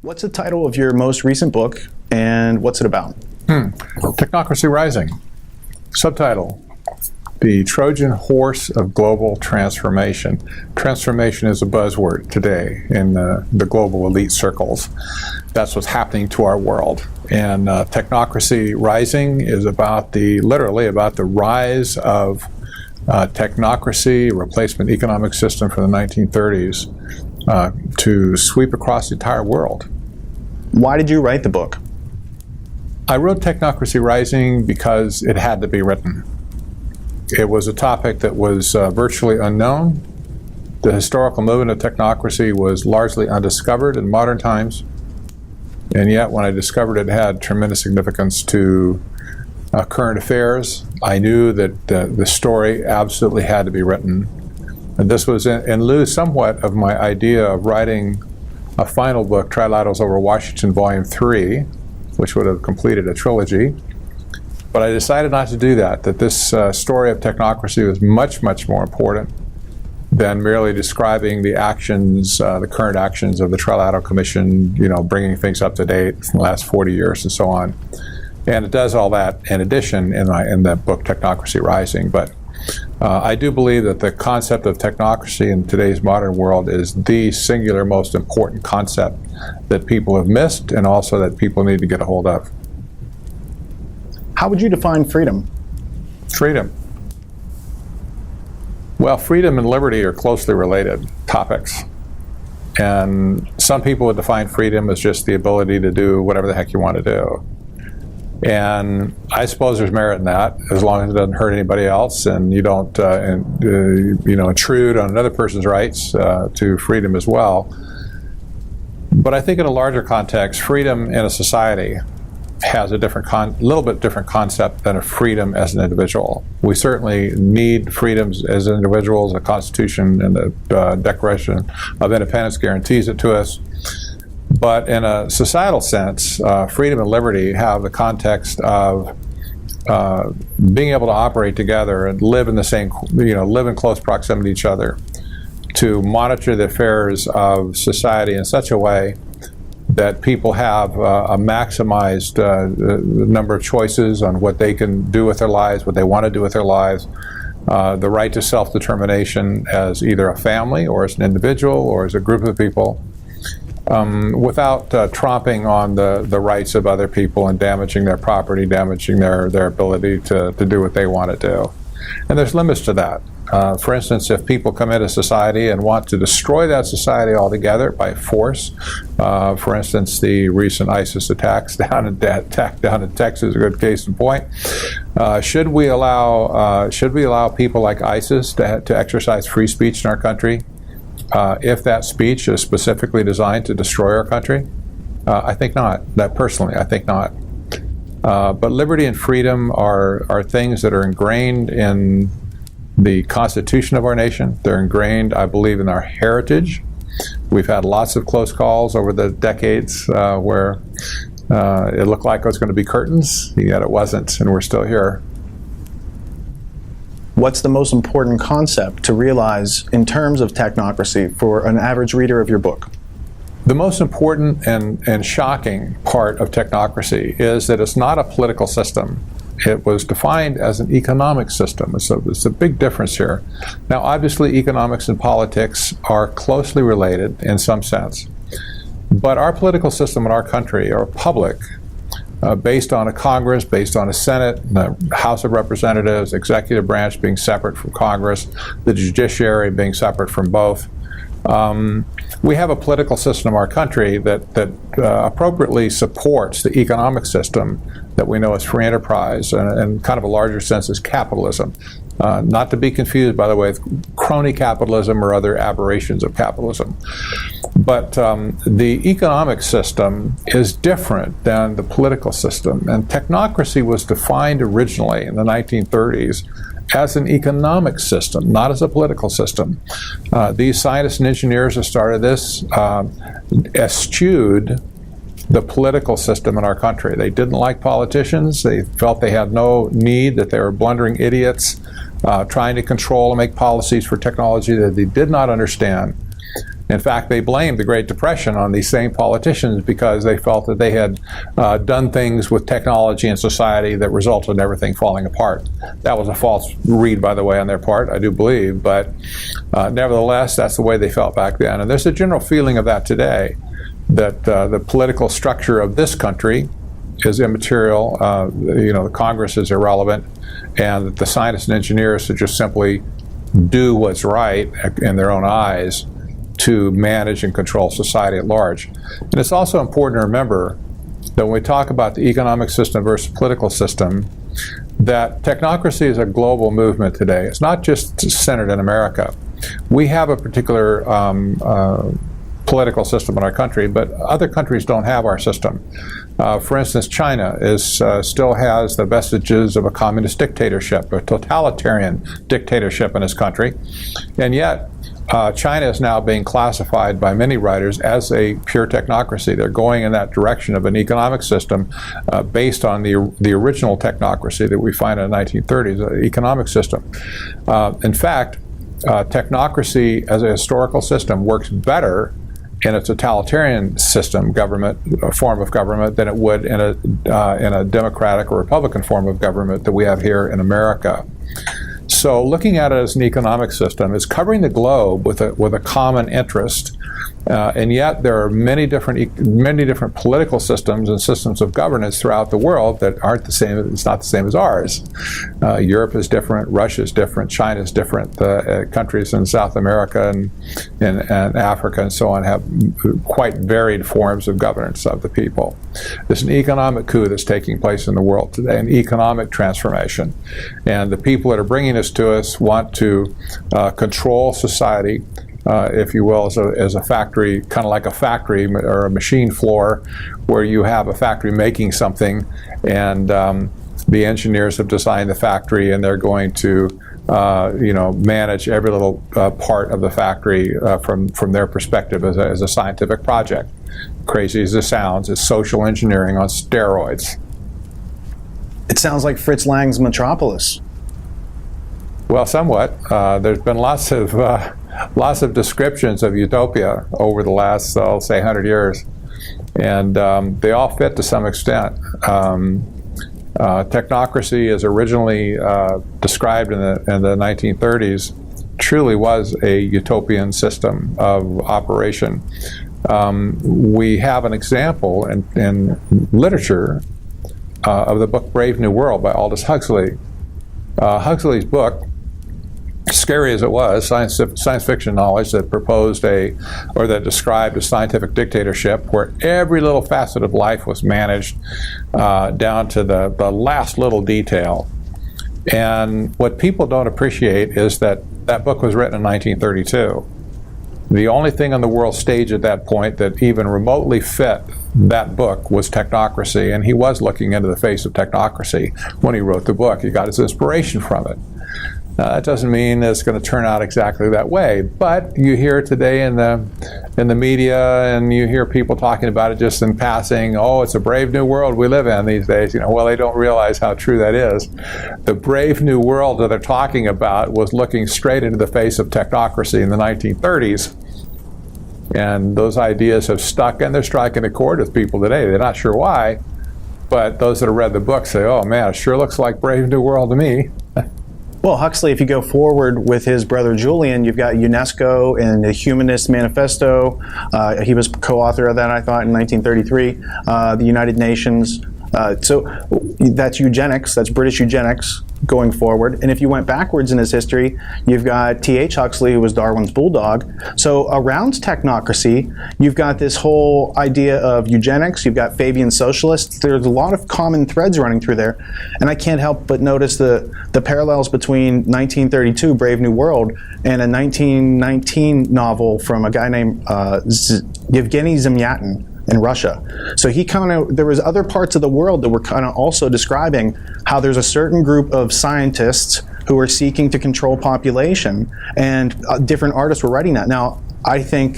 What's the title of your most recent book, and what's it about? Technocracy Rising. Subtitle: The Trojan Horse of Global Transformation. Transformation is a buzzword today in the global elite circles. That's what's happening to our world. And Technocracy Rising is literally about the rise of technocracy, replacement economic system from the 1930s to sweep across the entire world. Why did you write the book? I wrote Technocracy Rising because it had to be written. It was a topic that was virtually unknown. The historical movement of technocracy was largely undiscovered in modern times, and yet when I discovered it had tremendous significance to current affairs, I knew that the story absolutely had to be written. And this was in lieu somewhat of my idea of writing a final book, Trilaterals over Washington, Volume 3, which would have completed a trilogy. But I decided not to do that this story of technocracy was much, much more important than merely describing the actions, the current actions of the Trilateral Commission, bringing things up to date in the last 40 years and so on. And it does all that in addition in the book Technocracy Rising. But I do believe that the concept of technocracy in today's modern world is the singular most important concept that people have missed and also that people need to get a hold of. How would you define freedom? Freedom. Well, freedom and liberty are closely related topics. And some people would define freedom as just the ability to do whatever the heck you want to do. And I suppose there's merit in that, as long as it doesn't hurt anybody else and you don't intrude on another person's rights to freedom as well. But I think in a larger context, freedom in a society has a little bit different concept than a freedom as an individual. We certainly need freedoms as individuals. The Constitution and the Declaration of Independence guarantees it to us. But in a societal sense, freedom and liberty have the context of being able to operate together and live in live in close proximity to each other, to monitor the affairs of society in such a way that people have a maximized number of choices on what they can do with their lives, what they want to do with their lives, the right to self-determination as either a family or as an individual or as a group of people, without tromping on the rights of other people and damaging their property, damaging their ability to do what they want to do. And there's limits to that. For instance, if people come into society and want to destroy that society altogether by force, for instance, the recent ISIS attacks down in Texas is a good case in point. Should we allow people like ISIS to exercise free speech in our country? If that speech is specifically designed to destroy our country? I think not. Personally, I think not. But liberty and freedom are things that are ingrained in the Constitution of our nation. They're ingrained, I believe, in our heritage. We've had lots of close calls over the decades where it looked like it was going to be curtains, yet it wasn't, and we're still here. What's the most important concept to realize in terms of technocracy for an average reader of your book? The most important and shocking part of technocracy is that it's not a political system. It was defined as an economic system. So there's a big difference here. Now, obviously, economics and politics are closely related in some sense. But our political system in our country are public, based on a Congress, based on a Senate, the House of Representatives, executive branch being separate from Congress, the judiciary being separate from both. We have a political system in our country that appropriately supports the economic system that we know as free enterprise and kind of a larger sense as capitalism. Not to be confused, by the way, with crony capitalism or other aberrations of capitalism. But the economic system is different than the political system. And technocracy was defined originally in the 1930s as an economic system, not as a political system. These scientists and engineers that started this eschewed the political system in our country. They didn't like politicians. They felt they had no need, that they were blundering idiots trying to control and make policies for technology that they did not understand. In fact, they blamed the Great Depression on these same politicians because they felt that they had done things with technology and society that resulted in everything falling apart. That was a false read, by the way, on their part, I do believe, but nevertheless, that's the way they felt back then. And there's a general feeling of that today, that the political structure of this country is immaterial, the Congress is irrelevant, and that the scientists and engineers should just simply do what's right in their own eyes to manage and control society at large. And it's also important to remember that when we talk about the economic system versus political system, that technocracy is a global movement today. It's not just centered in America. We have a particular political system in our country, but other countries don't have our system. For instance, China still has the vestiges of a communist dictatorship, a totalitarian dictatorship in its country, and yet China is now being classified by many writers as a pure technocracy. They're going in that direction of an economic system based on the original technocracy that we find in the 1930s, an economic system. In fact, technocracy as a historical system works better in a totalitarian system, form of government, than it would in a democratic or republican form of government that we have here in America. So looking at it as an economic system is covering the globe with a common interest, and yet there are many different political systems and systems of governance throughout the world that aren't the same. It's not the same as ours. Europe is different. Russia is different. China is different. The countries in South America and Africa and so on have quite varied forms of governance of the people. There's an economic coup that's taking place in the world today, an economic transformation, and the people that are bringing this to us want to control society, if you will, as a factory, kind of like a factory or a machine floor, where you have a factory making something, and the engineers have designed the factory, and they're going to manage every little part of the factory from their perspective as a scientific project. Crazy as this sounds, it's social engineering on steroids. It sounds like Fritz Lang's Metropolis. Well, somewhat. There's been lots of descriptions of utopia over the last, I'll say, 100 years, and they all fit to some extent. Technocracy, as originally described in the 1930s, truly was a utopian system of operation. We have an example in literature of the book Brave New World by Aldous Huxley. Huxley's book, scary as it was, science fiction knowledge that that described a scientific dictatorship where every little facet of life was managed down to the last little detail. And what people don't appreciate is that book was written in 1932. The only thing on the world stage at that point that even remotely fit that book was technocracy, and he was looking into the face of technocracy when he wrote the book. He got his inspiration from it. That doesn't mean that it's going to turn out exactly that way, but you hear today in the media, and you hear people talking about it just in passing. Oh, it's a brave new world we live in these days. Well, they don't realize how true that is. The brave new world that they're talking about was looking straight into the face of technocracy in the 1930s, and those ideas have stuck, and they're striking a chord with people today. They're not sure why, but those that have read the book say, "Oh man, it sure looks like Brave New World to me." Well, Huxley, if you go forward with his brother Julian, you've got UNESCO and the Humanist Manifesto. He was co-author of that, I thought, in 1933. The United Nations. So that's eugenics, that's British eugenics going forward. And if you went backwards in his history, you've got T.H. Huxley, who was Darwin's bulldog. So around technocracy, you've got this whole idea of eugenics, you've got Fabian socialists. There's a lot of common threads running through there. And I can't help but notice the parallels between 1932, Brave New World, and a 1919 novel from a guy named Yevgeny Zamyatin in Russia. So there was other parts of the world that were kind of also describing how there's a certain group of scientists who are seeking to control population, and different artists were writing that. Now, I think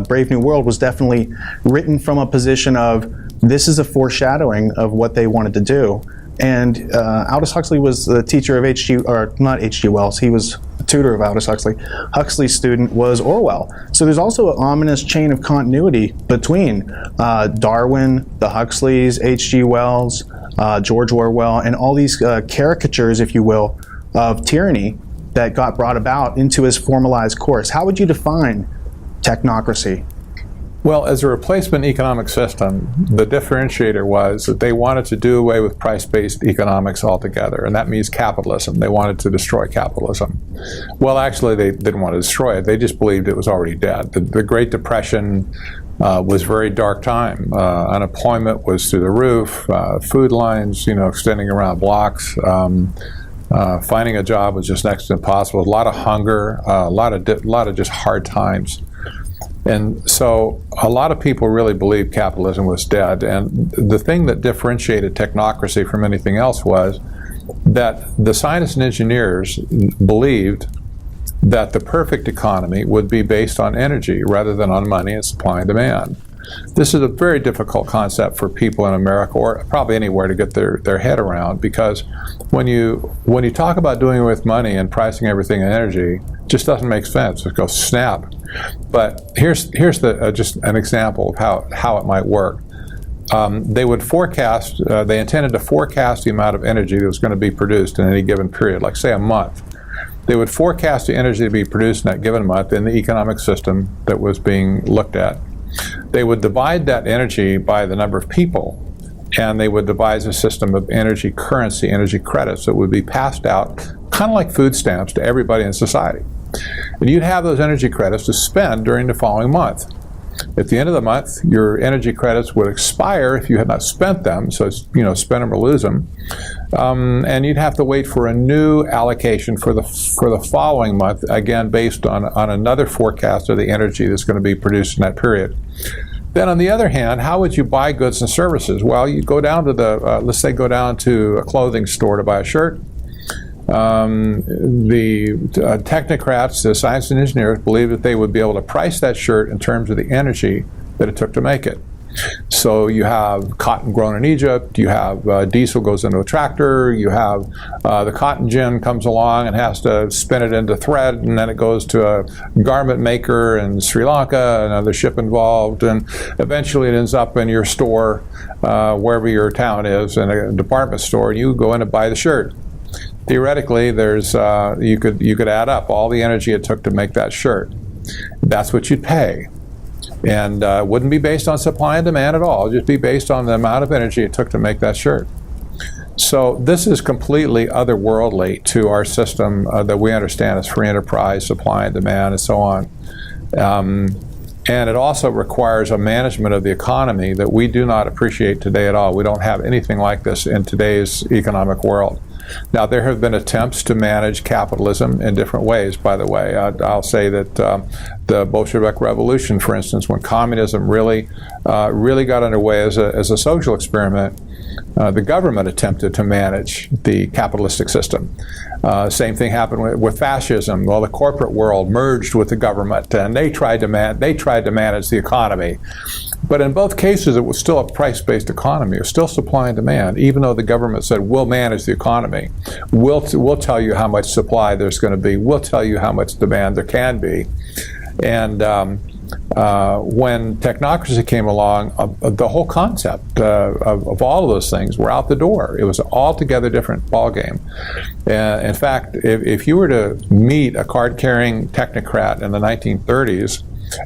Brave New World was definitely written from a position of, this is a foreshadowing of what they wanted to do. And Aldous Huxley was the teacher of not H.G. Wells, he was a tutor of Aldous Huxley. Huxley's student was Orwell. So there's also an ominous chain of continuity between Darwin, the Huxleys, H.G. Wells, George Orwell, and all these caricatures, if you will, of tyranny that got brought about into his formalized course. How would you define technocracy? Well, as a replacement economic system, the differentiator was that they wanted to do away with price-based economics altogether, and that means capitalism. They wanted to destroy capitalism. Well, actually, they didn't want to destroy it. They just believed it was already dead. The Great Depression was a very dark time. Unemployment was through the roof, food lines, extending around blocks. Finding a job was just next to impossible. A lot of hunger, a lot of just hard times. And so a lot of people really believed capitalism was dead. And the thing that differentiated technocracy from anything else was that the scientists and engineers believed that the perfect economy would be based on energy rather than on money and supply and demand. This is a very difficult concept for people in America, or probably anywhere, to get their head around, because when you talk about doing it with money and pricing everything in energy, it just doesn't make sense. It goes snap. But here's just an example of how it might work. They would forecast. They intended to forecast the amount of energy that was going to be produced in any given period, like say a month. They would forecast the energy to be produced in that given month in the economic system that was being looked at. They would divide that energy by the number of people, and they would devise a system of energy currency, energy credits that would be passed out, kind of like food stamps, to everybody in society. And you'd have those energy credits to spend during the following month. At the end of the month, your energy credits would expire if you had not spent them, so it's, spend them or lose them. And you'd have to wait for a new allocation for the following month, again based on another forecast of the energy that's going to be produced in that period. Then on the other hand, how would you buy goods and services? Well, you go down to let's say go down to a clothing store to buy a shirt. The technocrats, the science and engineers, believed that they would be able to price that shirt in terms of the energy that it took to make it. So you have cotton grown in Egypt, you have diesel goes into a tractor, you have the cotton gin comes along and has to spin it into thread, and then it goes to a garment maker in Sri Lanka, another ship involved, and eventually it ends up in your store, wherever your town is, in a department store, and you go in and buy the shirt. Theoretically, there's you could add up all the energy it took to make that shirt. That's what you'd pay. And it wouldn't be based on supply and demand at all. It'd just be based on the amount of energy it took to make that shirt. So this is completely otherworldly to our system that we understand as free enterprise, supply and demand, and so on. And it also requires a management of the economy that we do not appreciate today at all. We don't have anything like this in today's economic world. Now, there have been attempts to manage capitalism in different ways, by the way. I'll say that the Bolshevik Revolution, for instance, when communism really got underway as a social experiment, the government attempted to manage the capitalistic system. Same thing happened with fascism. Well, the corporate world merged with the government, and they tried to manage the economy. But in both cases, it was still a price-based economy. It was still supply and demand, even though the government said, we'll manage the economy. We'll tell you how much supply there's going to be. We'll tell you how much demand there can be. And when technocracy came along, the whole concept of all of those things were out the door. It was an altogether different ballgame. In fact, if you were to meet a card-carrying technocrat in the 1930s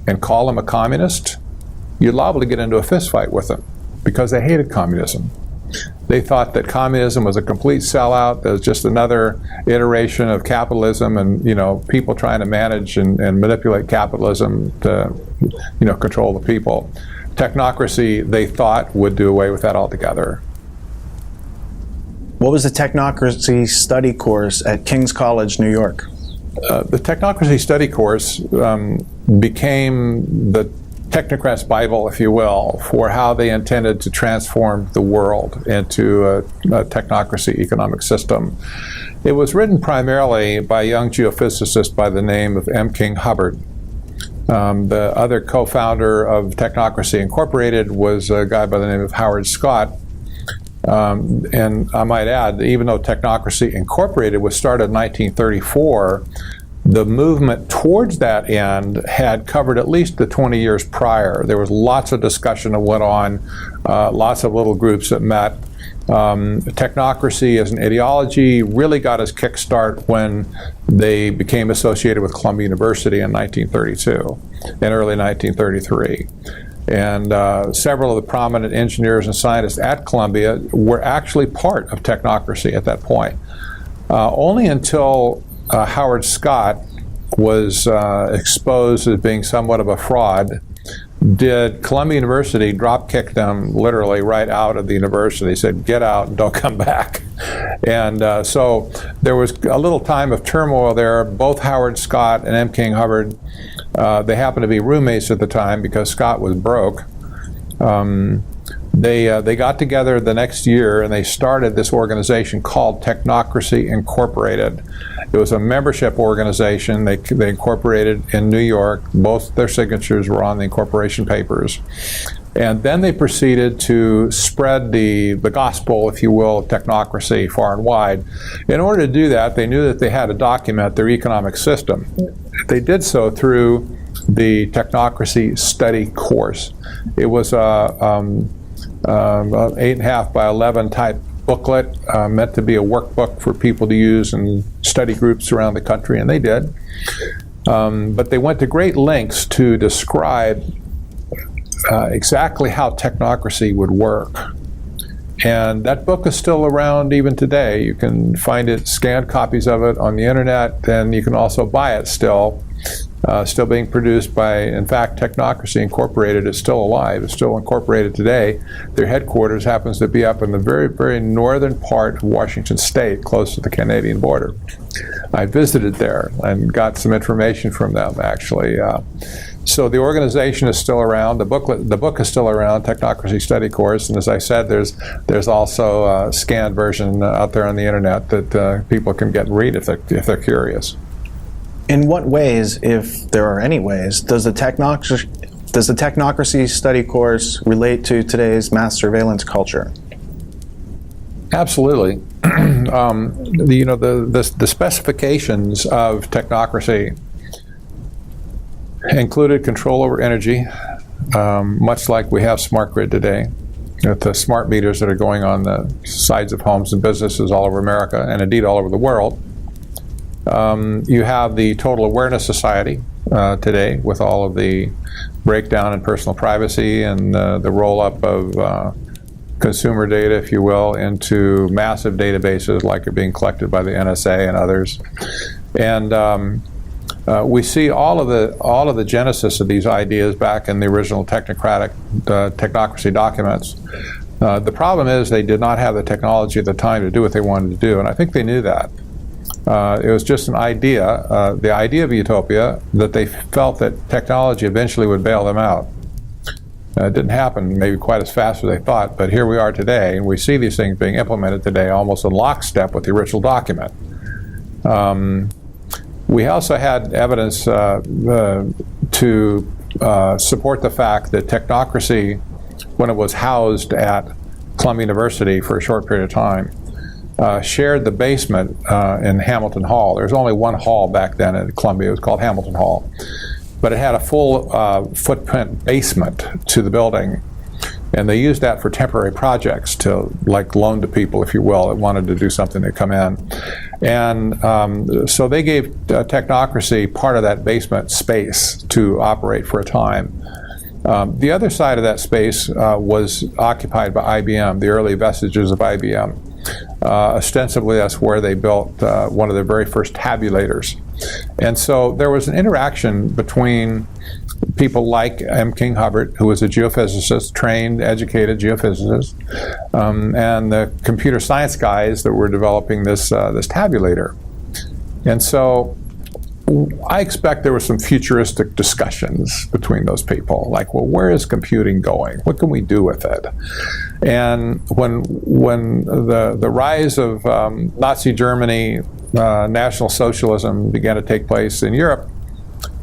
and call him a communist, you're liable to get into a fist fight with them because they hated communism. They thought that communism was a complete sellout. That was just another iteration of capitalism, and people trying to manage and manipulate capitalism to control the people. Technocracy, they thought, would do away with that altogether. What was the Technocracy study course at King's College, New York? The Technocracy study course became the technocrats' Bible, if you will, for how they intended to transform the world into a technocracy economic system. It was written primarily by a young geophysicist by the name of M. King Hubbard. The other co-founder of Technocracy Incorporated was a guy by the name of Howard Scott. And I might add, that even though Technocracy Incorporated was started in 1934, the movement towards that end had covered at least the 20 years prior. There was lots of discussion that went on, lots of little groups that met. Technocracy as an ideology really got its kickstart when they became associated with Columbia University in 1932 and early 1933. And several of the prominent engineers and scientists at Columbia were actually part of Technocracy at that point. Only until Howard Scott was exposed as being somewhat of a fraud did Columbia University drop kick them literally right out of the university. Said, get out and don't come back. And so there was a little time of turmoil there. Both Howard Scott and M. King Hubbard, they happened to be roommates at the time because Scott was broke. They got together the next year and they started this organization called Technocracy Incorporated. It was a membership organization. They incorporated in New York. Both their signatures were on the incorporation papers. And then they proceeded to spread the gospel, if you will, of technocracy far and wide. In order to do that, they knew that they had to document their economic system. They did so through the Technocracy Study course. It was a 8.5 by 11 type booklet meant to be a workbook for people to use in study groups around the country, and they did. But they went to great lengths to describe exactly how technocracy would work. And that book is still around even today. You can find it, scanned copies of it on the internet, and you can also buy it still being produced by, in fact, Technocracy Incorporated is still alive. It's still incorporated today. Their headquarters happens to be up in the very, very northern part of Washington State, close to the Canadian border. I visited there and got some information from them, actually. So the organization is still around. The book is still around, Technocracy Study Course, and as I said, there's also a scanned version out there on the internet that people can get and read if they're curious. In what ways, if there are any ways, does the Technocracy Study Course relate to today's mass surveillance culture? Absolutely. The specifications of technocracy included control over energy, much like we have smart grid today, with the smart meters that are going on the sides of homes and businesses all over America and indeed all over the world. You have the Total Awareness Society today with all of the breakdown in personal privacy and the roll-up of consumer data, if you will, into massive databases like are being collected by the NSA and others. And we see all of the genesis of these ideas back in the original technocracy documents. The problem is they did not have the technology at the time to do what they wanted to do, and I think they knew that. It was just an idea, the idea of utopia, that they felt that technology eventually would bail them out. It didn't happen maybe quite as fast as they thought, but here we are today, and we see these things being implemented today almost in lockstep with the original document. We also had evidence to support the fact that technocracy, when it was housed at Columbia University for a short period of time, shared the basement in Hamilton Hall. There was only one hall back then at Columbia. It was called Hamilton Hall. But it had a full footprint basement to the building. And they used that for temporary projects to loan to people, if you will, that wanted to do something to come in. And so they gave technocracy part of that basement space to operate for a time. The other side of that space was occupied by IBM, the early vestiges of IBM. Ostensibly, that's where they built one of their very first tabulators. And so there was an interaction between people like M. King Hubbard, who was a geophysicist, trained, educated geophysicist, and the computer science guys that were developing this tabulator. And so I expect there were some futuristic discussions between those people, like, well, where is computing going? What can we do with it? And when the rise of Nazi Germany, National Socialism began to take place in Europe,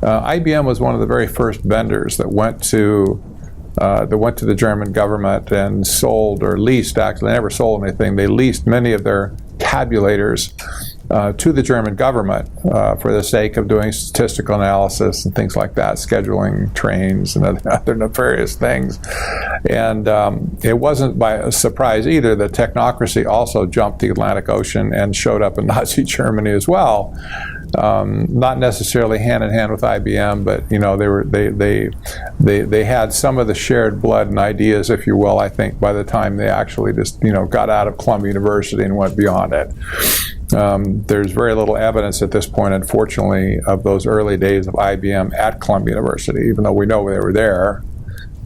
IBM was one of the very first vendors that went to that went to the German government and sold, or leased, actually, they never sold anything. They leased many of their tabulators to the German government for the sake of doing statistical analysis and things like that, scheduling trains and other nefarious things. And it wasn't by surprise either that Technocracy also jumped the Atlantic Ocean and showed up in Nazi Germany as well. Not necessarily hand in hand with IBM, but they had some of the shared blood and ideas, if you will, I think, by the time they actually just got out of Columbia University and went beyond it. There's very little evidence at this point, unfortunately, of those early days of IBM at Columbia University, even though we know they were there.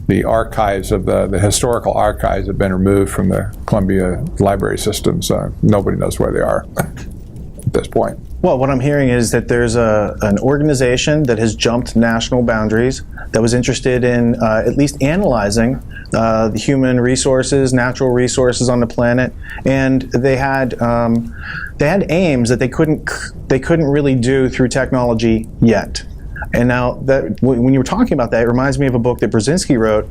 The archives of the historical archives have been removed from the Columbia library system, so nobody knows where they are at this point. Well, what I'm hearing is that there's an organization that has jumped national boundaries, that was interested in at least analyzing the human resources, natural resources on the planet, and they had aims that they couldn't really do through technology yet. And now, that when you were talking about that, it reminds me of a book that Brzezinski wrote,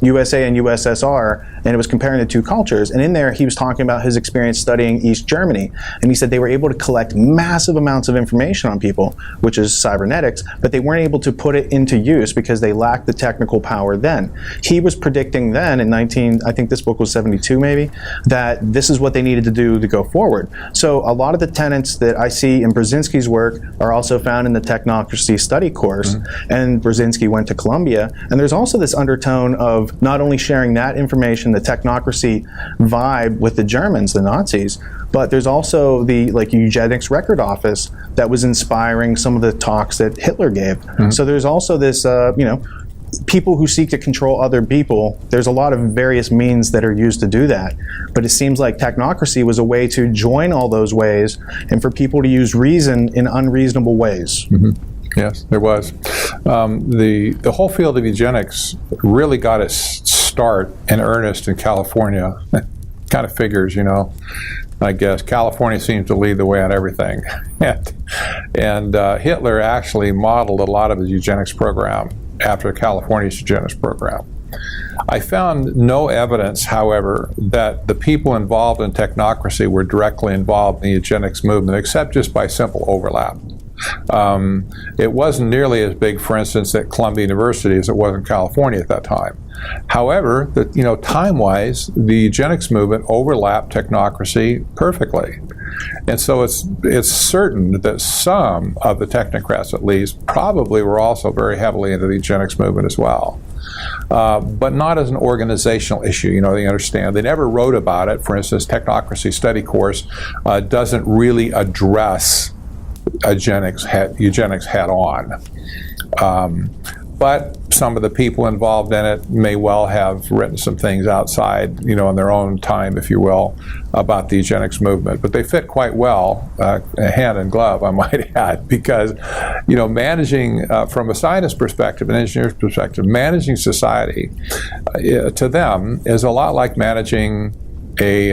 USA and USSR, and it was comparing the two cultures. And in there, he was talking about his experience studying East Germany. And he said they were able to collect massive amounts of information on people, which is cybernetics, but they weren't able to put it into use because they lacked the technical power then. He was predicting then, in I think this book was 72 maybe, that this is what they needed to do to go forward. So a lot of the tenets that I see in Brzezinski's work are also found in the Technocracy study course, and Brzezinski went to Columbia. And there's also this undertone of not only sharing that information, the technocracy vibe with the Germans, the Nazis, but there's also the eugenics record office that was inspiring some of the talks that Hitler gave. So there's also this, people who seek to control other people, there's a lot of various means that are used to do that. But it seems like technocracy was a way to join all those ways and for people to use reason in unreasonable ways. Yes, there was. The whole field of eugenics really got its start in earnest in California. Kind of figures, I guess. California seems to lead the way on everything. and Hitler actually modeled a lot of his eugenics program after California's eugenics program. I found no evidence, however, that the people involved in technocracy were directly involved in the eugenics movement, except just by simple overlap. It wasn't nearly as big, for instance, at Columbia University as it was in California at that time. However, time-wise, the eugenics movement overlapped technocracy perfectly. And so it's certain that some of the technocrats, at least, probably were also very heavily into the eugenics movement as well. But not as an organizational issue, they understand. They never wrote about it. For instance, Technocracy study course doesn't really address eugenics head on. But some of the people involved in it may well have written some things outside, in their own time, if you will, about the eugenics movement. But they fit quite well, hand in glove, I might add, because, managing, from a scientist perspective, an engineer's perspective, managing society, to them, is a lot like managing a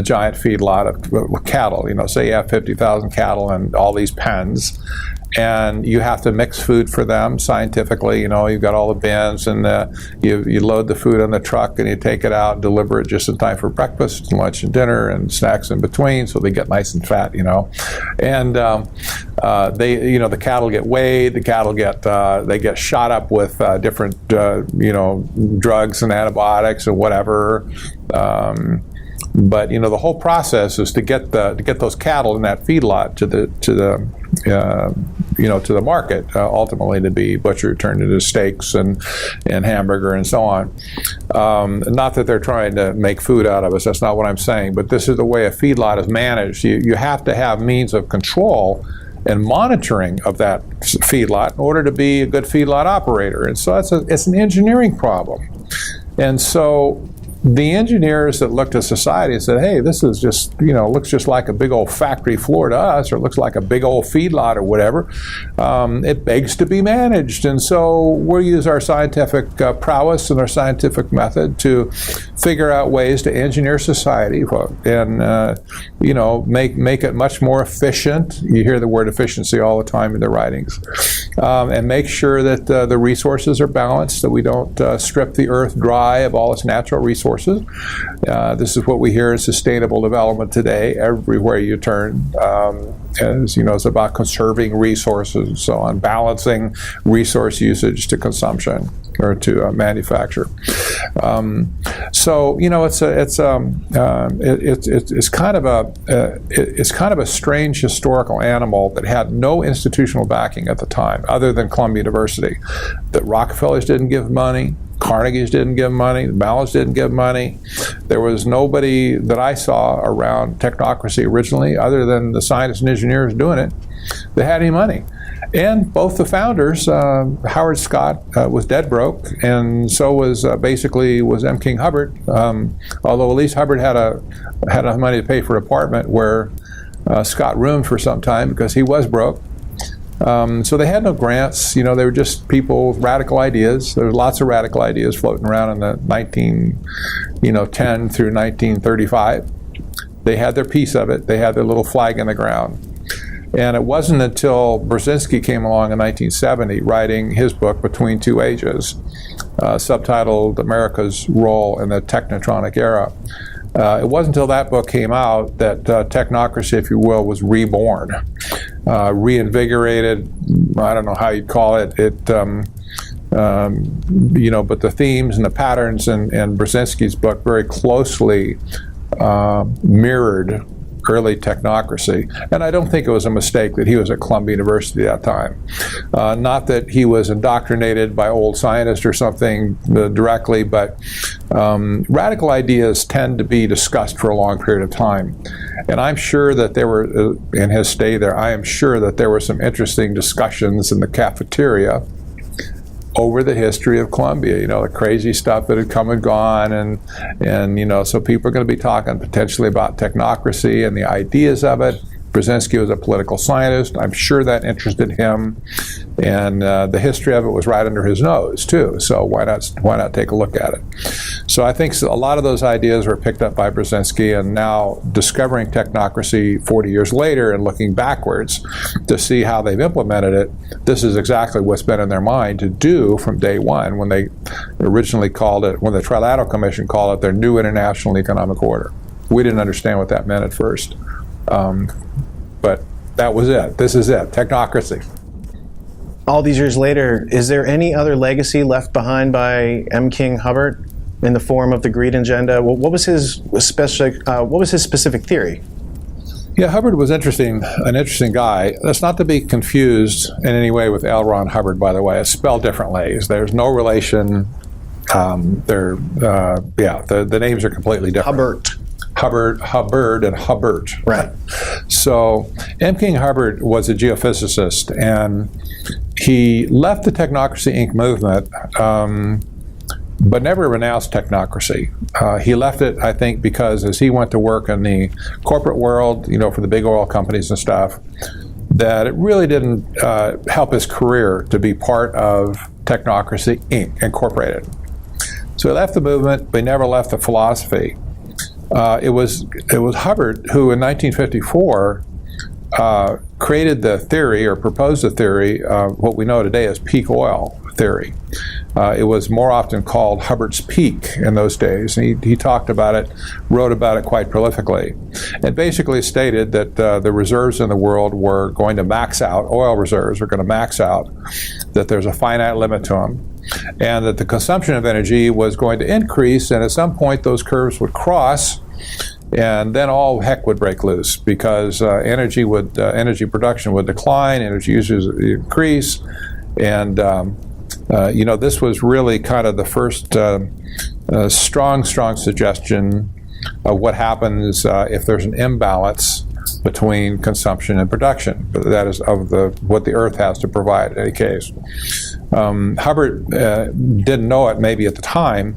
giant feedlot of cattle. Say you have 50,000 cattle and all these pens, and you have to mix food for them scientifically. You've got all the bins, and you load the food on the truck, and you take it out and deliver it just in time for breakfast and lunch and dinner and snacks in between, so they get nice and fat. And the cattle get weighed. The cattle get shot up with different drugs and antibiotics and whatever. But the whole process is to get those cattle in that feedlot to the market, ultimately to be butchered, turned into steaks and hamburger and so on. Not that they're trying to make food out of us. That's not what I'm saying. But this is the way a feedlot is managed. You have to have means of control and monitoring of that feedlot in order to be a good feedlot operator. And so it's an engineering problem. And so the engineers that looked at society and said, hey, this is just, looks just like a big old factory floor to us, or it looks like a big old feedlot or whatever, it begs to be managed. And so we'll use our scientific prowess and our scientific method to figure out ways to engineer society and make it much more efficient. You hear the word efficiency all the time in their writings, and make sure that the resources are balanced, that we don't strip the earth dry of all its natural resources. This is what we hear in sustainable development today, everywhere you turn. As you know, it's about conserving resources and so on, balancing resource usage to consumption or to manufacture. So it's kind of a strange historical animal that had no institutional backing at the time, other than Columbia University. The Rockefellers didn't give money. Carnegie's didn't give money, the Mallards didn't give money. There was nobody that I saw around technocracy originally, other than the scientists and engineers doing it, that had any money. And both the founders, Howard Scott was dead broke, and so was M. King Hubbard. Although at least Hubbard had enough money to pay for an apartment where Scott roomed for some time because he was broke. So they had no grants. They were just people with radical ideas. There was lots of radical ideas floating around in the 1910 through 1935. They had their piece of it. They had their little flag in the ground. And it wasn't until Brzezinski came along in 1970, writing his book Between Two Ages, subtitled America's Role in the Technotronic Era. It wasn't until that book came out that technocracy, if you will, was reborn, reinvigorated. I don't know how you'd call it. But the themes and the patterns in Brzezinski's book very closely mirrored early technocracy. And I don't think it was a mistake that he was at Columbia University at that time. Not that he was indoctrinated by old scientists or something directly, but radical ideas tend to be discussed for a long period of time. And I'm sure that there were, in his stay there, I am sure that there were some interesting discussions in the cafeteria over the history of Columbia, the crazy stuff that had come and gone, and so people are going to be talking potentially about technocracy and the ideas of it. Brzezinski was a political scientist. I'm sure that interested him, and the history of it was right under his nose too. So why not take a look at it? So I think a lot of those ideas were picked up by Brzezinski, and now discovering technocracy 40 years later and looking backwards to see how they've implemented it, this is exactly what's been in their mind to do from day one when they originally called it, when the Trilateral Commission called it their new international economic order. We didn't understand what that meant at first. But that was it. This is it. Technocracy. All these years later, is there any other legacy left behind by M. King Hubbard in the form of the greed agenda? What was his specific theory? Yeah, Hubbard was an interesting guy. That's not to be confused in any way with L. Ron Hubbard, by the way. It's spelled differently. There's no relation. The names are completely different. Hubbard, and Hubbard. Right. So M. King Hubbard was a geophysicist, and he left the Technocracy Inc. movement, but never renounced technocracy. He left it, I think, because as he went to work in the corporate world, for the big oil companies and stuff, that it really didn't help his career to be part of Technocracy Inc. Incorporated. So he left the movement, but he never left the philosophy. It was Hubbard who, in 1954, created the theory or proposed the theory of what we know today as peak oil theory. It was more often called Hubbard's peak in those days. And he talked about it, wrote about it quite prolifically, and basically stated that the reserves in the world were going to max out, oil reserves are going to max out, that there's a finite limit to them, and that the consumption of energy was going to increase, and at some point those curves would cross, and then all heck would break loose because energy production would decline, energy usage would increase, and this was really kind of the first strong suggestion of what happens if there's an imbalance between consumption and production. That is of what the Earth has to provide in any case. Hubbard didn't know it maybe at the time,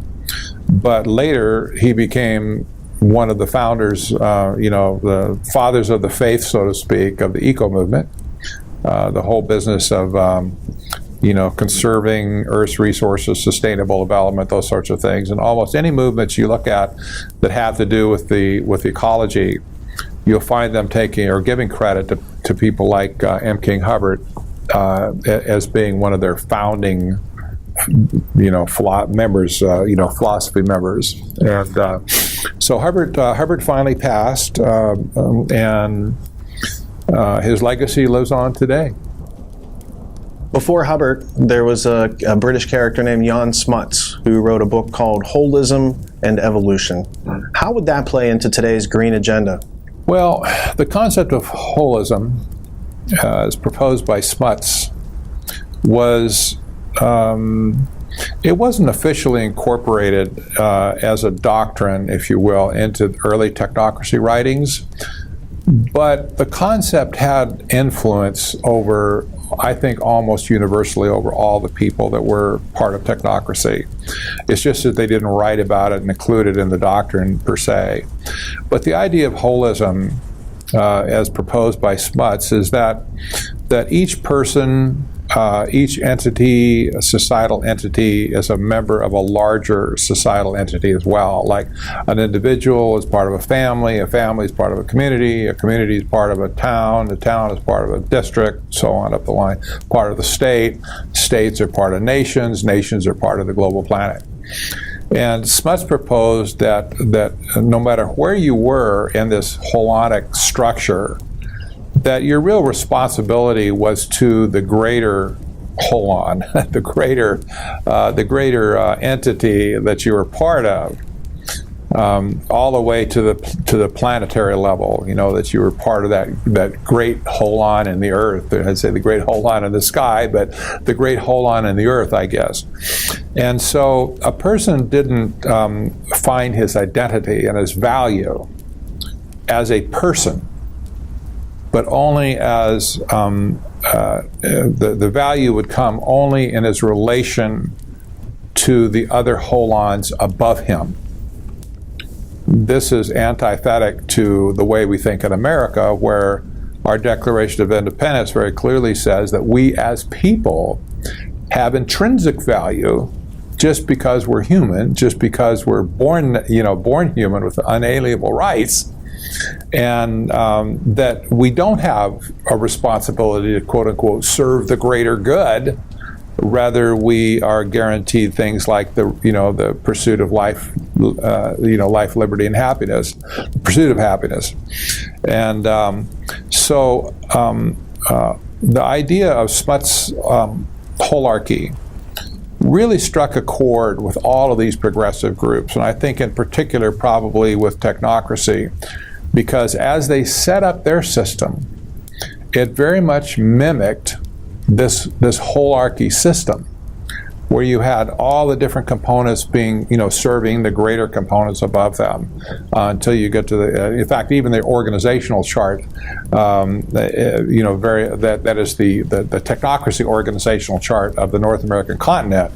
but later he became one of the founders, the fathers of the faith, so to speak, of the eco movement, the whole business of conserving Earth's resources, sustainable development, those sorts of things. And almost any movements you look at that have to do with the ecology, you'll find them taking or giving credit to people like M. King Hubbard as being one of their founding, members, philosophy members. And so Hubbard finally passed, and his legacy lives on today. Before Hubbard, there was a British character named Jan Smuts who wrote a book called Holism and Evolution. How would that play into today's green agenda? Well, the concept of holism, as proposed by Smuts, was it wasn't officially incorporated as a doctrine, if you will, into early technocracy writings, but the concept had influence over, I think, almost universally over all the people that were part of technocracy. It's just that they didn't write about it and include it in the doctrine per se. But the idea of holism, as proposed by Smuts, is that each person, each entity, a societal entity, is a member of a larger societal entity as well. Like an individual is part of a family is part of a community is part of a town is part of a district, so on up the line, part of the states are part of nations are part of the global planet. And Smuts proposed that no matter where you were in this holonic structure, that your real responsibility was to the greater holon, the greater entity that you were part of, all the way to the planetary level. That you were part of that great holon in the Earth. I'd say the great holon in the sky, but the great holon in the Earth, I guess. And so a person didn't find his identity and his value as a person, but only as the value would come only in his relation to the other holons above him. This is antithetic to the way we think in America, where our Declaration of Independence very clearly says that we as people have intrinsic value just because we're human, just because we're born human with unalienable rights. And that we don't have a responsibility to, quote unquote, serve the greater good. Rather, we are guaranteed things like the pursuit of life, life, liberty, and happiness, the pursuit of happiness. And so the idea of Smuts' holarchy really struck a chord with all of these progressive groups, and I think in particular probably with technocracy, because as they set up their system, it very much mimicked this holarchy system, where you had all the different components being, serving the greater components above them, until you get to in fact, even the organizational chart, that is the technocracy organizational chart of the North American continent,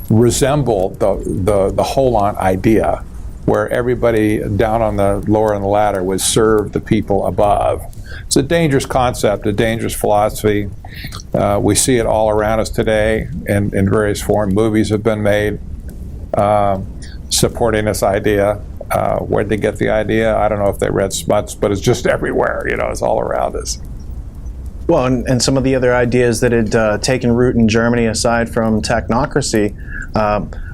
resembled the holon idea, where everybody down on the lower on the ladder would serve the people above. It's a dangerous concept, a dangerous philosophy. We see it all around us today in various forms. Movies have been made supporting this idea. Where'd they get the idea? I don't know if they read Smuts, but it's just everywhere. It's all around us. Well, and some of the other ideas that had taken root in Germany, aside from technocracy,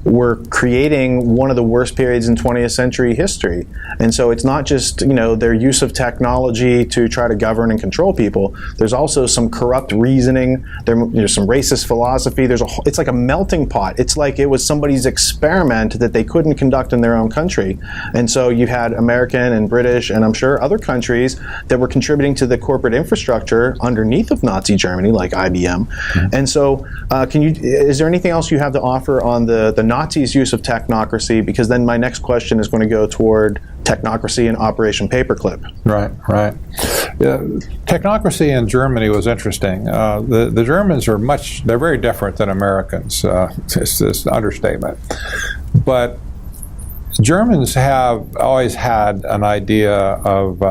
were creating one of the worst periods in 20th century history. And so it's not just, their use of technology to try to govern and control people. There's also some corrupt reasoning. There's some racist philosophy. It's like a melting pot. It's like it was somebody's experiment that they couldn't conduct in their own country. And so you had American and British, and I'm sure other countries that were contributing to the corporate infrastructure underneath of Nazi Germany, like IBM. Mm-hmm. And so is there anything else you have to offer on the Nazis' use of technocracy? Because then my next question is going to go toward technocracy and Operation Paperclip. Right. Yeah, technocracy in Germany was interesting. The Germans they're very different than Americans. It's this understatement. But Germans have always had an idea of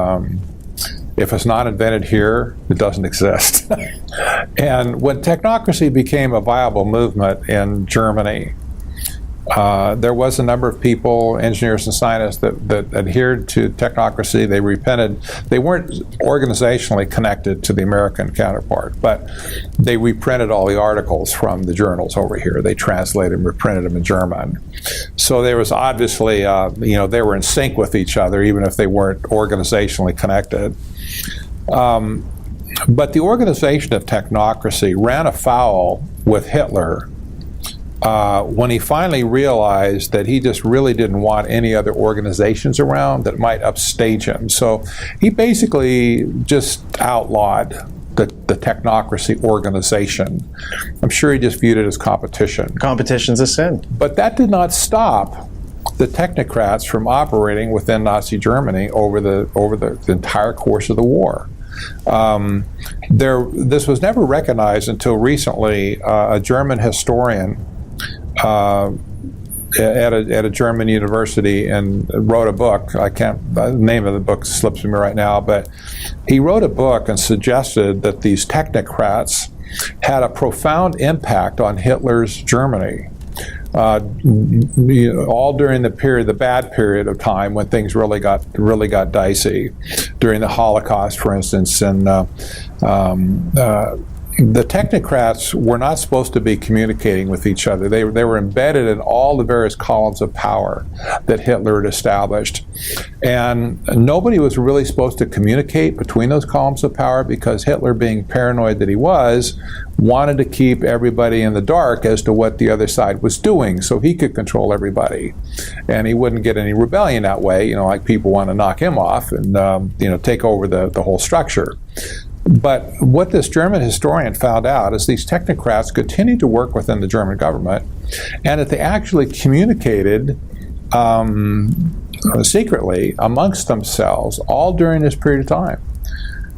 If it's not invented here, it doesn't exist. And when technocracy became a viable movement in Germany, there was a number of people, engineers and scientists, that adhered to technocracy. They repented. They weren't organizationally connected to the American counterpart, but they reprinted all the articles from the journals over here. They translated and reprinted them in German. So there was obviously, they were in sync with each other, even if they weren't organizationally connected. But the organization of technocracy ran afoul with Hitler when he finally realized that he just really didn't want any other organizations around that might upstage him. So he basically just outlawed the technocracy organization. I'm sure he just viewed it as competition. Competition's a sin. But that did not stop the technocrats from operating within Nazi Germany over the entire course of the war. This was never recognized until recently. A German historian at a German university and wrote a book. The name of the book slips me right now, but he wrote a book and suggested that these technocrats had a profound impact on Hitler's Germany. All during the bad period of time when things really got dicey, during the Holocaust, for instance, and the technocrats were not supposed to be communicating with each other. They were embedded in all the various columns of power that Hitler had established. And nobody was really supposed to communicate between those columns of power because Hitler, being paranoid that he was, wanted to keep everybody in the dark as to what the other side was doing so he could control everybody. And he wouldn't get any rebellion that way, like people want to knock him off and take over the whole structure. But what this German historian found out is these technocrats continued to work within the German government, and that they actually communicated secretly amongst themselves all during this period of time.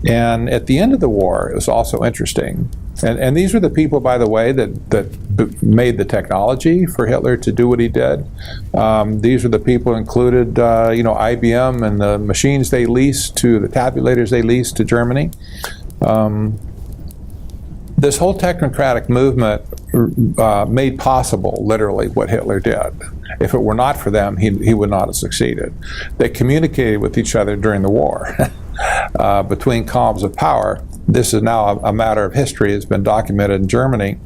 And at the end of the war, it was also interesting. And these were the people, by the way, that made the technology for Hitler to do what he did. These were the people included, IBM and the machines they leased to, the tabulators they leased to Germany. This whole technocratic movement made possible, literally, what Hitler did. If it were not for them, he would not have succeeded. They communicated with each other during the war between columns of power. This is now a matter of history. It's been documented in Germany.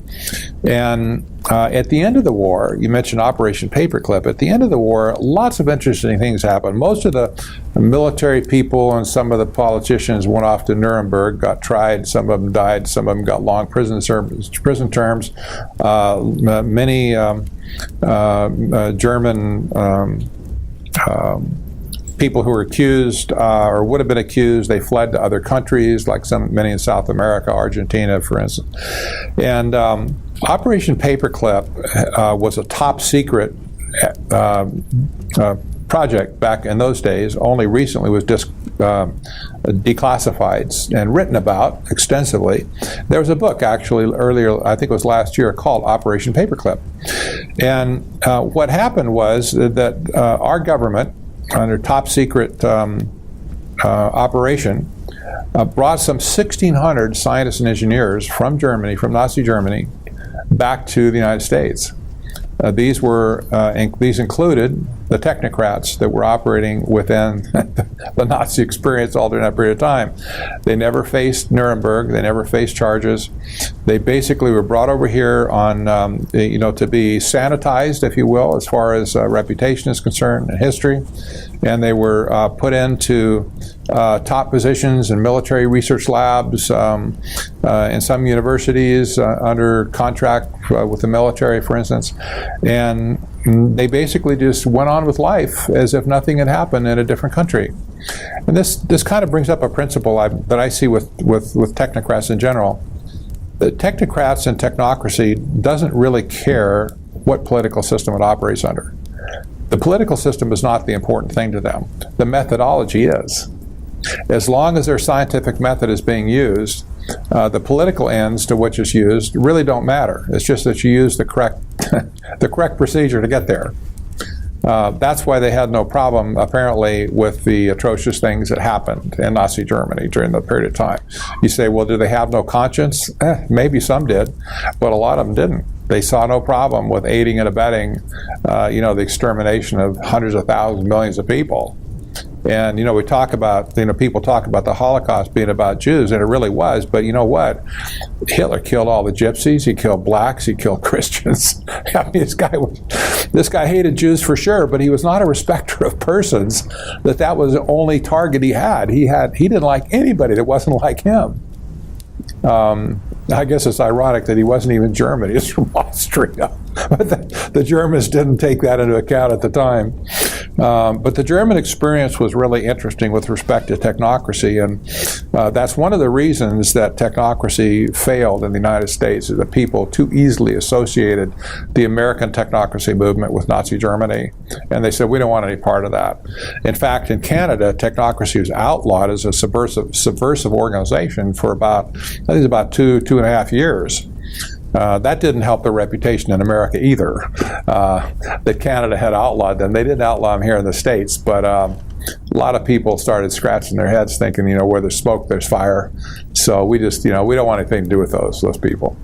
And at the end of the war, you mentioned Operation Paperclip. At the end of the war, lots of interesting things happened. Most of the military people and some of the politicians went off to Nuremberg, got tried. Some of them died. Some of them got long prison terms. Many German people who were accused or would have been accused, they fled to other countries, like many in South America, Argentina, for instance. And Operation Paperclip was a top secret project back in those days. Only recently was declassified and written about extensively. There was a book actually earlier, I think it was last year, called Operation Paperclip. And what happened was that our government, under top secret operation, brought some 1,600 scientists and engineers from Germany, from Nazi Germany, back to the United States. These included the technocrats that were operating within the Nazi experience all during that period of time. They never faced Nuremberg. They never faced charges. They basically were brought over here on, to be sanitized, if you will, as far as reputation is concerned and history. And they were put into top positions in military research labs, in some universities under contract with the military, for instance. And they basically just went on with life as if nothing had happened in a different country. And this kind of brings up a principle that I see with technocrats in general. The technocrats and technocracy doesn't really care what political system it operates under. The political system is not the important thing to them. The methodology is. As long as their scientific method is being used, the political ends to which it's used really don't matter. It's just that you use the correct procedure to get there. That's why they had no problem, apparently, with the atrocious things that happened in Nazi Germany during that period of time. You say, well, do they have no conscience? Maybe some did, but a lot of them didn't. They saw no problem with aiding and abetting, the extermination of hundreds of thousands, millions of people. And, we talk about, people talk about the Holocaust being about Jews, and it really was, but you know what? Hitler killed all the gypsies, he killed blacks, he killed Christians. I mean, this guy hated Jews for sure, but he was not a respecter of persons, that was the only target he had. He didn't like anybody that wasn't like him. I guess it's ironic that he wasn't even German. He was from Austria. But the Germans didn't take that into account at the time. But the German experience was really interesting with respect to technocracy, and that's one of the reasons that technocracy failed in the United States, is that people too easily associated the American technocracy movement with Nazi Germany, and they said, we don't want any part of that. In fact, in Canada, technocracy was outlawed as a subversive organization for about 2.5 years. That didn't help their reputation in America either, that Canada had outlawed them. They didn't outlaw them here in the States, but a lot of people started scratching their heads thinking, where there's smoke, there's fire. So we just, we don't want anything to do with those people.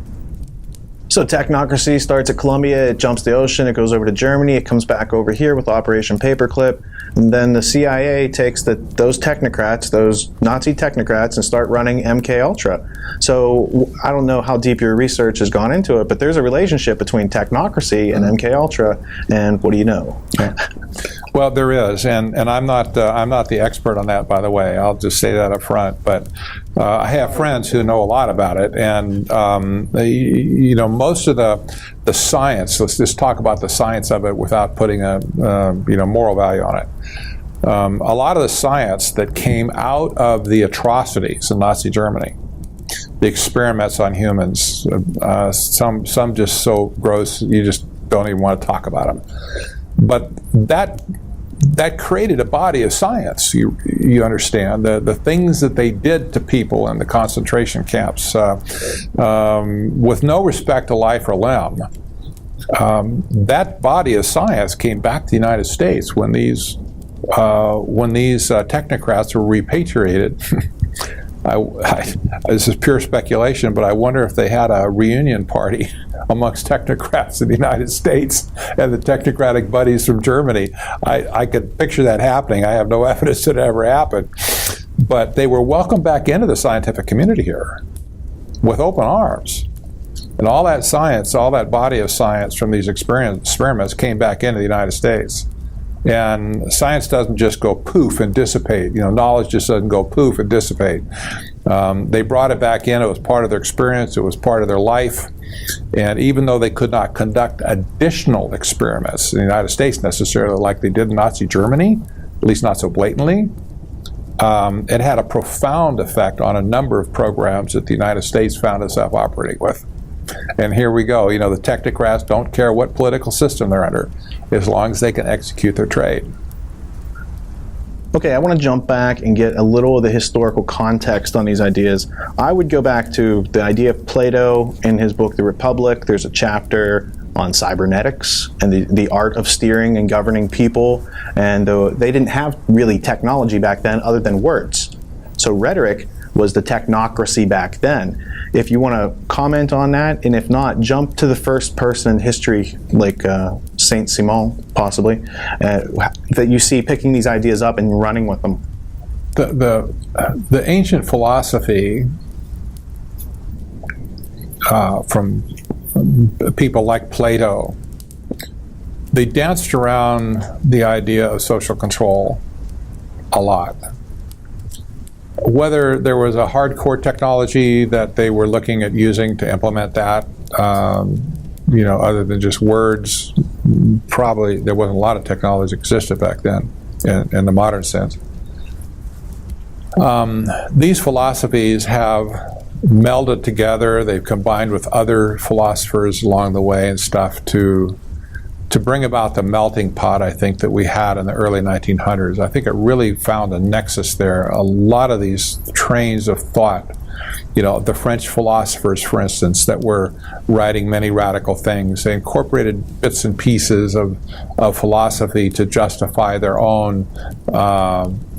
So technocracy starts at Columbia, it jumps the ocean, it goes over to Germany, it comes back over here with Operation Paperclip, and then the CIA takes those technocrats, those Nazi technocrats, and start running MK Ultra. So I don't know how deep your research has gone into it, but there's a relationship between technocracy and MK Ultra, and what do you know? Well, there is, and I'm not the expert on that, by the way. I'll just say that up front. But I have friends who know a lot about it, and most of the science. Let's just talk about the science of it without putting a moral value on it. A lot of the science that came out of the atrocities in Nazi Germany, the experiments on humans, some just so gross you just don't even want to talk about them. But that created a body of science. You understand the things that they did to people in the concentration camps, with no respect to life or limb. That body of science came back to the United States when these technocrats were repatriated. This is pure speculation, but I wonder if they had a reunion party amongst technocrats in the United States and the technocratic buddies from Germany. I could picture that happening. I have no evidence that it ever happened. But they were welcomed back into the scientific community here with open arms. And all that science, all that body of science from these experiments came back into the United States. And science doesn't just go poof and dissipate. Knowledge just doesn't go poof and dissipate. They brought it back in. It was part of their experience. It was part of their life. And even though they could not conduct additional experiments in the United States necessarily like they did in Nazi Germany, at least not so blatantly, it had a profound effect on a number of programs that the United States found itself operating with. And here we go. The technocrats don't care what political system they're under, as long as they can execute their trade. Okay, I want to jump back and get a little of the historical context on these ideas. I would go back to the idea of Plato in his book, The Republic. There's a chapter on cybernetics and the art of steering and governing people. And they didn't have really technology back then other than words. So rhetoric was the technocracy back then. If you want to comment on that, and if not, jump to the first person in history, like Saint Simon, possibly, that you see picking these ideas up and running with them. The ancient philosophy from people like Plato, they danced around the idea of social control a lot. Whether there was a hardcore technology that they were looking at using to implement that, other than just words, probably there wasn't a lot of technology that existed back then in the modern sense. These philosophies have melded together. They've combined with other philosophers along the way and stuff to bring about the melting pot, I think, that we had in the early 1900s. I think it really found a nexus there. A lot of these trains of thought the French philosophers, for instance, that were writing many radical things. They incorporated bits and pieces of philosophy to justify their own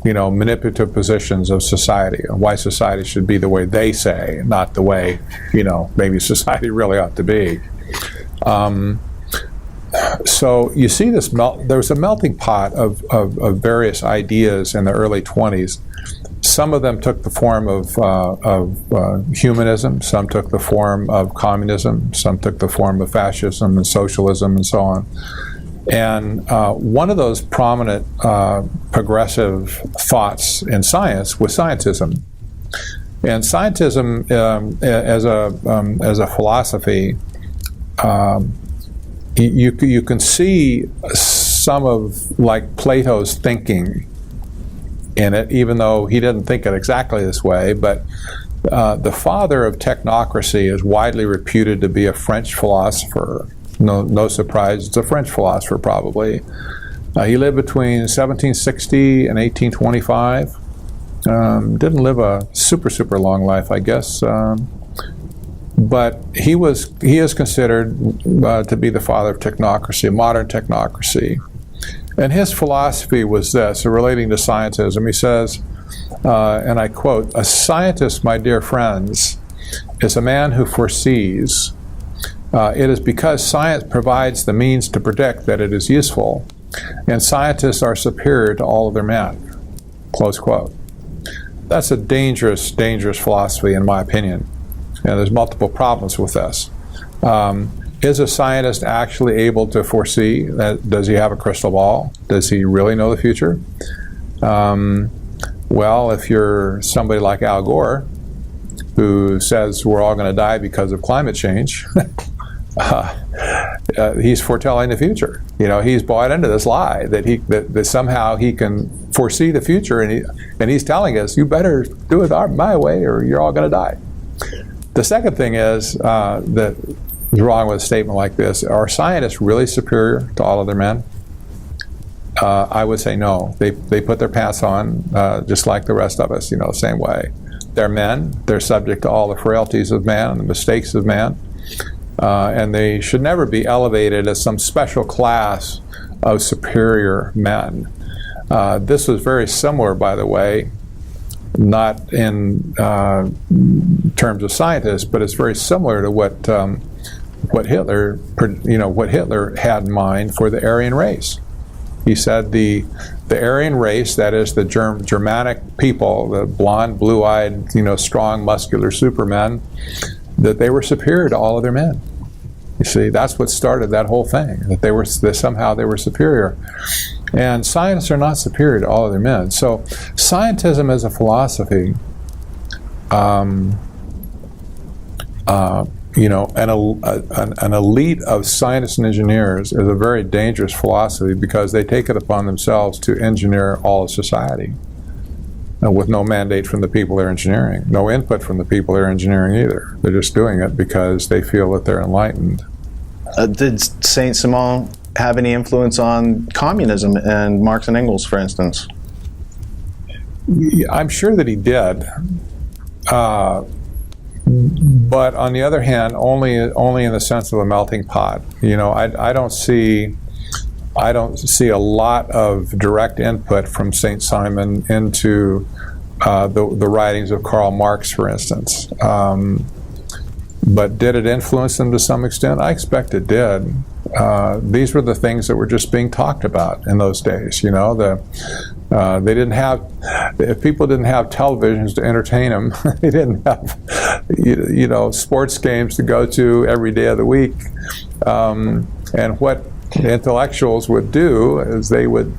manipulative positions of society, and why society should be the way they say, not the way maybe society really ought to be. So you see this there was a melting pot of various ideas in the early 20s. Some of them took the form of humanism, some took the form of communism, some took the form of fascism and socialism and so on. And one of those prominent progressive thoughts in science was scientism. And scientism as a philosophy, you can see some of like Plato's thinking in it, even though he didn't think it exactly this way. But the father of technocracy is widely reputed to be a French philosopher. No surprise, it's a French philosopher probably. He lived between 1760 and 1825. Didn't live a super long life, I guess. But he is considered to be the father of technocracy, modern technocracy. And his philosophy was this, relating to scientism. He says, and I quote, "A scientist, my dear friends, is a man who foresees. It is because science provides the means to predict that it is useful, and scientists are superior to all other men." Close quote. That's a dangerous philosophy, in my opinion. And there's multiple problems with this. Is a scientist actually able to foresee? Does he have a crystal ball? Does he really know the future? Well, if you're somebody like Al Gore, who says we're all going to die because of climate change, he's foretelling the future. He's bought into this lie that somehow he can foresee the future, and he's telling us, you better do it my way or you're all going to die. The second thing is that is wrong with a statement like this. Are scientists really superior to all other men? I would say no. They put their pants on just like the rest of us, the same way. They're men. They're subject to all the frailties of man and the mistakes of man. And they should never be elevated as some special class of superior men. This was very similar, by the way, not in terms of scientists, but it's very similar to what Hitler had in mind for the Aryan race. He said the Aryan race, that is the Germanic people, the blonde, blue-eyed, strong, muscular supermen, that they were superior to all other men. You see, that's what started that whole thing, that somehow they were superior. And scientists are not superior to all other men. So scientism as a philosophy, an elite of scientists and engineers is a very dangerous philosophy because they take it upon themselves to engineer all of society with no mandate from the people they're engineering, no input from the people they're engineering either. They're just doing it because they feel that they're enlightened. Did Saint-Simon have any influence on communism and Marx and Engels, for instance? I'm sure that he did. But on the other hand, only in the sense of a melting pot. I don't see a lot of direct input from Saint-Simon into the writings of Karl Marx, for instance. But did it influence them to some extent? I expect it did. These were the things that were just being talked about in those days. They didn't have, if people didn't have televisions to entertain them, they didn't have, sports games to go to every day of the week. And what intellectuals would do is they would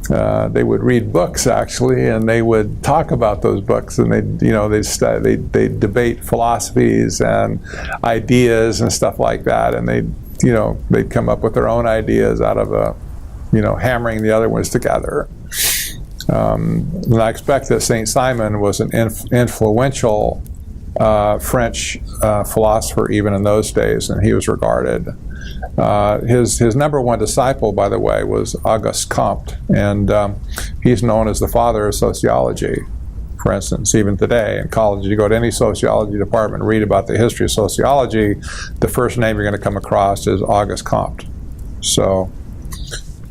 read books, actually, and they would talk about those books, and they'd debate philosophies and ideas and stuff like that, and they'd come up with their own ideas out of hammering the other ones together. And I expect that Saint-Simon was an influential French philosopher even in those days, and he was regarded. His number one disciple, by the way, was Auguste Comte, and he's known as the father of sociology. for instance, even today in college. You go to any sociology department and read about the history of sociology, the first name you're going to come across is Auguste Comte. So,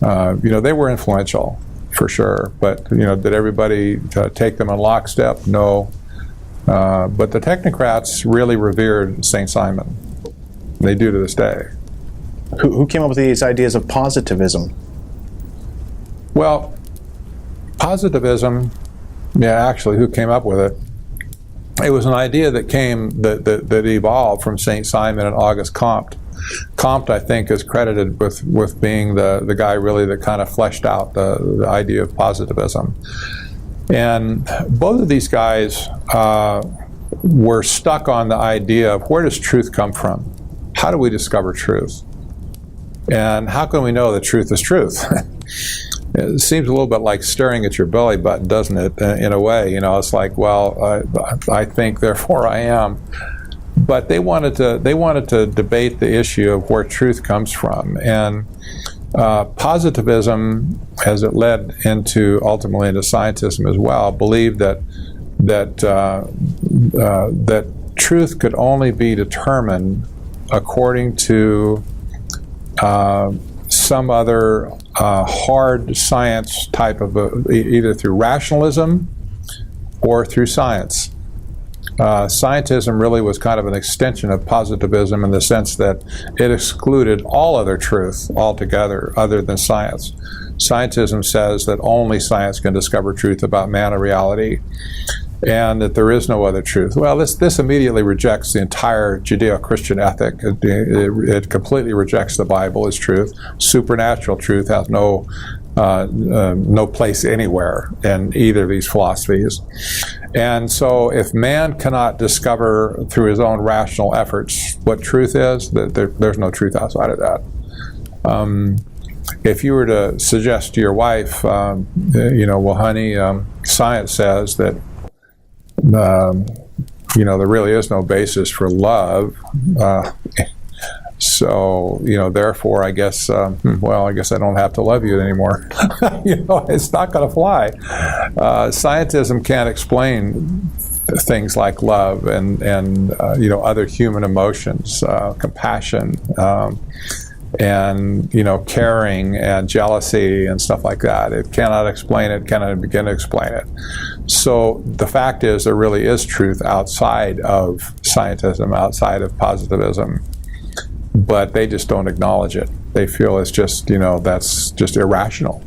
they were influential, for sure. But, did everybody take them in lockstep? No. But the technocrats really revered St. Simon. They do to this day. Who came up with these ideas of positivism? Well, positivism, actually, who came up with it? It was an idea that evolved from St. Simon and Auguste Comte. Comte, I think, is credited with being the guy really that kind of fleshed out the idea of positivism. And both of these guys were stuck on the idea of where does truth come from? How do we discover truth? And how can we know that truth is truth? It seems a little bit like staring at your belly button, doesn't it? In a way, it's like, well, I think, therefore I am. But they wanted to debate the issue of where truth comes from, and positivism, as it led ultimately into scientism as well, believed that truth could only be determined according to some other hard science type of either through rationalism or through science. Scientism really was kind of an extension of positivism in the sense that it excluded all other truth altogether other than science. Scientism says that only science can discover truth about man and reality, and that there is no other truth. Well, this immediately rejects the entire Judeo-Christian ethic. It completely rejects the Bible as truth. Supernatural truth has no place anywhere in either of these philosophies. And so if man cannot discover through his own rational efforts what truth is, there's no truth outside of that. If you were to suggest to your wife, well, honey, science says that there really is no basis for love. So, therefore, I guess, I guess I don't have to love you anymore. It's not going to fly. Scientism can't explain things like love and other human emotions, compassion, and caring and jealousy and stuff like that. It cannot explain it, cannot begin to explain it. So the fact is there really is truth outside of scientism, outside of positivism, but they just don't acknowledge it. They feel it's just, that's just irrational.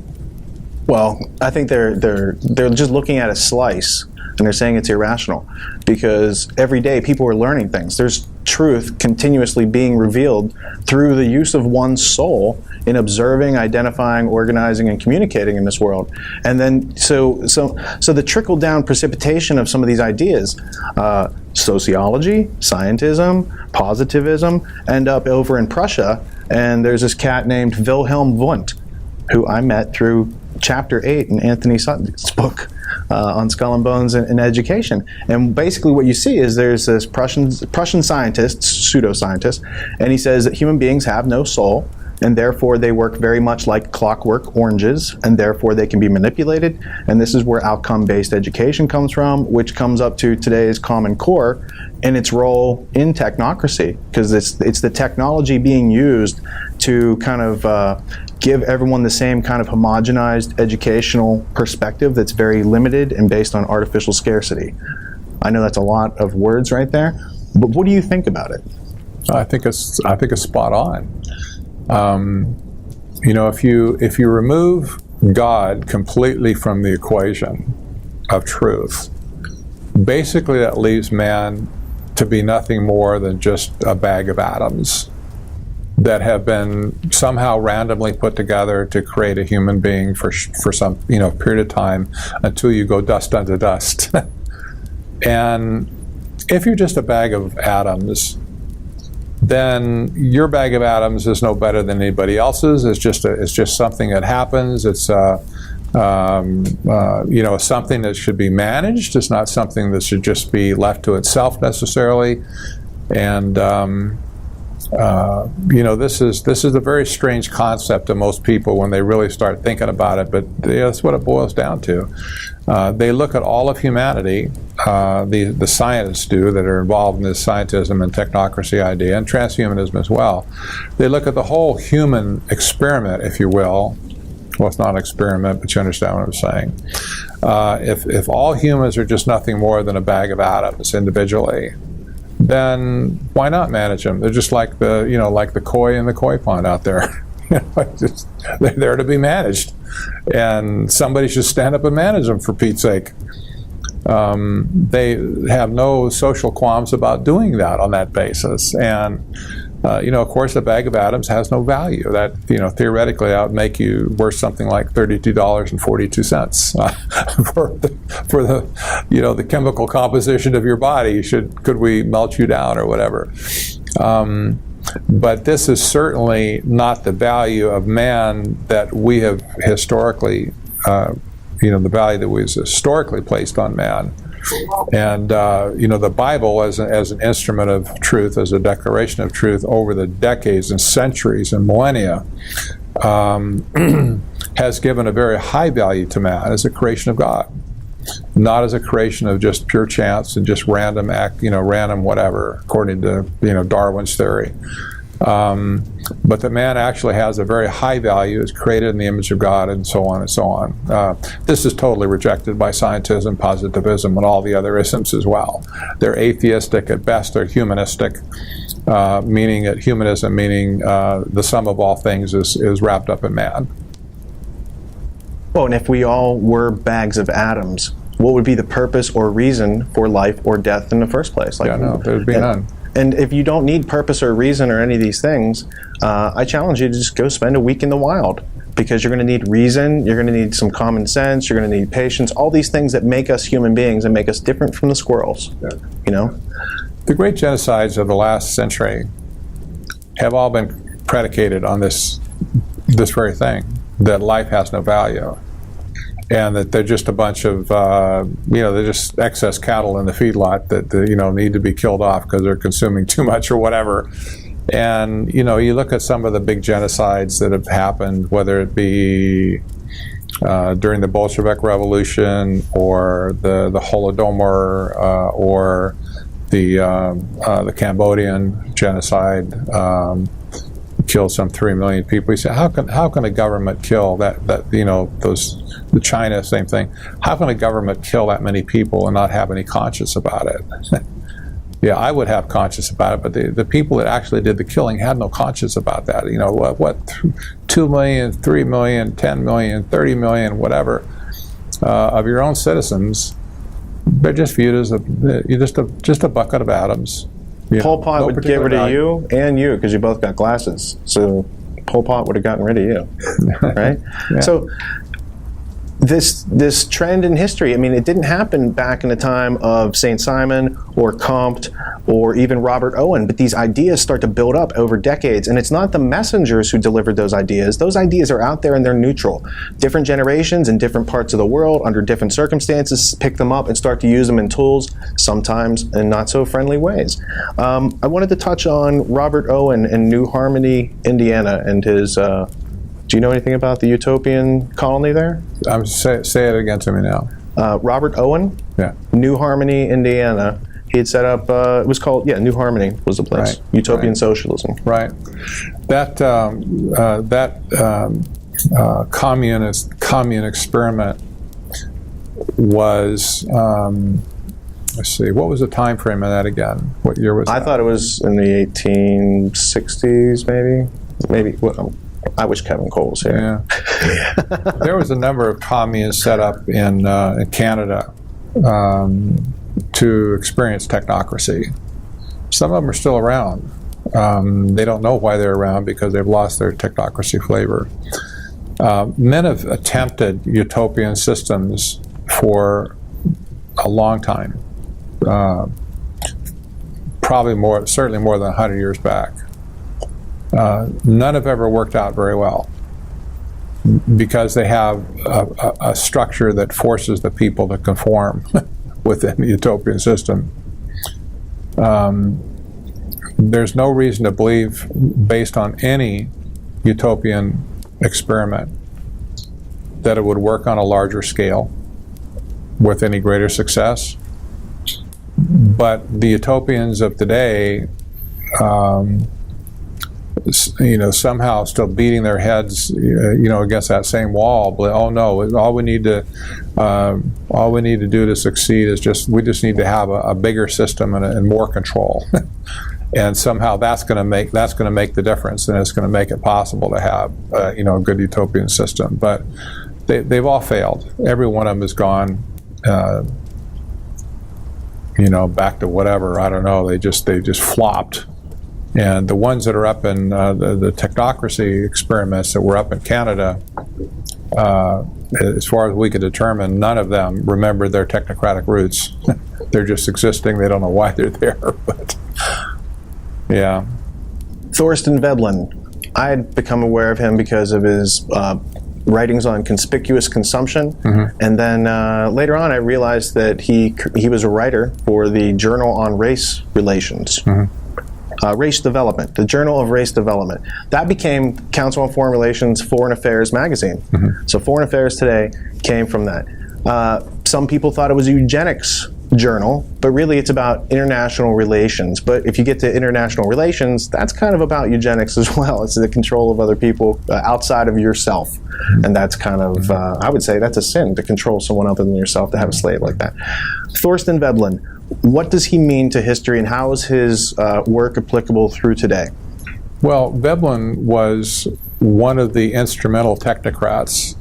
Well, I think they're just looking at a slice and they're saying it's irrational because every day people are learning things. There's truth continuously being revealed through the use of one's soul in observing, identifying, organizing, and communicating in this world. And then so the trickle down precipitation of some of these ideas, sociology, scientism, positivism, end up over in Prussia. And there's this cat named Wilhelm Wundt, who I met through chapter 8 in Anthony Sutton's book on Skull and Bones and Education. And basically what you see is there's this Prussian scientist, pseudoscientist, and he says that human beings have no soul, and therefore they work very much like clockwork oranges, and therefore they can be manipulated. And this is where outcome-based education comes from, which comes up to today's Common Core and its role in technocracy, because it's the technology being used to kind of give everyone the same kind of homogenized educational perspective that's very limited and based on artificial scarcity. I know that's a lot of words right there, but what do you think about it? I think it's spot on. If you remove God completely from the equation of truth, basically that leaves man to be nothing more than just a bag of atoms that have been somehow randomly put together to create a human being for some period of time until you go dust unto dust. And if you're just a bag of atoms, then your bag of atoms is no better than anybody else's. It's just something that happens. It's something that should be managed. It's not something that should just be left to itself necessarily. And This is a very strange concept to most people when they really start thinking about it, but that's what it boils down to. They look at all of humanity, the scientists do that are involved in this scientism and technocracy idea, and transhumanism as well. They look at the whole human experiment, if you will. Well, it's not an experiment, but you understand what I'm saying. If all humans are just nothing more than a bag of atoms individually, then why not manage them? They're just like the koi in the koi pond out there. They're there to be managed, and somebody should stand up and manage them, for Pete's sake. They have no social qualms about doing that on that basis, and of course, a bag of atoms has no value. That theoretically, that would make you worth something like $32.42 for the chemical composition of your body. Could we melt you down or whatever? But this is certainly not the value of man that we have historically, the value that was historically placed on man. And the Bible as an instrument of truth, as a declaration of truth over the decades and centuries and millennia, has given a very high value to man as a creation of God, not as a creation of just pure chance and just random whatever, according to Darwin's theory. But that man actually has a very high value, is created in the image of God, and so on and so on. This is totally rejected by scientism, positivism, and all the other isms as well. They're atheistic at best. They're humanistic, meaning the sum of all things is wrapped up in man. Well, and if we all were bags of atoms, what would be the purpose or reason for life or death in the first place? There'd be none. And if you don't need purpose or reason or any of these things, I challenge you to just go spend a week in the wild, because you're going to need reason, you're going to need some common sense, you're going to need patience, all these things that make us human beings and make us different from the squirrels. The great genocides of the last century have all been predicated on this very thing, that life has no value. And that they're just a bunch of, they're just excess cattle in the feedlot that, need to be killed off because they're consuming too much or whatever. And, you look at some of the big genocides that have happened, whether it be during the Bolshevik Revolution or the Holodomor or the Cambodian genocide, killed some 3 million people. You say, how can a government kill the China, same thing. How can a government kill that many people and not have any conscience about it? Yeah, I would have conscience about it, but the people that actually did the killing had no conscience about that. 2 million, 3 million, 10 million, 30 million, whatever, of your own citizens, they're just viewed as just a bucket of atoms. Pol Pot would get rid of you and you, because you both got glasses. So Pol Pot would have gotten rid of you, right? Yeah. So this trend in history, it didn't happen back in the time of St. Simon or Comte or even Robert Owen, but these ideas start to build up over decades, and it's not the messengers who delivered those ideas. Those ideas are out there and they're neutral. Different generations in different parts of the world, under different circumstances, pick them up and start to use them in tools, sometimes in not so friendly ways. I wanted to touch on Robert Owen in New Harmony, Indiana, and his do you know anything about the utopian colony there? Say it again to me now. Robert Owen, yeah. New Harmony, Indiana. He had set up, it was called, New Harmony was the place. Right. Utopian socialism. Right. That commune experiment was, let's see, what was the time frame of that again? What year was that? I thought it was in the 1860s, maybe. Well, I wish Kevin Cole was here. Yeah. There was a number of communes set up in Canada to experience technocracy. Some of them are still around. They don't know why they're around because they've lost their technocracy flavor. Men have attempted utopian systems for a long time, certainly more than 100 years back. None have ever worked out very well because they have a structure that forces the people to conform within the utopian system. there's no reason to believe, based on any utopian experiment, that it would work on a larger scale with any greater success. But the utopians of today, somehow still beating their heads, against that same wall. But oh no, all we need to do to succeed is we just need to have a bigger system and more control. And somehow that's going to make the difference, and it's going to make it possible to have a good utopian system. But they've all failed. Every one of them has gone, back to whatever, I don't know. They just flopped. And the ones that are up in the technocracy experiments that were up in Canada, as far as we could determine, none of them remembered their technocratic roots. They're just existing. They don't know why they're there. But yeah. Thorstein Veblen. I had become aware of him because of his writings on conspicuous consumption, and then later on I realized that he was a writer for the Journal on Race Relations. Race Development, the Journal of Race Development. That became Council on Foreign Relations Foreign Affairs magazine. So Foreign Affairs Today came from that. Some people thought it was a eugenics journal, but really it's about international relations. But if you get to international relations, that's kind of about eugenics as well. It's the control of other people outside of yourself. And that's kind of, I would say that's a sin, to control someone other than yourself, to have a slave like that. Thorstein Veblen, what does he mean to history, and how is his work applicable through today? Well, Veblen was one of the instrumental technocrats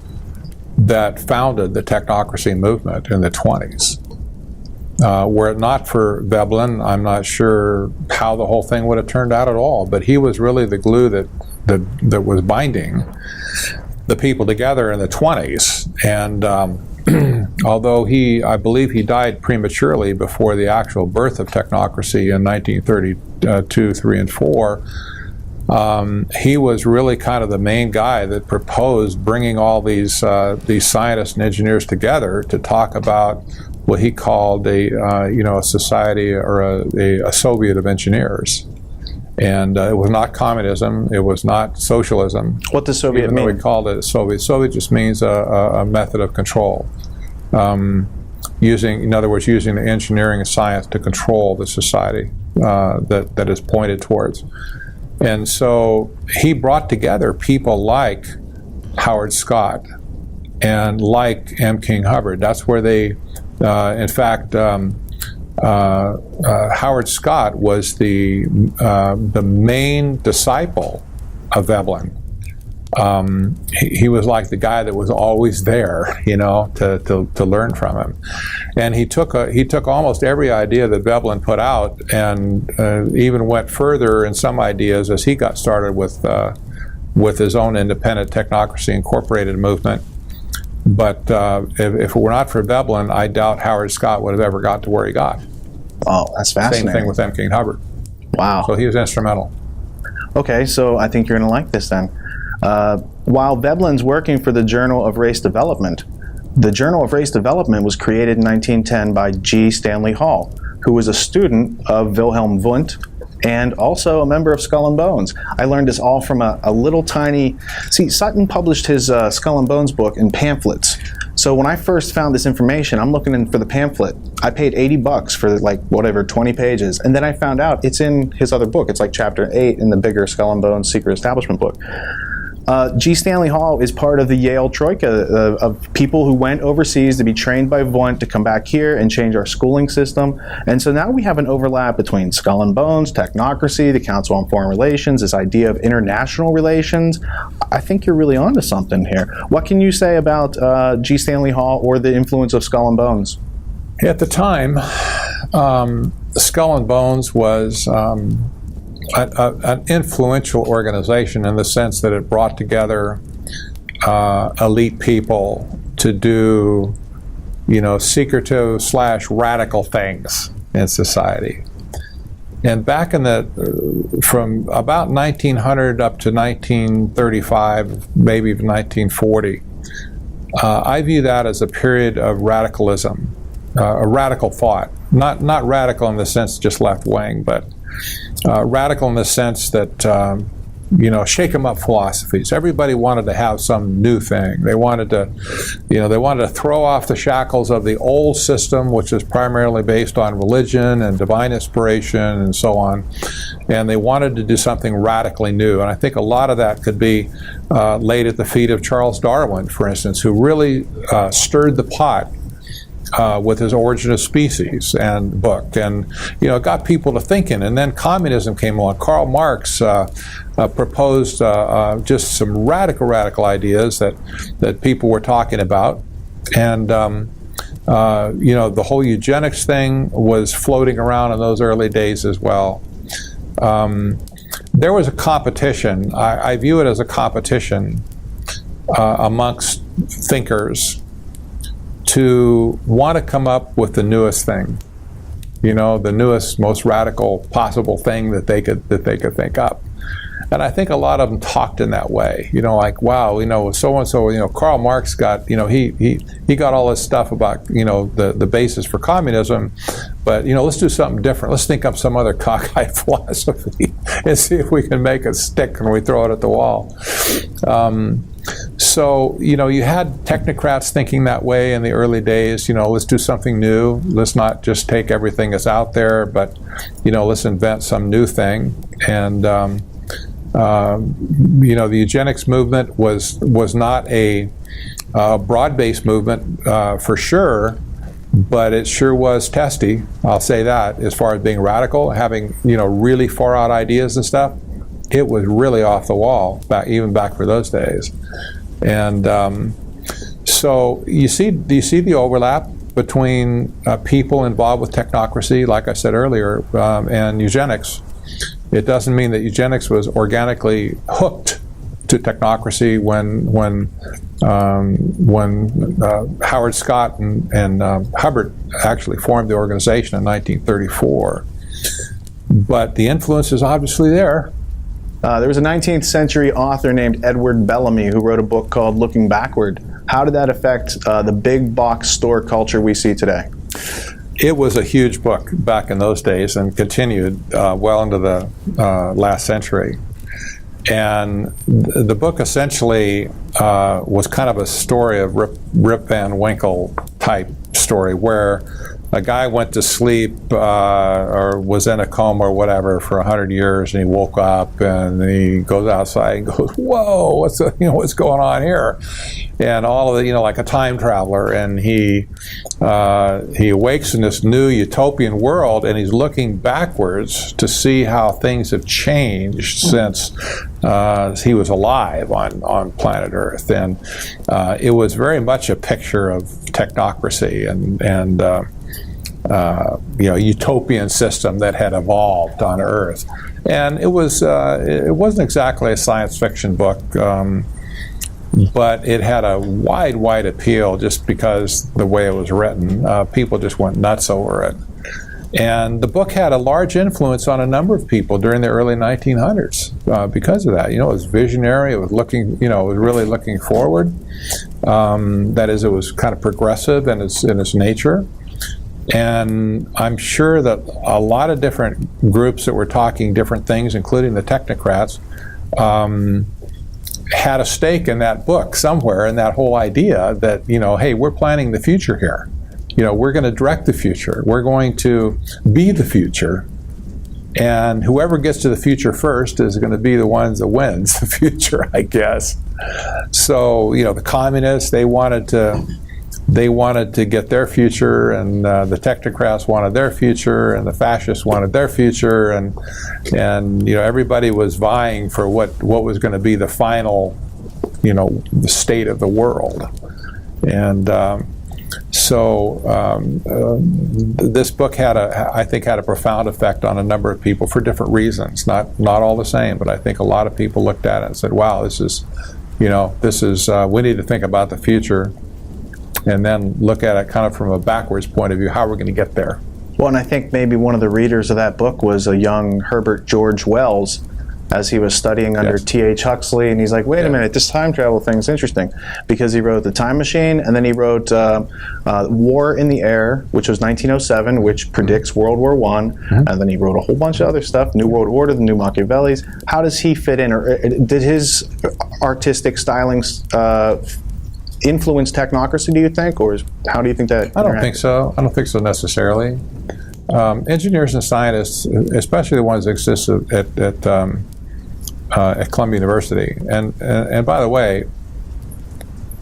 that founded the technocracy movement in the 20s. Were it not for Veblen, I'm not sure how the whole thing would have turned out at all. But he was really the glue that was binding the people together in the 20s. And although I believe he died prematurely before the actual birth of technocracy in 1932, 3, and 4, he was really kind of the main guy that proposed bringing all these scientists and engineers together to talk about what he called a society or a Soviet of engineers. And it was not communism. It was not socialism. What does Soviet mean? We called it Soviet. Soviet just means a method of control. In other words, using the engineering and science to control the society that is pointed towards. And so he brought together people like Howard Scott and like M. King Hubbard. That's where they, in fact, Howard Scott was the main disciple of Veblen. He was like the guy that was always there, to learn from him. And he took almost every idea that Veblen put out, and even went further in some ideas as he got started with his own independent Technocracy Incorporated movement. But if it were not for Veblen, I doubt Howard Scott would have ever got to where he got. Oh, that's fascinating. Same thing with M. King Hubbard. Wow. So he was instrumental. Okay, so I think you're going to like this then. While Veblen's working for the Journal of Race Development, the Journal of Race Development was created in 1910 by G. Stanley Hall, who was a student of Wilhelm Wundt and also a member of Skull and Bones. I learned this all from a little tiny... See, Sutton published his Skull and Bones book in pamphlets. So when I first found this information, I'm looking for the pamphlet. I paid $80 for 20 pages. And then I found out it's in his other book. It's like chapter 8 in the bigger Skull and Bones Secret Establishment book. G. Stanley Hall is part of the Yale Troika of people who went overseas to be trained by Wundt to come back here and change our schooling system. And so now we have an overlap between Skull and Bones, Technocracy, the Council on Foreign Relations, this idea of international relations. I think you're really onto something here. What can you say about G. Stanley Hall or the influence of Skull and Bones? At the time, Skull and Bones was an influential organization in the sense that it brought together elite people to do, secretive / radical things in society. And back from about 1900 up to 1935, maybe even 1940, I view that as a period of radicalism, a radical thought. Not radical in the sense just left wing, but radical in the sense that shake 'em up philosophies. Everybody wanted to have some new thing. They wanted to throw off the shackles of the old system, which is primarily based on religion and divine inspiration and so on. And they wanted to do something radically new. And I think a lot of that could be laid at the feet of Charles Darwin, for instance, who really stirred the pot with his Origin of Species and book, and got people to thinking. And then communism came along. Karl Marx proposed just some radical ideas that people were talking about, and the whole eugenics thing was floating around in those early days as well. There was a competition. I view it as a competition amongst thinkers to want to come up with the newest thing, the newest, most radical possible thing that they could think up. And I think a lot of them talked in that way, like, wow, so and so, Karl Marx got, he got all this stuff about, the basis for communism, but let's do something different. Let's think up some other cockeyed philosophy and see if we can make it stick when we throw it at the wall. So, you had technocrats thinking that way in the early days, let's do something new. Let's not just take everything that's out there, but, let's invent some new thing. And, the eugenics movement was not a broad-based movement for sure, but it sure was testy, I'll say that, as far as being radical, having, really far-out ideas and stuff. It was really off the wall, even back for those days. And so do you see the overlap between people involved with technocracy, like I said earlier, and eugenics? It doesn't mean that eugenics was organically hooked to technocracy when Howard Scott and Hubbard actually formed the organization in 1934. But the influence is obviously there. There was a 19th century author named Edward Bellamy who wrote a book called Looking Backward. How did that affect the big box store culture we see today? It was a huge book back in those days and continued well into the last century. And the book essentially was kind of a story of Rip Van Winkle type story, where a guy went to sleep or was in a coma or whatever for 100 years, and he woke up and he goes outside and goes, "Whoa, what's going on here?" And all of the, like a time traveler, and he awakes in this new utopian world, and he's looking backwards to see how things have changed since he was alive on planet Earth. And it was very much a picture of technocracy and utopian system that had evolved on Earth. And it wasn't exactly a science fiction book, but it had a wide appeal just because the way it was written. People just went nuts over it. And the book had a large influence on a number of people during the early 1900s because of that. It was visionary. It was looking, it was really looking forward. That is, it was kind of progressive in its nature. And I'm sure that a lot of different groups that were talking different things, including the technocrats, had a stake in that book somewhere, in that whole idea that, hey, we're planning the future here. We're going to direct the future. We're going to be the future. And whoever gets to the future first is going to be the ones that wins the future, I guess. So, the communists, they wanted to get their future, and the technocrats wanted their future, and the fascists wanted their future, and everybody was vying for what was going to be the final, the state of the world. And this book I think had a profound effect on a number of people for different reasons. Not all the same, but I think a lot of people looked at it and said, "Wow, this is we need to think about the future." And then look at it kind of from a backwards point of view, how we're going to get there. Well, and I think maybe one of the readers of that book was a young Herbert George Wells, as he was studying under T.H. Huxley, and he's like, wait a minute, this time travel thing is interesting, because he wrote The Time Machine, and then he wrote War in the Air, which was 1907, which predicts World War I, and then he wrote a whole bunch of other stuff, New World Order, the New Machiavellis. How does he fit in, or did his artistic stylings influence technocracy, do you think, or how do you think that? I don't think so. I don't think so necessarily. Engineers and scientists, especially the ones that exist at Columbia University, and by the way,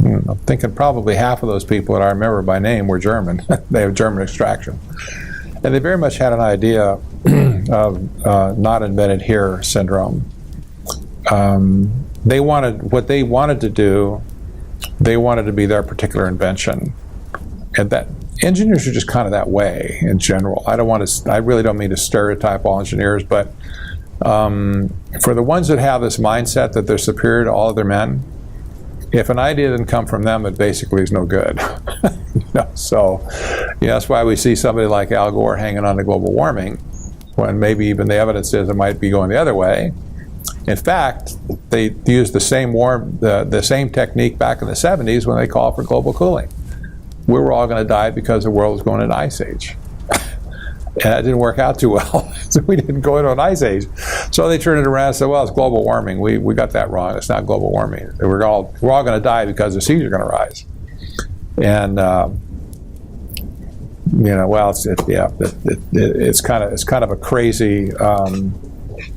I'm thinking probably half of those people that I remember by name were German. They have German extraction, and they very much had an idea of not invented here syndrome. They wanted to do. They wanted to be their particular invention, and that engineers are just kind of that way in general. I really don't mean to stereotype all engineers, but for the ones that have this mindset that they're superior to all other men, if an idea didn't come from them, it basically is no good. So that's why we see somebody like Al Gore hanging on to global warming, when maybe even the evidence is it might be going the other way. In fact, they used the same technique back in the 70s when they called for global cooling. We were all going to die because the world was going into an ice age. And that didn't work out too well. So we didn't go into an ice age. So they turned it around and said, well, it's global warming. We got that wrong. It's not global warming. We're all going to die because the seas are going to rise. And it's kind of a crazy.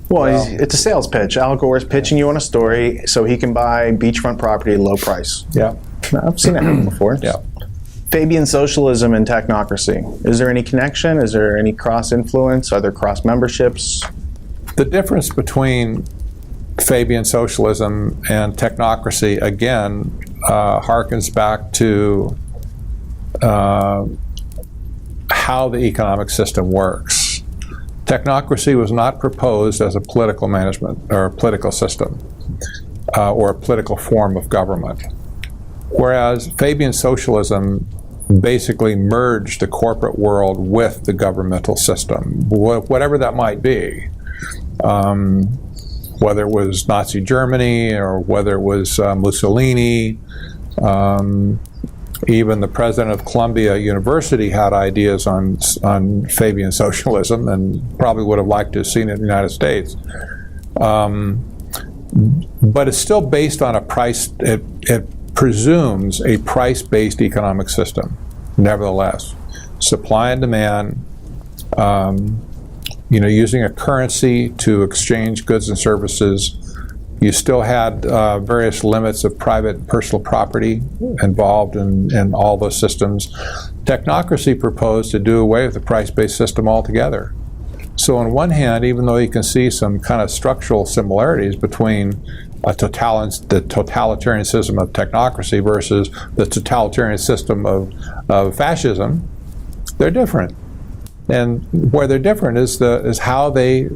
It's a sales pitch. Al Gore's pitching you on a story so he can buy beachfront property at low price. Yeah, I've seen it happen before. Yeah. Fabian socialism and technocracy. Is there any connection? Is there any cross-influence? Are there cross-memberships? The difference between Fabian socialism and technocracy, again, harkens back to how the economic system works. Technocracy was not proposed as a political management or a political system or a political form of government. Whereas Fabian socialism basically merged the corporate world with the governmental system, whatever that might be. Whether it was Nazi Germany or whether it was Mussolini. Even the president of Columbia University had ideas on Fabian socialism and probably would have liked to have seen it in the United States. But it's still based on a price. It presumes a price-based economic system. Nevertheless, supply and demand, using a currency to exchange goods and services. You still had various limits of private and personal property involved in all those systems. Technocracy proposed to do away with the price-based system altogether. So on one hand, even though you can see some kind of structural similarities between the totalitarian system of technocracy versus the totalitarian system of fascism, they're different. And where they're different is how they,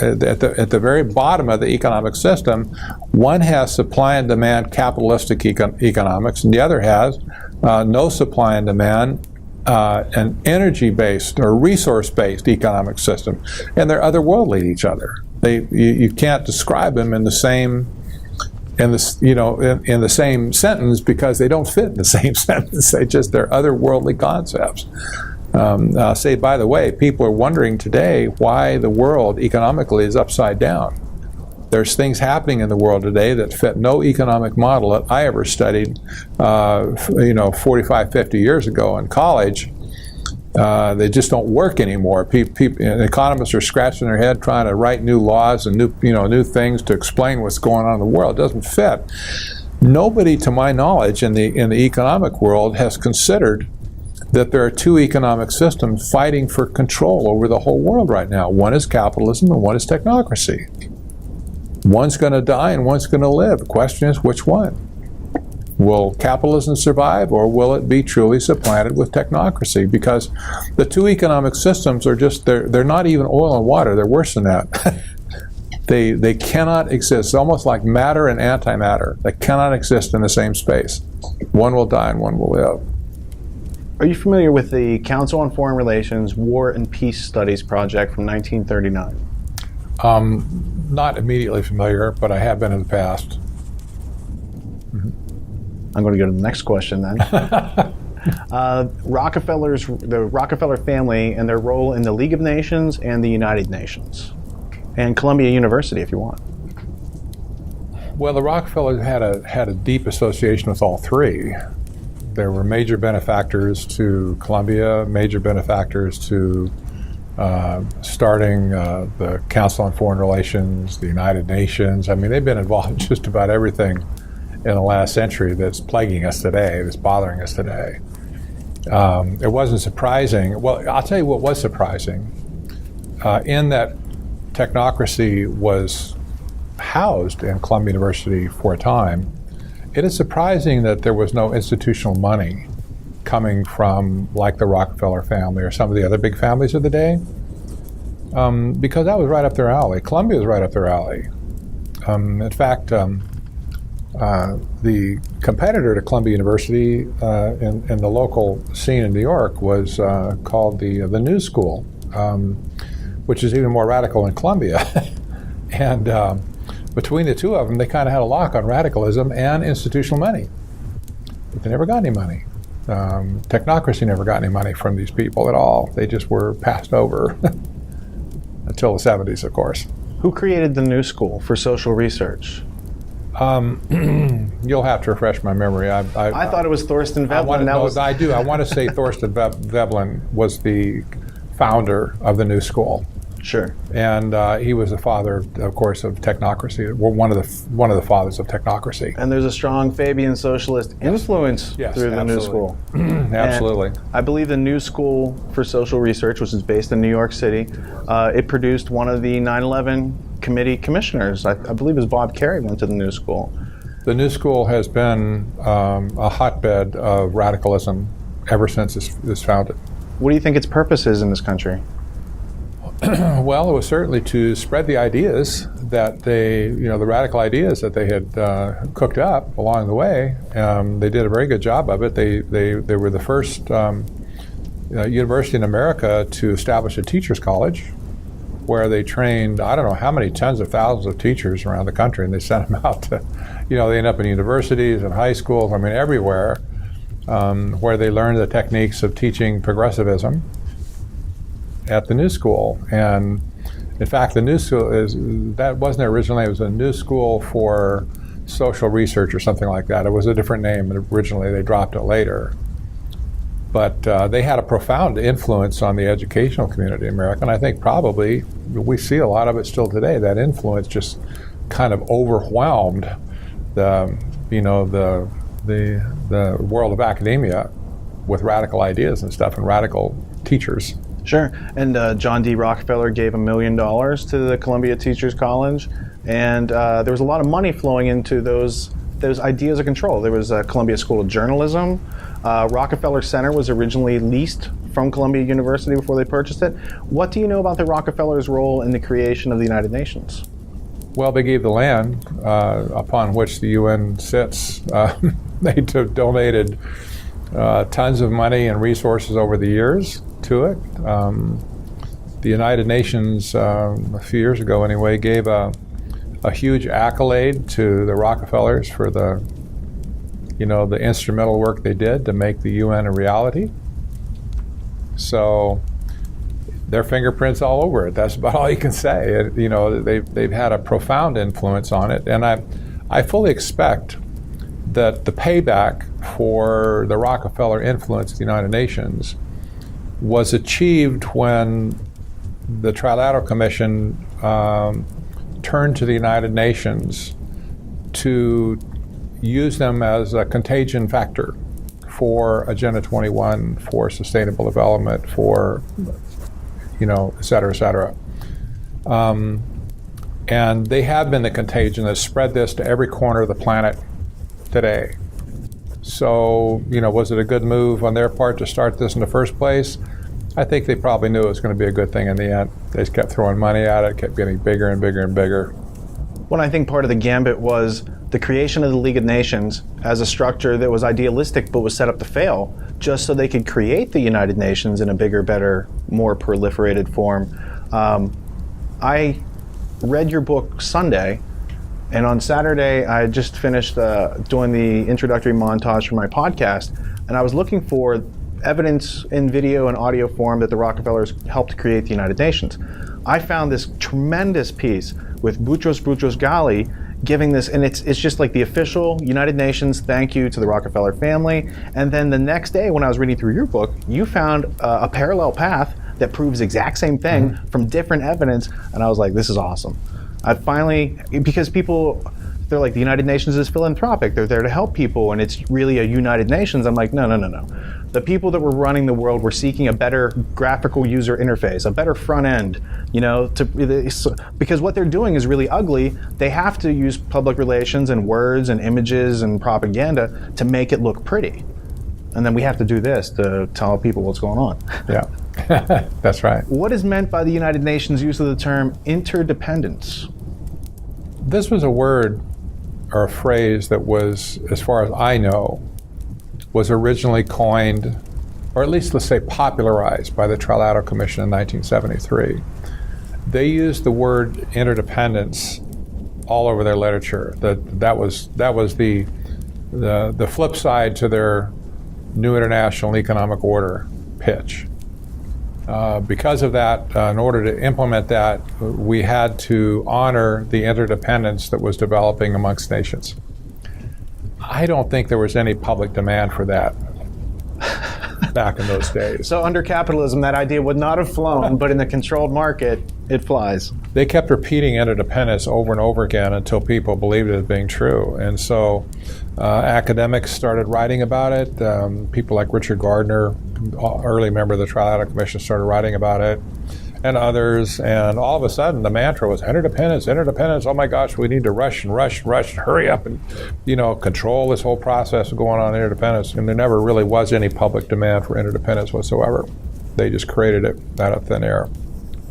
at the very bottom of the economic system, one has supply and demand capitalistic economics, and the other has no supply and demand, an energy-based or resource-based economic system, and they're otherworldly to each other. You can't describe them in the same in the same sentence because they don't fit in the same sentence. They're otherworldly concepts. I'll say, by the way, people are wondering today why the world economically is upside down. There's things happening in the world today that fit no economic model that I ever studied, 45, 50 years ago in college. They just don't work anymore. Economists are scratching their head trying to write new laws and new things to explain what's going on in the world. It doesn't fit. Nobody, to my knowledge, in the economic world has considered that there are two economic systems fighting for control over the whole world right now. One is capitalism and one is technocracy. One's going to die and one's going to live. The question is, which one? Will capitalism survive, or will it be truly supplanted with technocracy? Because the two economic systems are they're not even oil and water. They're worse than that. They cannot exist. It's almost like matter and antimatter. They cannot exist in the same space. One will die and one will live. Are you familiar with the Council on Foreign Relations War and Peace Studies project from 1939? Not immediately familiar, but I have been in the past. I'm going to go to the next question then. The Rockefeller family and their role in the League of Nations and the United Nations, and Columbia University, if you want. Well, the Rockefellers had a deep association with all three. There were major benefactors to Columbia, major benefactors to starting the Council on Foreign Relations, the United Nations. I mean, they've been involved in just about everything in the last century that's plaguing us today, that's bothering us today. It wasn't surprising. Well, I'll tell you what was surprising. In that technocracy was housed in Columbia University for a time, it is surprising that there was no institutional money coming from like the Rockefeller family or some of the other big families of the day, because that was right up their alley. Columbia was right up their alley. In fact, the competitor to Columbia University in the local scene in New York was called the New School, which is even more radical than Columbia. And between the two of them, they kind of had a lock on radicalism and institutional money. But they never got any money. Technocracy never got any money from these people at all. They just were passed over until the 70s, of course. Who created the New School for social research? You'll have to refresh my memory. I thought it was Thorsten Veblen. I do. I want to say Thorsten Veblen was the founder of the New School. Sure. And he was the father, of course, of technocracy. Well, one of the fathers of technocracy. And there's a strong Fabian socialist influence through the New School. Absolutely. And I believe the New School for Social Research, which is based in New York City, it produced one of the 9/11 committee commissioners. I believe it was Bob Kerrey went to the New School. The New School has been a hotbed of radicalism ever since it's founded. What do you think its purpose is in this country? Well, it was certainly to spread the ideas that the radical ideas that they had cooked up along the way. They did a very good job of it. They were the first university in America to establish a teachers' college, where they trained, I don't know how many tens of thousands of teachers around the country, and they sent them out to, they end up in universities and high schools, everywhere, where they learned the techniques of teaching progressivism at the New School. And in fact, the New School that wasn't originally, it was a New School for Social Research or something like that. It was a different name originally, they dropped it later. But they had a profound influence on the educational community in America, and I think probably we see a lot of it still today. That influence just kind of overwhelmed the world of academia with radical ideas and stuff and radical teachers. Sure. And John D. Rockefeller gave $1 million to the Columbia Teachers College, and there was a lot of money flowing into those ideas of control. There was a Columbia School of Journalism. Rockefeller Center was originally leased from Columbia University before they purchased it. What do you know about the Rockefellers' role in the creation of the United Nations? Well, they gave the land upon which the UN sits. They donated tons of money and resources over the years to it. The United Nations, a few years ago anyway, gave a huge accolade to the Rockefellers for the instrumental work they did to make the UN a reality. So their fingerprints all over it. That's about all you can say. They've had a profound influence on it, and I fully expect that the payback for the Rockefeller influence at the United Nations was achieved when the Trilateral Commission turned to the United Nations to use them as a contagion factor for Agenda 21, for sustainable development, for, et cetera, et cetera. And they have been the contagion that spread this to every corner of the planet today. So, was it a good move on their part to start this in the first place? I think they probably knew it was going to be a good thing in the end. They just kept throwing money at it, kept getting bigger and bigger and bigger. Well, I think part of the gambit was the creation of the League of Nations as a structure that was idealistic but was set up to fail, just so they could create the United Nations in a bigger, better, more proliferated form. I read your book Sunday, and on Saturday I had just finished doing the introductory montage for my podcast, and I was looking for evidence in video and audio form that the Rockefellers helped create the United Nations. I found this tremendous piece with Boutros Boutros-Ghali giving this, and it's just like the official United Nations thank you to the Rockefeller family. And then the next day when I was reading through your book, you found a parallel path that proves the exact same thing from different evidence, and I was like, this is awesome. I finally, because people, they're like, the United Nations is philanthropic, they're there to help people, and it's really a United Nations. I'm like, no. The people that were running the world were seeking a better graphical user interface, a better front end, because what they're doing is really ugly. They have to use public relations and words and images and propaganda to make it look pretty. And then we have to do this to tell people what's going on. Yeah, that's right. What is meant by the United Nations use of the term interdependence? This was a word or a phrase that was, as far as I know, was originally coined, or at least let's say popularized, by the Trilateral Commission in 1973. They used the word interdependence all over their literature. That was the flip side to their new international economic order pitch. Because of that, in order to implement that, we had to honor the interdependence that was developing amongst nations. I don't think there was any public demand for that back in those days. So under capitalism, that idea would not have flown, but in the controlled market, it flies. They kept repeating interdependence over and over again until people believed it as being true. And so academics started writing about it. People like Richard Gardner, early member of the Trilateral Commission, started writing about it, and others. And all of a sudden, the mantra was interdependence, interdependence. Oh my gosh, we need to rush, hurry up and, control this whole process of going on interdependence. And there never really was any public demand for interdependence whatsoever. They just created it out of thin air.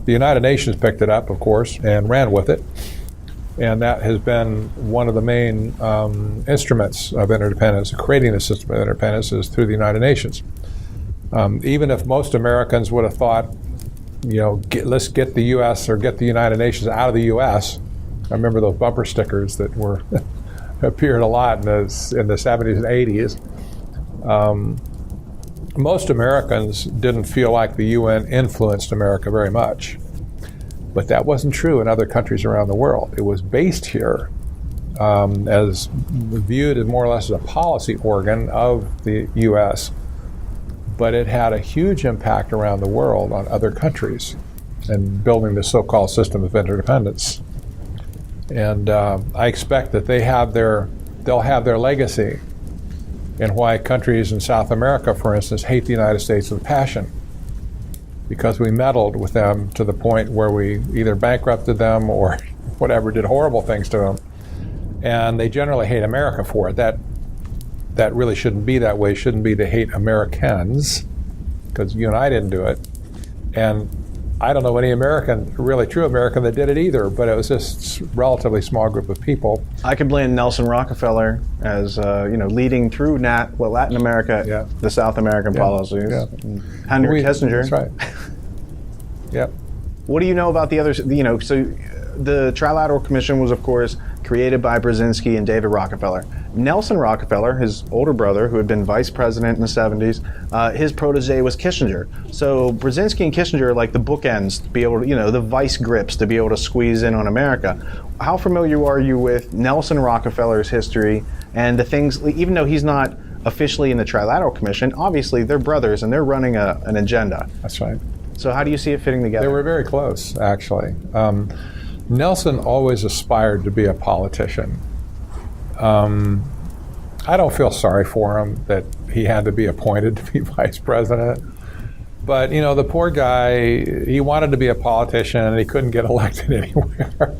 The United Nations picked it up, of course, and ran with it. And that has been one of the main instruments of interdependence, creating the system of interdependence, is through the United Nations. Even if most Americans would have thought, let's get the U.S. or get the United Nations out of the U.S. I remember those bumper stickers that were appeared a lot in the 70s and 80s. Most Americans didn't feel like the UN influenced America very much. But that wasn't true in other countries around the world. It was based here as viewed as more or less as a policy organ of the U.S., but it had a huge impact around the world on other countries and building the so-called system of interdependence. And I expect that they'll have their legacy in why countries in South America, for instance, hate the United States with passion, because we meddled with them to the point where we either bankrupted them or whatever, did horrible things to them. And they generally hate America for it. That really shouldn't be that way. It shouldn't be they hate Americans, because you and I didn't do it. And I don't know any American, really true American, that did it either, but it was just a relatively small group of people. I could blame Nelson Rockefeller as, leading through Latin America, the South American policies. Yeah. Henry Kissinger. That's right. Yep. What do you know about the others? So the Trilateral Commission was, of course, created by Brzezinski and David Rockefeller. Nelson Rockefeller, his older brother, who had been vice president in the 70s, his protege was Kissinger. So Brzezinski and Kissinger are like the bookends to be able to, the vice grips to be able to squeeze in on America. How familiar are you with Nelson Rockefeller's history and the things, even though he's not officially in the Trilateral Commission, obviously they're brothers and they're running an agenda. That's right. So how do you see it fitting together? They were very close, actually. Nelson always aspired to be a politician. I don't feel sorry for him that he had to be appointed to be vice president. But, the poor guy, he wanted to be a politician and he couldn't get elected anywhere.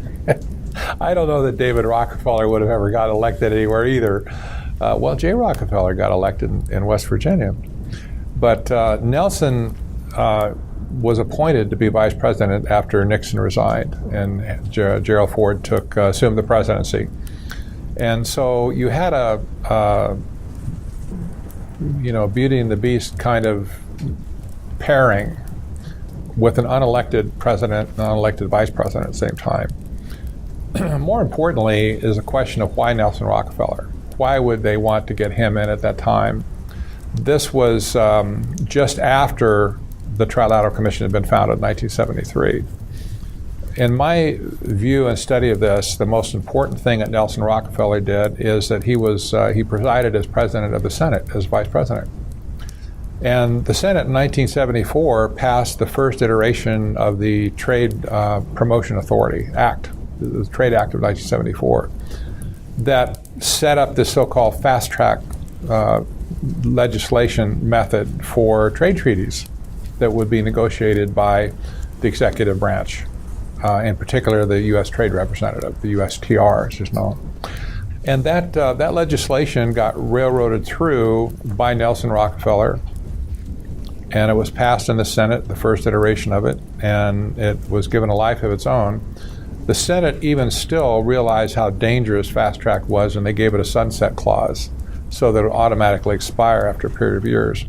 I don't know that David Rockefeller would have ever got elected anywhere either. Jay Rockefeller got elected in West Virginia. But Nelson was appointed to be vice president after Nixon resigned and Gerald Ford assumed the presidency. And so you had a Beauty and the Beast kind of pairing with an unelected president and an unelected vice president at the same time. more importantly is a question of why Nelson Rockefeller. Why would they want to get him in at that time? This was just after the Trilateral Commission had been founded in 1973. In my view and study of this, the most important thing that Nelson Rockefeller did is that he presided as president of the Senate, as vice president. And the Senate in 1974 passed the first iteration of the Trade Promotion Authority Act, the Trade Act of 1974, that set up this so-called fast-track legislation method for trade treaties that would be negotiated by the executive branch, in particular the U.S. Trade Representative, the USTR, as is known. And that legislation got railroaded through by Nelson Rockefeller, and it was passed in the Senate, the first iteration of it, and it was given a life of its own. The Senate even still realized how dangerous fast track was, and they gave it a sunset clause so that it would automatically expire after a period of years.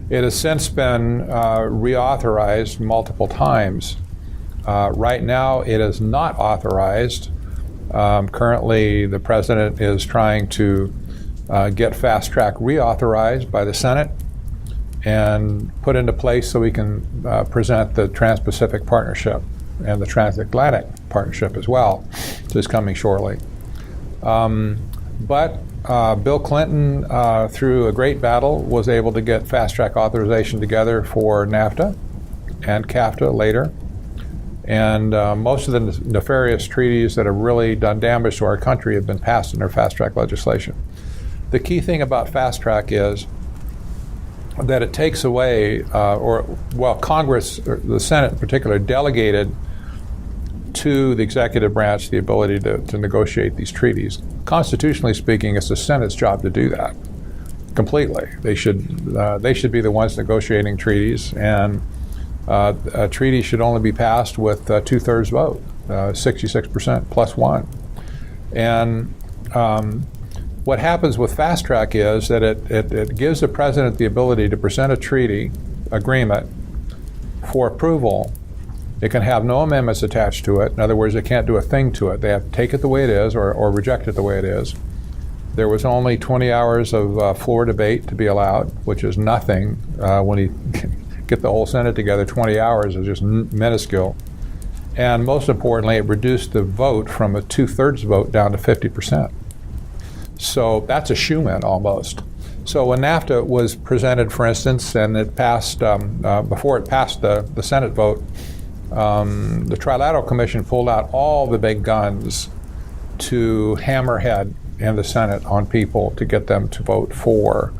It has since been reauthorized multiple times. Right now, it is not authorized. Currently, the president is trying to get fast track reauthorized by the Senate and put into place so we can present the Trans-Pacific Partnership and the Transatlantic Partnership as well, which is coming shortly. But Bill Clinton, through a great battle, was able to get fast-track authorization together for NAFTA and CAFTA later. And most of the nefarious treaties that have really done damage to our country have been passed under fast-track legislation. The key thing about fast-track is that it takes away, Congress, or the Senate in particular, delegated to the executive branch the ability to negotiate these treaties. Constitutionally speaking, it's the Senate's job to do that completely. They should be the ones negotiating treaties, and a treaty should only be passed with a 2/3 vote, 66% plus one. And what happens with fast track is that it gives the president the ability to present a treaty agreement for approval. It can have no amendments attached to it. In other words, they can't do a thing to it. They have to take it the way it is or reject it the way it is. There was only 20 hours of floor debate to be allowed, which is nothing. When you get the whole Senate together, 20 hours is just minuscule. And most importantly, it reduced the vote from a 2/3 vote down to 50%. So that's a shoo-in almost. So when NAFTA was presented, for instance, and it passed, before it passed the Senate vote, the Trilateral Commission pulled out all the big guns to hammerhead in the Senate on people to get them to vote for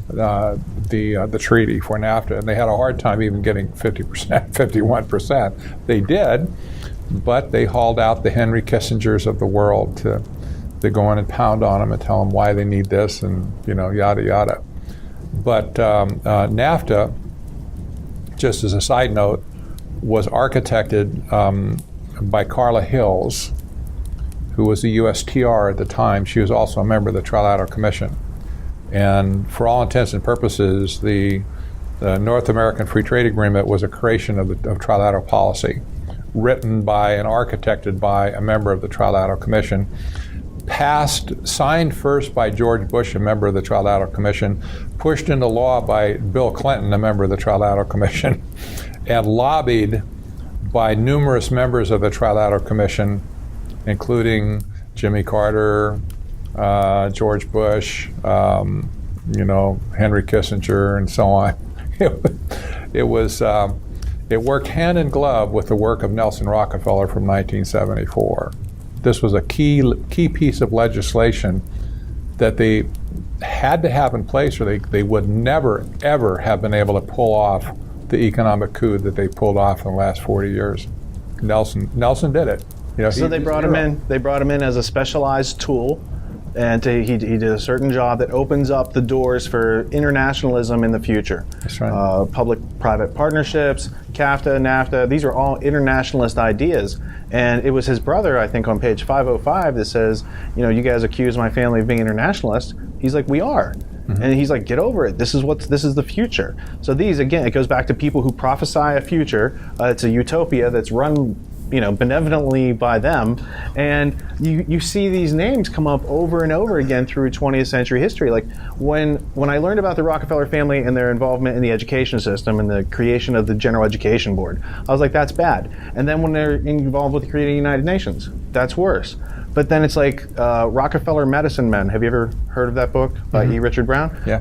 the treaty for NAFTA. And they had a hard time even getting 50%, 51%. They did, but they hauled out the Henry Kissingers of the world to go in and pound on them and tell them why they need this and, yada, yada. But NAFTA, just as a side note, was architected by Carla Hills, who was the USTR at the time. She was also a member of the Trilateral Commission. And for all intents and purposes, the North American Free Trade Agreement was a creation of trilateral policy, written by and architected by a member of the Trilateral Commission, signed first by George Bush, a member of the Trilateral Commission, pushed into law by Bill Clinton, a member of the Trilateral Commission, and lobbied by numerous members of the Trilateral Commission, including Jimmy Carter, George Bush, Henry Kissinger, and so on. It worked hand in glove with the work of Nelson Rockefeller from 1974. This was a key piece of legislation that they had to have in place, or they would never, ever have been able to pull off the economic coup that they pulled off in the last 40 years. Nelson did it. So they brought him in. They brought him in as a specialized tool, and he did a certain job that opens up the doors for internationalism in the future. That's right. Public-private partnerships, CAFTA, NAFTA, these are all internationalist ideas. And it was his brother, I think, on page 505 that says, you guys accuse my family of being internationalist. He's like, we are. Mm-hmm. And he's like, get over it. This is the future. So these, again, it goes back to people who prophesy a future. It's a utopia that's run benevolently by them. And you see these names come up over and over again through 20th century history. Like when I learned about the Rockefeller family and their involvement in the education system and the creation of the General Education Board, I was like, that's bad. And then when they're involved with creating the United Nations, that's worse. But then it's like Rockefeller Medicine Men. Have you ever heard of that book by E. Richard Brown? Yeah.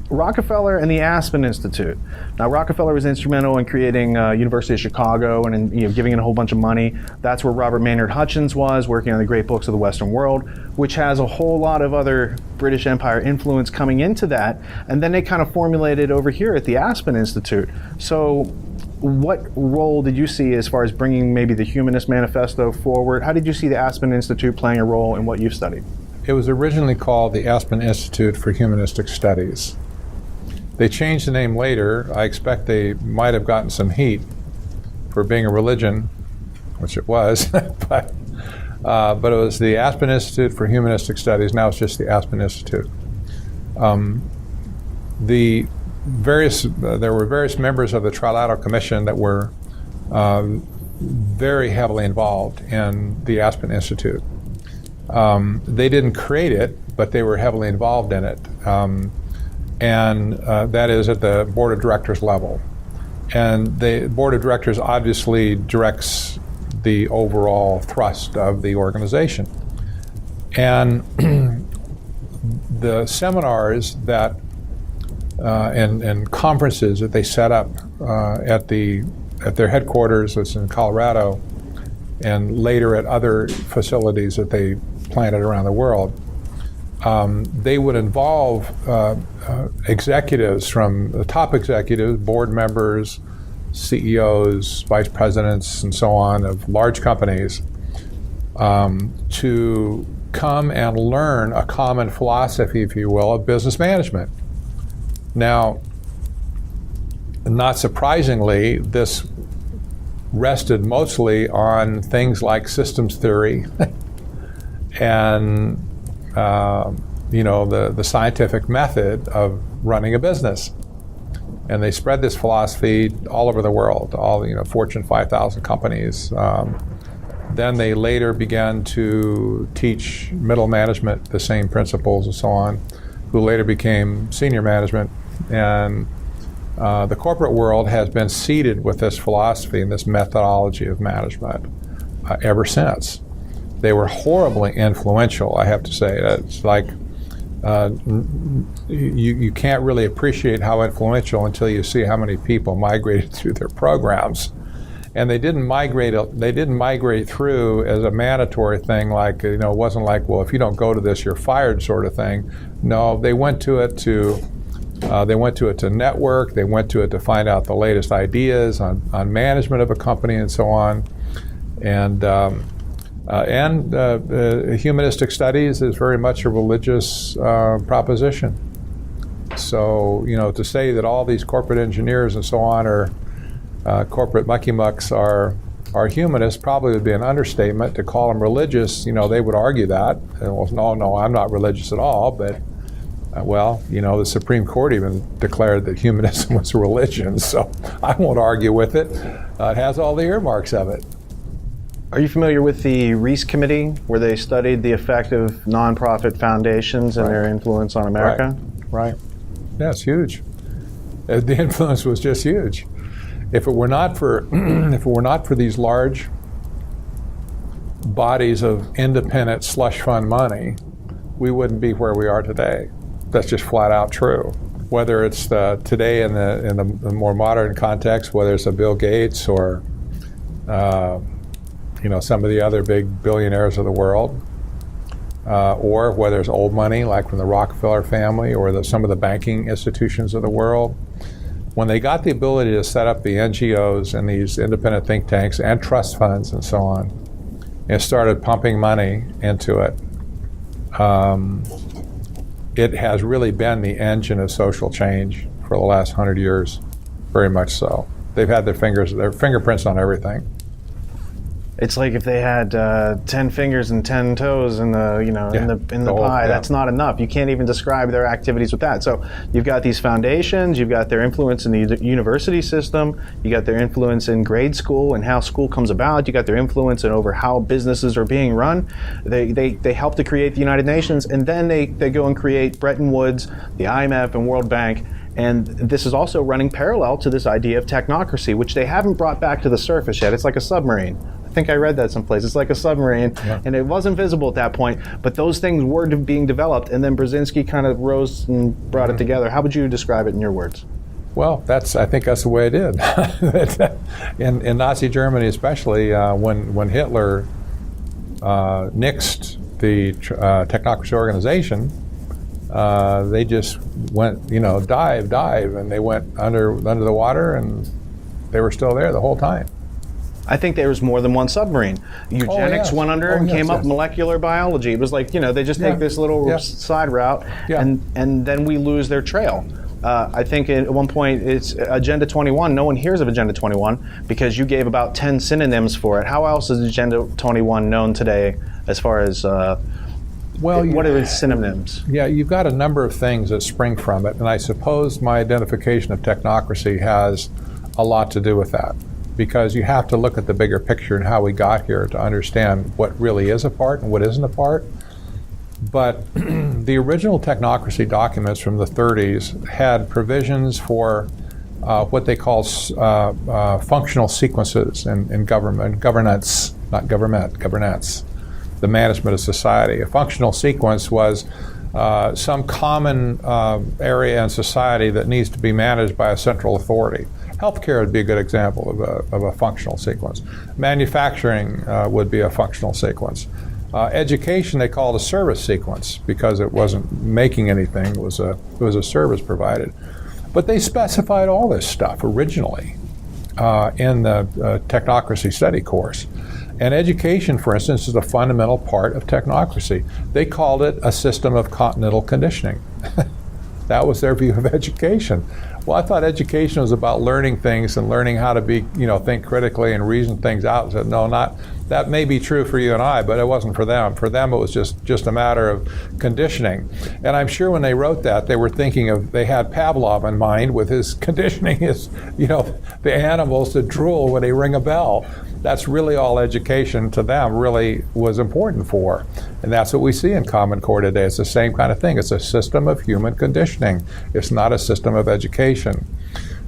Rockefeller and the Aspen Institute. Now, Rockefeller was instrumental in creating University of Chicago and giving it a whole bunch of money. That's where Robert Maynard Hutchins was, working on the great books of the Western world, which has a whole lot of other British Empire influence coming into that. And then they kind of formulated over here at the Aspen Institute. So what role did you see as far as bringing maybe the Humanist Manifesto forward? How did you see the Aspen Institute playing a role in what you've studied? It was originally called the Aspen Institute for Humanistic Studies. They changed the name later. I expect they might have gotten some heat for being a religion, which it was, but it was the Aspen Institute for Humanistic Studies. Now it's just the Aspen Institute. There were various members of the Trilateral Commission that were very heavily involved in the Aspen Institute. They didn't create it, but they were heavily involved in it. And that is at the board of directors level. And the board of directors obviously directs the overall thrust of the organization. And the seminars that and conferences that they set up at their headquarters, that's in Colorado, and later at other facilities that they planted around the world, they would involve executives from the top executives, board members, CEOs, vice presidents, and so on of large companies to come and learn a common philosophy, if you will, of business management. Now, not surprisingly, this rested mostly on things like systems theory and the scientific method of running a business. And they spread this philosophy all over the world, all Fortune 5,000 companies. Then they later began to teach middle management the same principles and so on, who later became senior management. And the corporate world has been seeded with this philosophy and this methodology of management ever since. They were horribly influential, I have to say. It's like you can't really appreciate how influential until you see how many people migrated through their programs. And they didn't migrate through as a mandatory thing, like, it wasn't like, well, if you don't go to this, you're fired sort of thing. No, they went to it to network. They went to it to find out the latest ideas on management of a company and so on. And humanistic studies is very much a religious proposition. So, to say that all these corporate engineers and so on are corporate mucky mucks are humanists probably would be an understatement. To call them religious, they would argue that. Well, no, I'm not religious at all. But the Supreme Court even declared that humanism was a religion. So I won't argue with it. It has all the earmarks of it. Are you familiar with the Reese Committee, where they studied the effect of nonprofit foundations and their influence on America? Right. Yeah, it's huge. The influence was just huge. If it were not for these large bodies of independent slush fund money, we wouldn't be where we are today. That's just flat out true. Whether it's today in the more modern context, whether it's a Bill Gates or some of the other big billionaires of the world, or whether it's old money like from the Rockefeller family or some of the banking institutions of the world. When they got the ability to set up the NGOs and these independent think tanks and trust funds and so on, and started pumping money into it, it has really been the engine of social change for the last 100 years, very much so. They've had their fingerprints on everything. It's like if they had 10 fingers and 10 toes in the in the pie. Yeah. That's not enough. You can't even describe their activities with that. So you've got these foundations. You've got their influence in the university system. You got their influence in grade school and how school comes about. You got their influence over how businesses are being run. They help to create the United Nations, and then they go and create Bretton Woods, the IMF, and World Bank. And this is also running parallel to this idea of technocracy, which they haven't brought back to the surface yet. It's like a submarine. I think I read that someplace. It's like a submarine, and it wasn't visible at that point. But those things were being developed, and then Brzezinski kind of rose and brought it together. How would you describe it in your words? Well, I think that's the way it did. in Nazi Germany, especially when Hitler nixed the Technocracy organization, they just went, dive, and they went under the water, and they were still there the whole time. I think there was more than one submarine. Eugenics went under and came up molecular biology. It was like, they just take this little side route, and then we lose their trail. I think at one point it's Agenda 21. No one hears of Agenda 21 because you gave about 10 synonyms for it. How else is Agenda 21 known today as far as what are its synonyms? Yeah, you've got a number of things that spring from it, and I suppose my identification of technocracy has a lot to do with that, because you have to look at the bigger picture and how we got here to understand what really is a part and what isn't a part. But the original technocracy documents from the 30s had provisions for what they call functional sequences in governance, not government, governance, the management of society. A functional sequence was some common area in society that needs to be managed by a central authority. Healthcare would be a good example of a functional sequence. Manufacturing would be a functional sequence. Education they called a service sequence because it wasn't making anything, it was a service provided. But they specified all this stuff originally in the technocracy study course. And education, for instance, is a fundamental part of technocracy. They called it a system of continental conditioning. That was their view of education. Well, I thought education was about learning things and learning how to be, think critically and reason things out. I said, no, that may be true for you and I, but it wasn't for them. For them, it was just a matter of conditioning. And I'm sure when they wrote that, they were thinking they had Pavlov in mind with his conditioning his, the animals to drool when they ring a bell. That's really all education to them really was important for. And that's what we see in Common Core today. It's the same kind of thing. It's a system of human conditioning. It's not a system of education.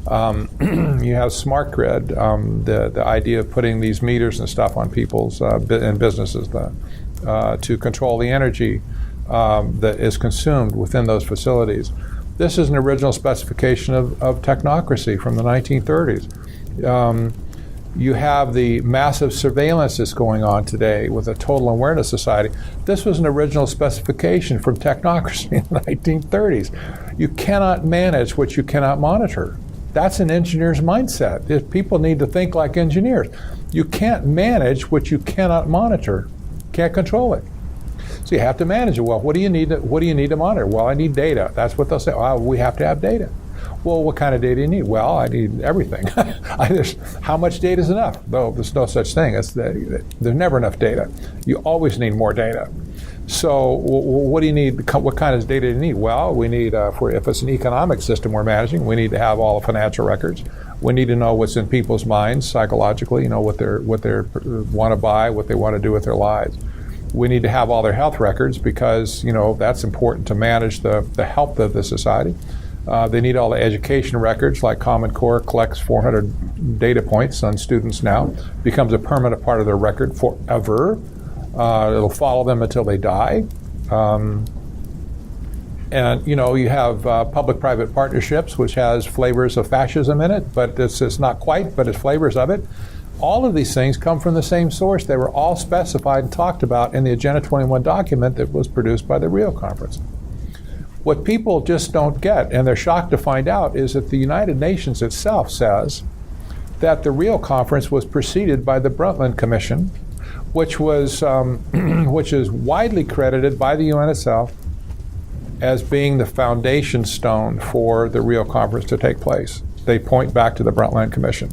You have smart grid, the idea of putting these meters and stuff on people's and businesses to control the energy that is consumed within those facilities. This is an original specification of technocracy from the 1930s. You have the massive surveillance that's going on today with a total awareness society. This was an original specification from technocracy in the 1930s. You cannot manage what you cannot monitor. That's an engineer's mindset. People need to think like engineers. You can't manage what you cannot monitor. Can't control it. So you have to manage it. Well, what do you need to monitor? Well, I need data. That's what they'll say. Well, we have to have data. Well, what kind of data do you need? Well, I need everything. How much data is enough? No, there's no such thing. There's never enough data. You always need more data. So what do you need? What kind of data do you need? Well, we need, if it's an economic system we're managing, we need to have all the financial records. We need to know what's in people's minds psychologically, what they want to buy, what they want to do with their lives. We need to have all their health records because, that's important to manage the health of the society. They need all the education records, like Common Core collects 400 data points on students now, becomes a permanent part of their record forever. It'll follow them until they die. And you have public-private partnerships, which has flavors of fascism in it, but it's not quite, but it's flavors of it. All of these things come from the same source. They were all specified and talked about in the Agenda 21 document that was produced by the Rio Conference. What people just don't get, and they're shocked to find out, is that the United Nations itself says that the Rio Conference was preceded by the Brundtland Commission, which is widely credited by the UN itself as being the foundation stone for the Rio Conference to take place. They point back to the Brundtland Commission.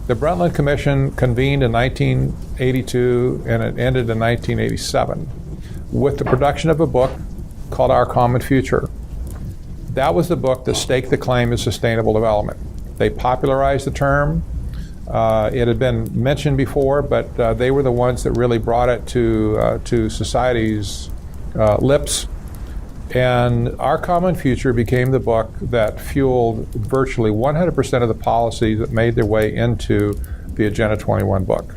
The Brundtland Commission convened in 1982 and it ended in 1987 with the production of a book called Our Common Future. That was the book that staked the claim of sustainable development. They popularized the term. It had been mentioned before, but they were the ones that really brought it to society's lips. And Our Common Future became the book that fueled virtually 100% of the policies that made their way into the Agenda 21 book.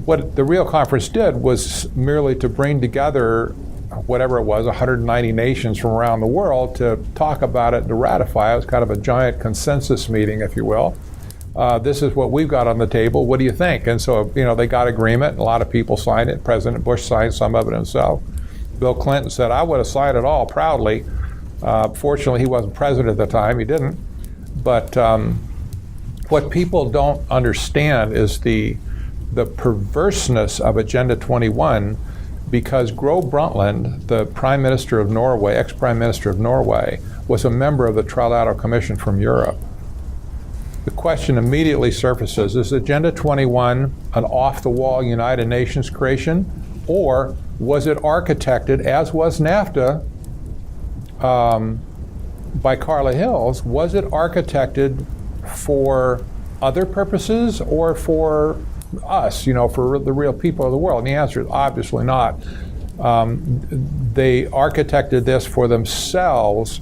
What the Rio Conference did was merely to bring together whatever it was, 190 nations from around the world to talk about it and to ratify it. It was kind of a giant consensus meeting, if you will. This is what we've got on the table. What do you think? And so, they got agreement. A lot of people signed it. President Bush signed some of it himself. Bill Clinton said, I would have signed it all proudly. Fortunately, he wasn't president at the time. He didn't. But what people don't understand is the perverseness of Agenda 21, because Gro Brundtland, the Prime Minister of Norway, ex-Prime Minister of Norway, was a member of the Trilateral Commission from Europe. The question immediately surfaces, is Agenda 21 an off-the-wall United Nations creation, or was it architected, as was NAFTA by Carla Hills, was it architected for other purposes or for us, for the real people of the world? And the answer is obviously not. They architected this for themselves,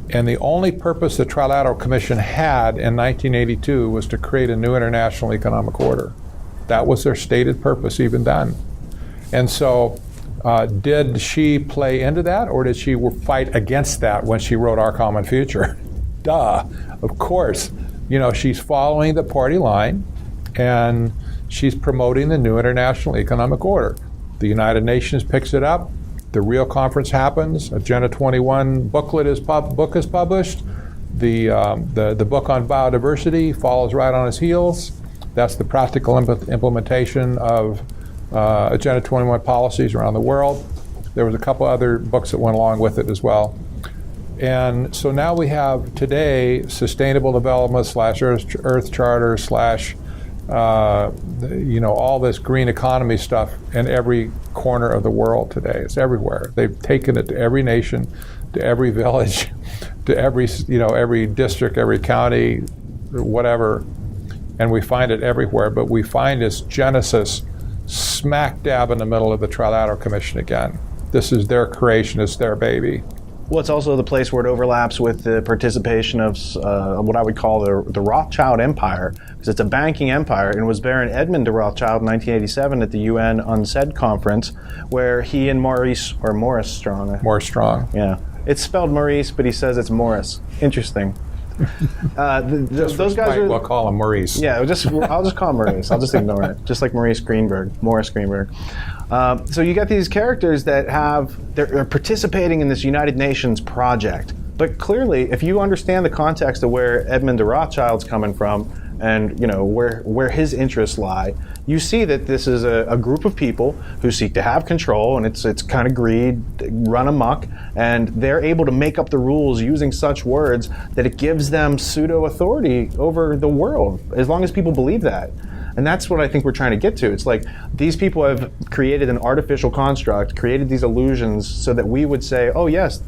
and the only purpose the Trilateral Commission had in 1982 was to create a new international economic order. That was their stated purpose even then. And so did she play into that, or did she fight against that when she wrote Our Common Future? Duh, of course. She's following the party line, and she's promoting the new international economic order. The United Nations picks it up. The Rio Conference happens. Agenda 21 book is published. The book on biodiversity follows right on its heels. That's the practical implementation of Agenda 21 policies around the world. There was a couple other books that went along with it as well. And so now we have today Sustainable Development / Earth Charter / all this green economy stuff in every corner of the world today. It's everywhere. They've taken it to every nation, to every village, to every district, every county, whatever. And we find it everywhere, but we find its genesis smack dab in the middle of the Trilateral Commission again. This is their creation, it's their baby. Well, it's also the place where it overlaps with the participation of what I would call the Rothschild Empire, because it's a banking empire, and it was Baron Edmund de Rothschild in 1987 at the UN UNCED conference, where he and Morris Strong. Morris Strong. Yeah. It's spelled Maurice, but he says it's Morris. Interesting. Those guys are. We'll call him Maurice. Yeah, I'll just call him Maurice. I'll just ignore it. Just like Morris Greenberg. So you got these characters that they're participating in this United Nations project. But clearly, if you understand the context of where Edmund de Rothschild's coming from, and where his interests lie, you see that this is a group of people who seek to have control, and it's kind of greed, run amok, and they're able to make up the rules using such words that it gives them pseudo-authority over the world, as long as people believe that. And that's what I think we're trying to get to. It's like these people have created an artificial construct, created these illusions so that we would say, oh yes,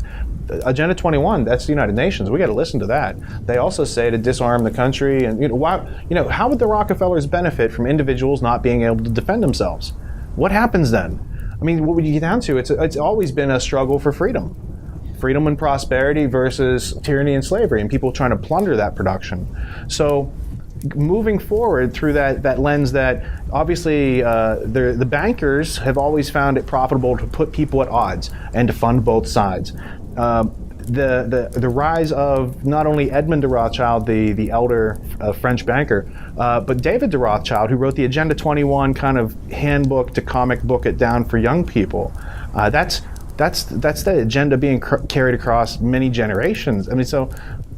Agenda 21, that's the United Nations. We got to listen to that. They also say to disarm the country, and how would the Rockefellers benefit from individuals not being able to defend themselves? What happens then? I mean, what would you get down to? It's always been a struggle for freedom and prosperity versus tyranny and slavery, and people trying to plunder that production. So moving forward through that lens, that obviously the bankers have always found it profitable to put people at odds and to fund both sides. The rise of not only Edmund de Rothschild, the elder French banker, but David de Rothschild, who wrote the Agenda 21 kind of handbook to comic book it down for young people. That's the agenda being carried across many generations. I mean, so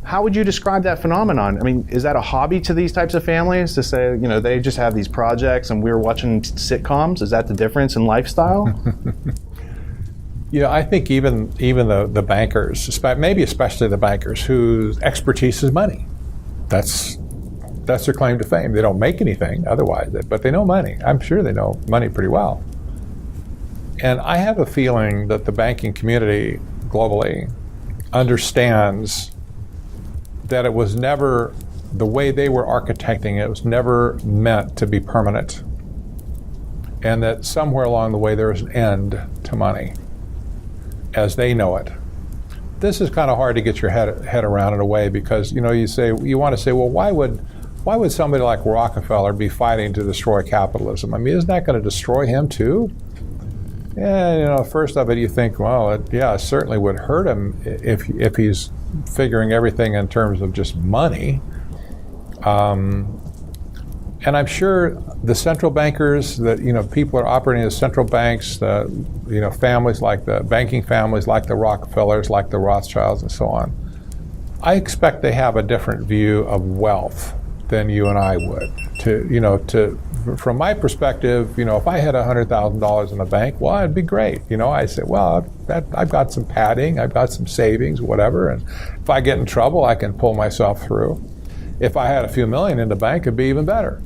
how would you describe that phenomenon? I mean, is that a hobby to these types of families to say, they just have these projects and we're watching sitcoms? Is that the difference in lifestyle? Yeah, I think even the bankers, maybe especially the bankers, whose expertise is money. That's That's their claim to fame. They don't make anything otherwise, but they know money. I'm sure they know money pretty well. And I have a feeling that the banking community globally understands that it was never, the way they were architecting it was never meant to be permanent. And that somewhere along the way there is an end to money as they know it. This is kind of hard to get your head around in a way, because you want to say, well, why would somebody like Rockefeller be fighting to destroy capitalism? I mean, isn't that going to destroy him too? Yeah, first of it, you think, well, it certainly would hurt him if he's figuring everything in terms of just money. And I'm sure the central bankers, that people are operating as central banks, families like the banking families, like the Rockefellers, like the Rothschilds, and so on. I expect they have a different view of wealth than you and I would. From my perspective, if I had $100,000 in the bank, well, it'd be great. I say, well, I've got some padding, I've got some savings, whatever, and if I get in trouble, I can pull myself through. If I had a few million in the bank, it'd be even better.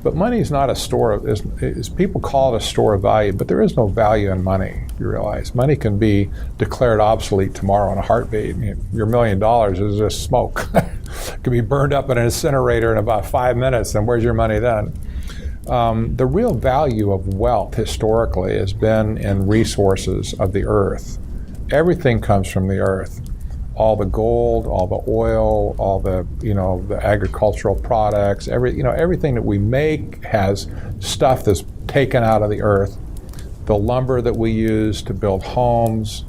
But money is not a store of, as people call it, a store of value, but there is no value in money, you realize. Money can be declared obsolete tomorrow in a heartbeat. Your $1 million is just smoke. It can be burned up in an incinerator in about 5 minutes, and where's your money then? The real value of wealth historically has been in resources of the earth. Everything comes from the earth. All the gold, all the oil, all the the agricultural products, everything that we make has stuff that's taken out of the earth. The lumber that we use to build homes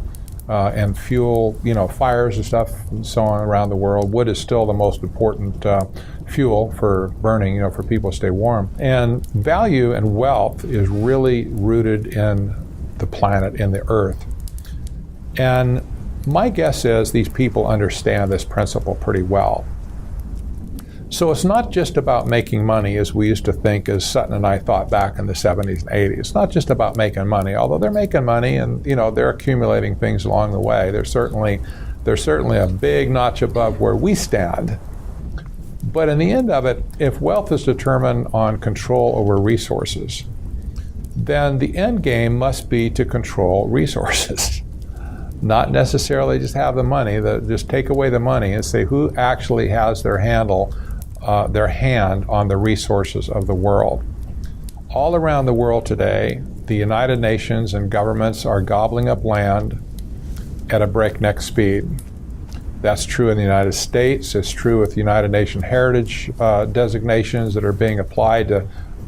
and fuel, fires and stuff and so on around the world. Wood is still the most important fuel for burning, for people to stay warm. And value and wealth is really rooted in the planet, in the earth. And my guess is these people understand this principle pretty well. So it's not just about making money as we used to think, as Sutton and I thought back in the 70s and 80s. It's not just about making money, although they're making money and they're accumulating things along the way. They're certainly a big notch above where we stand. But in the end of it, if wealth is determined on control over resources, then the end game must be to control resources. Not necessarily just have the money, just take away the money and say who actually has their hand on the resources of the world. All around the world today, the United Nations and governments are gobbling up land at a breakneck speed. That's true in the United States. It's true with United Nations heritage designations that are being applied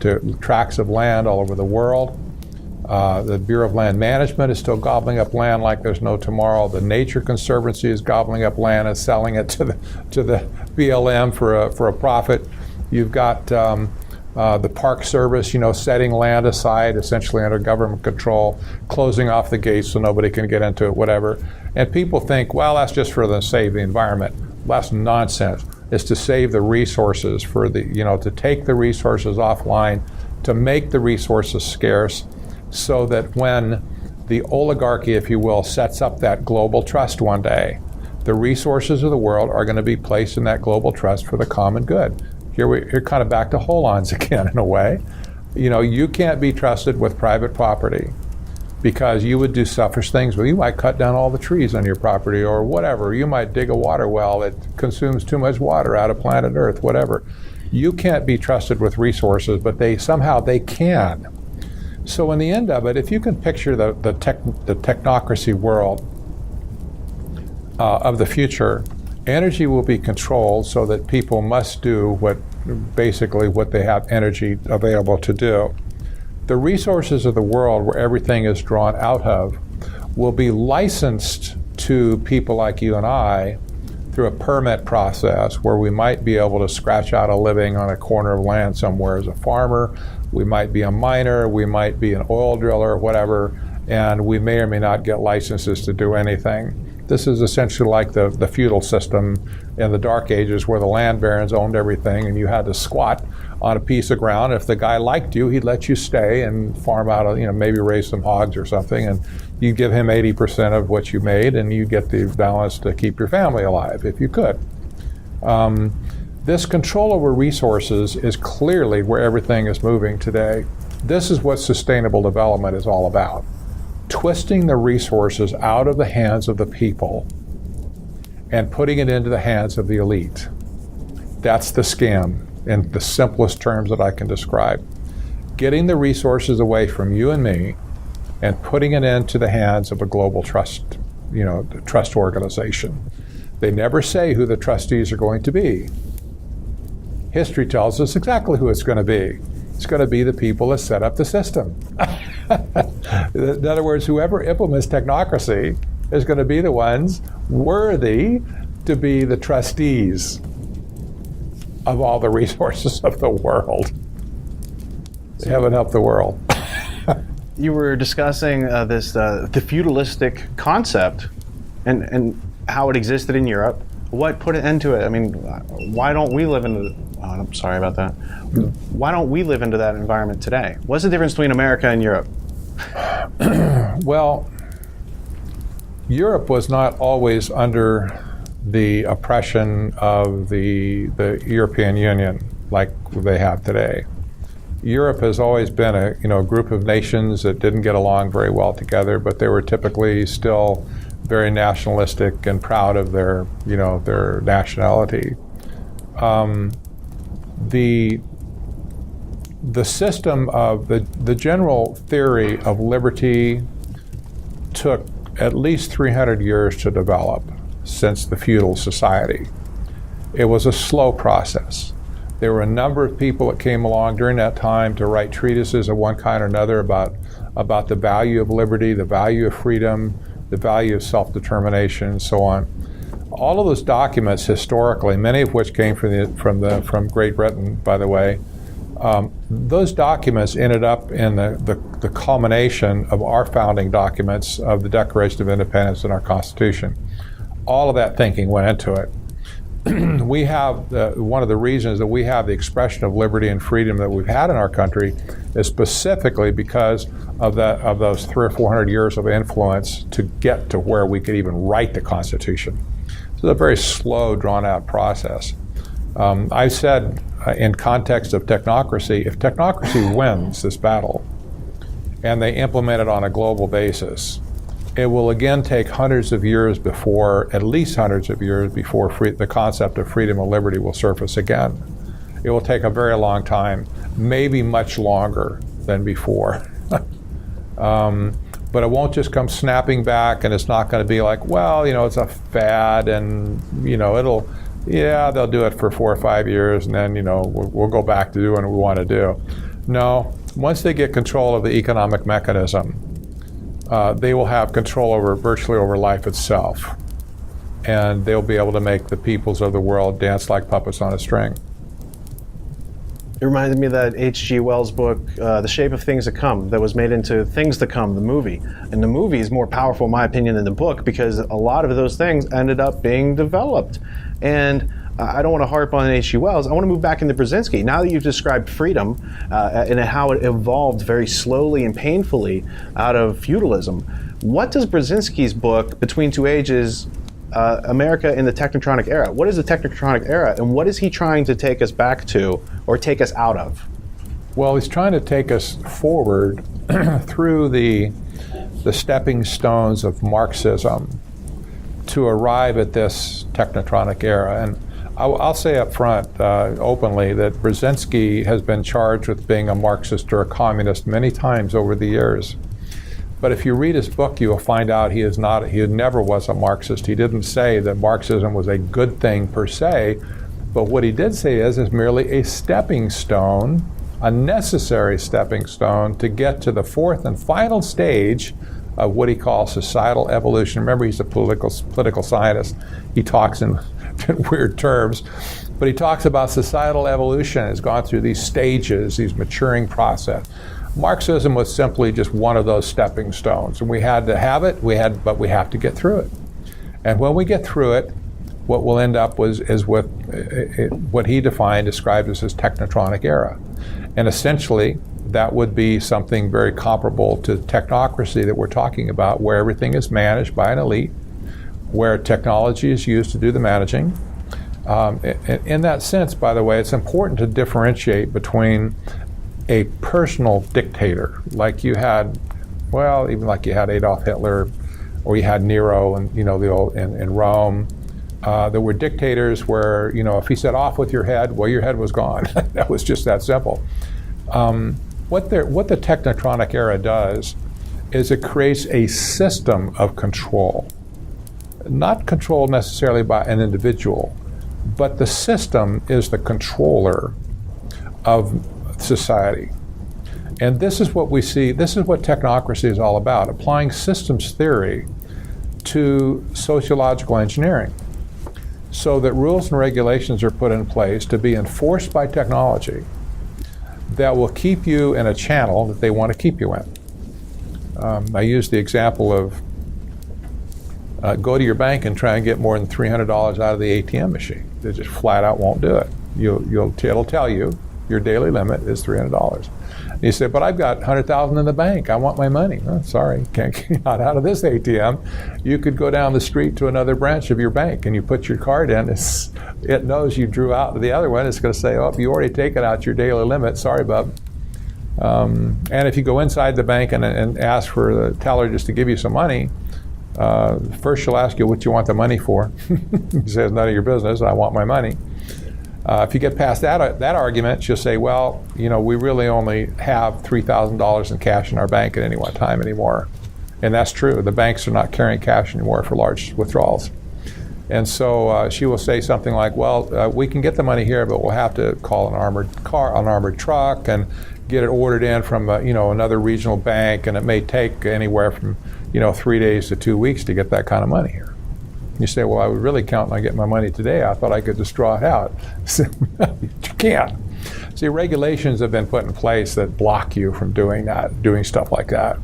to tracts of land all over the world. The Bureau of Land Management is still gobbling up land like there's no tomorrow. The Nature Conservancy is gobbling up land and selling it to the BLM for a profit. You've got the Park Service, setting land aside essentially under government control, closing off the gates so nobody can get into it, whatever. And people think, well, that's just for the save the environment. That's nonsense. It's to save the resources to take the resources offline, to make the resources scarce, so that when the oligarchy, if you will, sets up that global trust one day, the resources of the world are going to be placed in that global trust for the common good. You're kind of back to hold-ons again in a way. You can't be trusted with private property because you would do selfish things. Well, you might cut down all the trees on your property or whatever. You might dig a water well that consumes too much water out of planet Earth, whatever. You can't be trusted with resources, but somehow they can. So in the end of it, if you can picture the technocracy world of the future, energy will be controlled so that people must do what they have energy available to do. The resources of the world where everything is drawn out of will be licensed to people like you and I through a permit process where we might be able to scratch out a living on a corner of land somewhere as a farmer. We might be a miner, we might be an oil driller, whatever, and we may or may not get licenses to do anything. This is essentially like the feudal system in the Dark Ages where the land barons owned everything and you had to squat on a piece of ground. If the guy liked you, he'd let you stay and farm out, maybe raise some hogs or something, and you'd give him 80% of what you made and you get the balance to keep your family alive if you could. This control over resources is clearly where everything is moving today. This is what sustainable development is all about. Twisting the resources out of the hands of the people and putting it into the hands of the elite. That's the scam in the simplest terms that I can describe. Getting the resources away from you and me and putting it into the hands of a global trust, trust organization. They never say who the trustees are going to be. History tells us exactly who it's going to be. It's going to be the people that set up the system. In other words, whoever implements technocracy is going to be the ones worthy to be the trustees of all the resources of the world. Heaven help the world. You were discussing the feudalistic concept and how it existed in Europe. What put an end to it? I mean, why don't we live into I'm sorry about that. Why don't we live into that environment today? What's the difference between America and Europe? Well, Europe was not always under the oppression of the European Union like they have today. Europe has always been a group of nations that didn't get along very well together, but they were typically still very nationalistic and proud of their nationality. The system of the general theory of liberty took at least 300 years to develop since the feudal society. It was a slow process. There were a number of people that came along during that time to write treatises of one kind or another about the value of liberty, the value of freedom, the value of self-determination, and so on. All of those documents historically, many of which came from Great Britain, by the way, those documents ended up in the culmination of our founding documents of the Declaration of Independence and our Constitution. All of that thinking went into it. We have one of the reasons that we have the expression of liberty and freedom that we've had in our country is specifically because of those 300 or 400 years of influence to get to where we could even write the Constitution. So it's a very slow, drawn-out process. I said in context of technocracy, if technocracy wins this battle and they implement it on a global basis, it will again take hundreds of years before, at least hundreds of years before the concept of freedom and liberty will surface again. It will take a very long time, maybe much longer than before. But it won't just come snapping back, and it's not going to be like, well, it's a fad, and they'll do it for 4 or 5 years, and then we'll go back to doing what we want to do. No, once they get control of the economic mechanism, they will have control virtually over life itself, and they'll be able to make the peoples of the world dance like puppets on a string. It reminded me of that H.G. Wells book, The Shape of Things to Come, that was made into Things to Come, the movie. And the movie is more powerful, in my opinion, than the book because a lot of those things ended up being developed. And I don't want to harp on H.G. Wells. I want to move back into Brzezinski. Now that you've described freedom and how it evolved very slowly and painfully out of feudalism, what does Brzezinski's book, Between Two Ages, America in the Technotronic Era, what is the Technotronic Era, and what is he trying to take us back to or take us out of? Well, he's trying to take us forward through the stepping stones of Marxism to arrive at this Technotronic Era. And I'll say up front, openly, that Brzezinski has been charged with being a Marxist or a communist many times over the years. But if you read his book, you will find out he never was a Marxist. He didn't say that Marxism was a good thing per se, but what he did say is merely a stepping stone, a necessary stepping stone to get to the fourth and final stage of what he calls societal evolution. Remember, he's a political scientist. He talks in weird terms, but he talks about societal evolution. It's gone through these stages, these maturing process. Marxism was simply just one of those stepping stones, and we had to have it. But we have to get through it. And when we get through it, what we'll end up is with what he described as his Technotronic Era, and essentially that would be something very comparable to technocracy that we're talking about, where everything is managed by an elite, where technology is used to do the managing, In that sense, by the way, it's important to differentiate between a personal dictator, like you had, well, even like you had Adolf Hitler, or you had Nero, and in Rome. There were dictators where, if he said off with your head, well, your head was gone. That was just that simple. What the technocratic era does is it creates a system of control, not controlled necessarily by an individual, but the system is the controller of society. And this is what we see, this is what technocracy is all about, applying systems theory to sociological engineering, so that rules and regulations are put in place to be enforced by technology that will keep you in a channel that they want to keep you in. I use the example of go to your bank and try and get more than $300 out of the ATM machine. They just flat out won't do it. It'll tell you your daily limit is $300. You say, but I've got $100,000 in the bank. I want my money. Oh, sorry, can't get out of this ATM. You could go down the street to another branch of your bank and you put your card in. It knows you drew out the other one. It's going to say, oh, you already taken out your daily limit. Sorry, bub. And if you go inside the bank and ask for the teller just to give you some money, first she'll ask you what you want the money for. He says, none of your business. I want my money. If you get past that argument, she'll say, well, we really only have $3,000 in cash in our bank at any one time anymore. And that's true. The banks are not carrying cash anymore for large withdrawals. And so she will say something like, well, we can get the money here, but we'll have to call an armored truck and get it ordered in from another regional bank, and it may take anywhere from 3 days to 2 weeks to get that kind of money here. You say, well, I would really count on getting my money today. I thought I could just draw it out. You can't. See, regulations have been put in place that block you from doing stuff like that.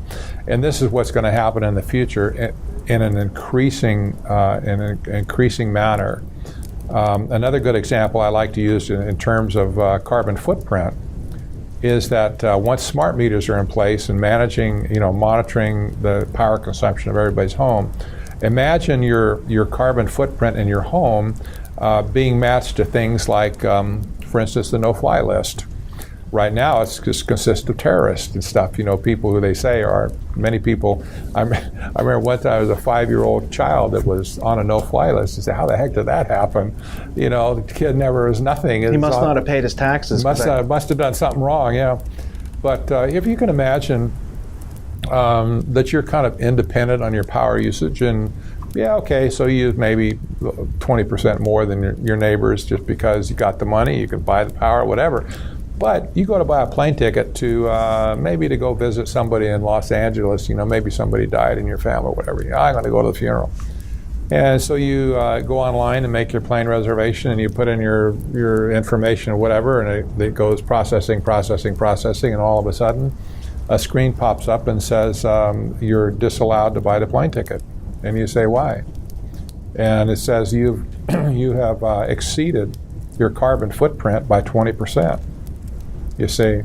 And this is what's going to happen in the future in an increasing manner. Another good example I like to use in terms of carbon footprint is that once smart meters are in place and monitoring the power consumption of everybody's home, imagine your carbon footprint in your home being matched to things like, for instance, the no-fly list. Right now, it just consists of terrorists and stuff. People who they say are many people. I remember one time there was a 5-year-old child that was on a no-fly list. I said, "How the heck did that happen?" The kid never was nothing. He must not have paid his taxes. Must have done something wrong. Yeah, but if you can imagine. That you're kind of independent on your power usage, and so you use maybe 20% more than your neighbors just because you got the money, you can buy the power, whatever. But you go to buy a plane ticket to maybe to go visit somebody in Los Angeles, maybe somebody died in your family or whatever. I'm going to go to the funeral. And so you go online and make your plane reservation, and you put in your information or whatever, and it goes processing, and all of a sudden, a screen pops up and says, you're disallowed to buy the plane ticket. And you say, why? And it says you have exceeded your carbon footprint by 20%. You see,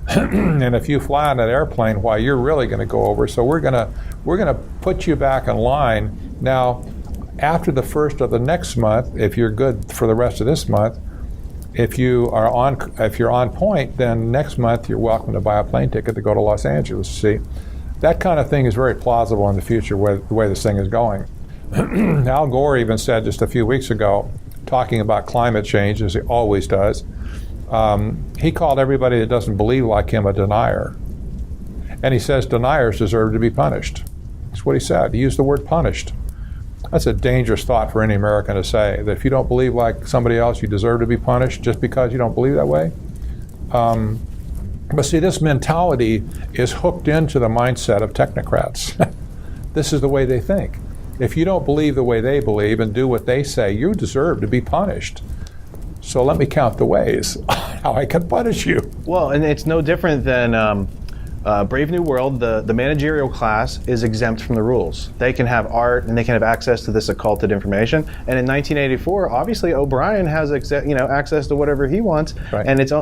and if you fly on that airplane, why, you're really going to go over. So we're going to put you back in line. Now, after the first of the next month, if you're good for the rest of this month, if you're on point, then next month you're welcome to buy a plane ticket to go to Los Angeles. See, that kind of thing is very plausible in the future, the way this thing is going. Al Gore even said just a few weeks ago, talking about climate change, as he always does, he called everybody that doesn't believe like him a denier. And he says deniers deserve to be punished. That's what he said. He used the word punished. That's a dangerous thought for any American to say, that if you don't believe like somebody else, you deserve to be punished just because you don't believe that way. But see, this mentality is hooked into the mindset of technocrats. This is the way they think. If you don't believe the way they believe and do what they say, you deserve to be punished. So let me count the ways how I can punish you. Well, and it's no different than Brave New World. The managerial class is exempt from the rules. They can have art and they can have access to this occulted information. And in 1984, obviously O'Brien has access to whatever he wants. Right. And it's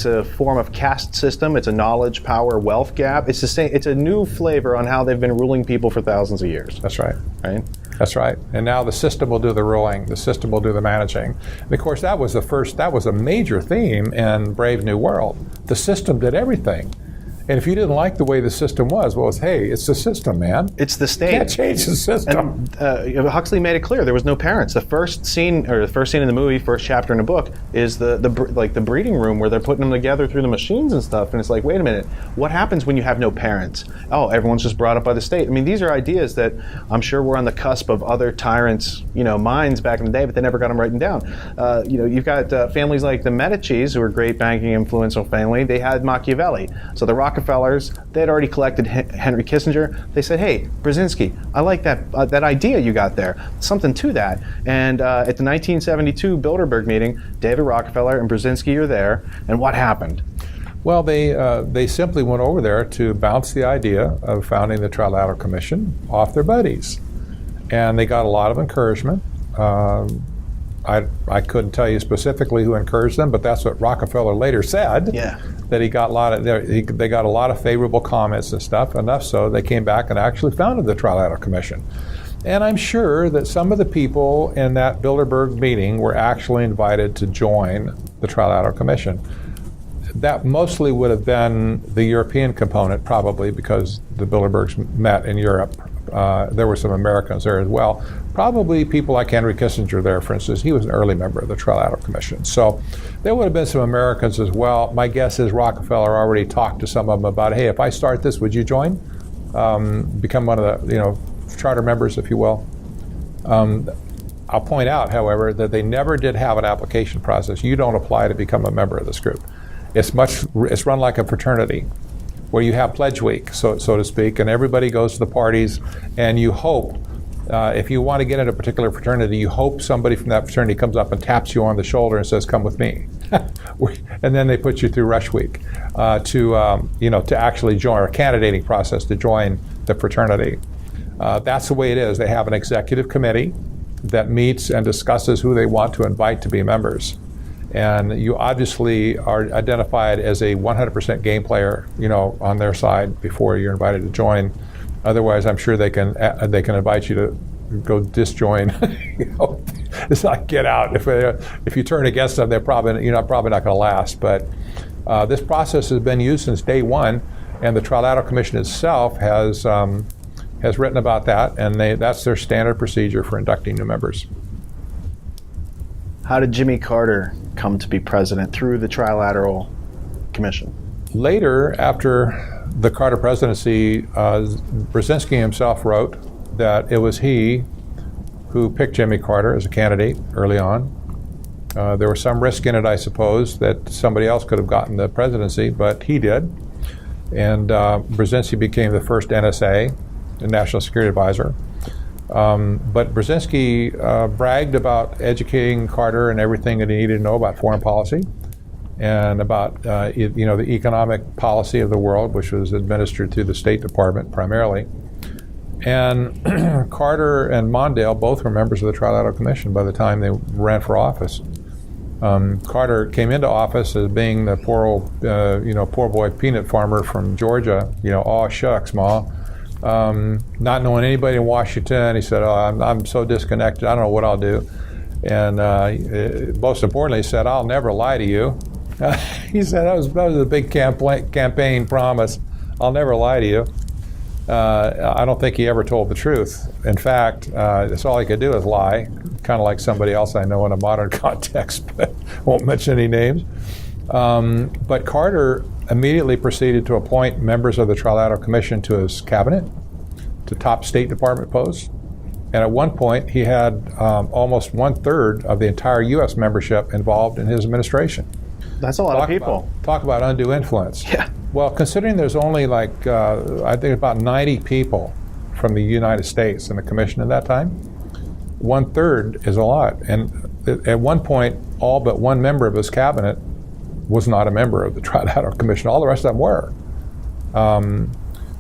a form of caste system. It's a knowledge, power, wealth gap. It's the same. It's a new flavor on how they've been ruling people for thousands of years. That's right. Right. That's right. And now the system will do the ruling, the system will do the managing. And of course, that was a major theme in Brave New World. The system did everything. And if you didn't like the way the system was, well, hey, it's the system, man. It's the state. You can't change the system. And Huxley made it clear there was no parents. The first scene in the movie, first chapter in the book, is the breeding room where they're putting them together through the machines and stuff. And it's like, wait a minute, what happens when you have no parents? Oh, everyone's just brought up by the state. I mean, these are ideas that I'm sure were on the cusp of other tyrants' minds back in the day, but they never got them written down. You've got families like the Medicis, who were a great banking influential family. They had Machiavelli. So the Rockefellers, they had already collected Henry Kissinger. They said, hey, Brzezinski, I like that idea you got there. Something to that. And at the 1972 Bilderberg meeting, David Rockefeller and Brzezinski are there. And what happened? Well, they simply went over there to bounce the idea of founding the Trilateral Commission off their buddies. And they got a lot of encouragement. I couldn't tell you specifically who encouraged them, but that's what Rockefeller later said. Yeah. That they got a lot of favorable comments and stuff, enough so they came back and actually founded the Trilateral Commission. And I'm sure that some of the people in that Bilderberg meeting were actually invited to join the Trilateral Commission. That mostly would have been the European component, probably, because the Bilderbergs met in Europe. There were some Americans there as well. Probably people like Henry Kissinger there, for instance. He was an early member of the Trilateral Commission. So there would have been some Americans as well. My guess is Rockefeller already talked to some of them about, hey, if I start this, would you join? Become one of the charter members, if you will. I'll point out, however, that they never did have an application process. You don't apply to become a member of this group. It's run like a fraternity, where you have pledge week, so to speak, and everybody goes to the parties, and you hope, if you want to get into a particular fraternity, you hope somebody from that fraternity comes up and taps you on the shoulder and says, come with me. And then they put you through rush week to actually join, or a candidating process to join the fraternity. That's the way it is. They have an executive committee that meets and discusses who they want to invite to be members. And you obviously are identified as a 100% game player, on their side before you're invited to join. Otherwise, I'm sure they can invite you to go disjoin. It's not get out. If you turn against them, you're probably not going to last. But this process has been used since day one, and the Trilateral Commission itself has written about that, and that's their standard procedure for inducting new members. How did Jimmy Carter come to be president? Through the Trilateral Commission? Later, after the Carter presidency, Brzezinski himself wrote that it was he who picked Jimmy Carter as a candidate early on. There was some risk in it, I suppose, that somebody else could have gotten the presidency, but he did. And Brzezinski became the first NSA, the National Security Advisor. But Brzezinski bragged about educating Carter and everything that he needed to know about foreign policy and about the economic policy of the world, which was administered through the State Department primarily. And Carter and Mondale both were members of the Trilateral Commission by the time they ran for office. Carter came into office as being the poor boy peanut farmer from Georgia. Aw shucks, ma. Not knowing anybody in Washington, he said, I'm so disconnected, I don't know what I'll do. And most importantly, he said, I'll never lie to you. He said, that was a big campaign promise. I'll never lie to you. I don't think he ever told the truth. In fact, that's all he could do is lie, kind of like somebody else I know in a modern context, but won't mention any names. But Carter immediately proceeded to appoint members of the Trilateral Commission to his cabinet, to top State Department posts. And at one point, he had almost 1/3 of the entire U.S. membership involved in his administration. That's a lot of people. Talk about undue influence. Yeah. Well, considering there's only I think about 90 people from the United States in the commission at that time, 1/3 is a lot. And at one point, all but one member of his cabinet was not a member of the Trilateral Commission. All the rest of them were.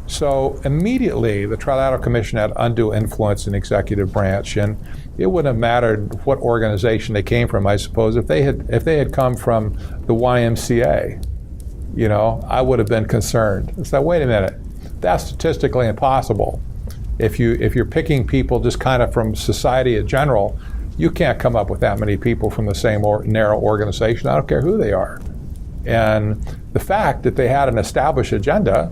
So immediately, the Trilateral Commission had undue influence in the executive branch, and it wouldn't have mattered what organization they came from, I suppose. If they had come from the YMCA, I would have been concerned. It's like, wait a minute, that's statistically impossible. If you're picking people just kind of from society in general, you can't come up with that many people from the same narrow organization. I don't care who they are. And the fact that they had an established agenda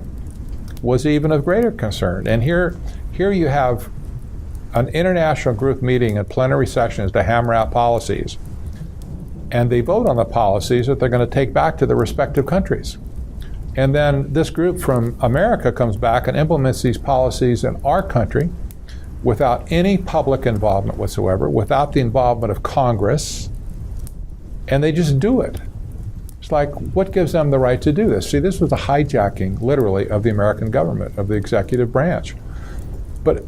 was even of greater concern. And here you have an international group meeting in plenary sessions to hammer out policies. And they vote on the policies that they're going to take back to the respective countries. And then this group from America comes back and implements these policies in our country without any public involvement whatsoever, without the involvement of Congress, and they just do it. It's like, what gives them the right to do this? See, this was a hijacking, literally, of the American government, of the executive branch. But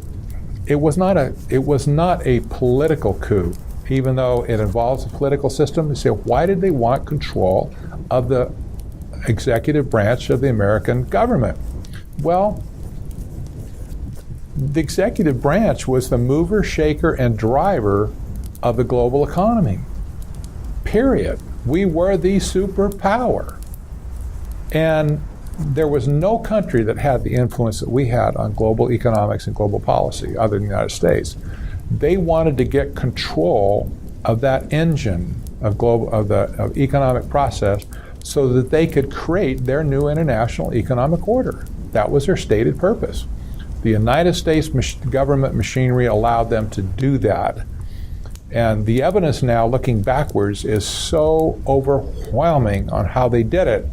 it was not a political coup, even though it involves a political system. You say, why did they want control of the executive branch of the American government? Well, the executive branch was the mover, shaker, and driver of the global economy. Period. We were the superpower. And there was no country that had the influence that we had on global economics and global policy other than the United States. They wanted to get control of that engine of economic process so that they could create their new international economic order. That was their stated purpose. The United States government machinery allowed them to do that. And the evidence now, looking backwards, is so overwhelming on how they did it.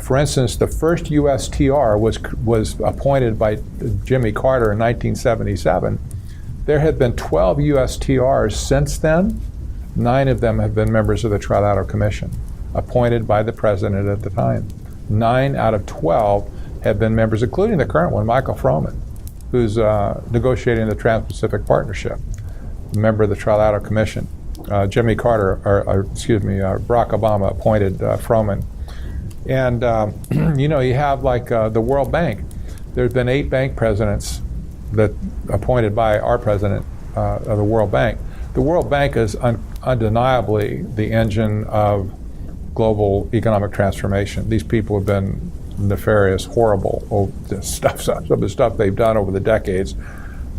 For instance, the first USTR was appointed by Jimmy Carter in 1977. There have been 12 USTRs since then. 9 of them have been members of the Trilateral Commission, appointed by the president at the time. 9 out of 12 have been members, including the current one, Michael Froman, who's negotiating the Trans-Pacific Partnership, a member of the Trilateral Commission. Jimmy Carter, Barack Obama appointed Froman. And, you have like the World Bank. There's been 8 bank presidents that appointed by our president of the World Bank. The World Bank is undeniably the engine of global economic transformation. These people have been nefarious, horrible stuff, some of the stuff they've done over the decades.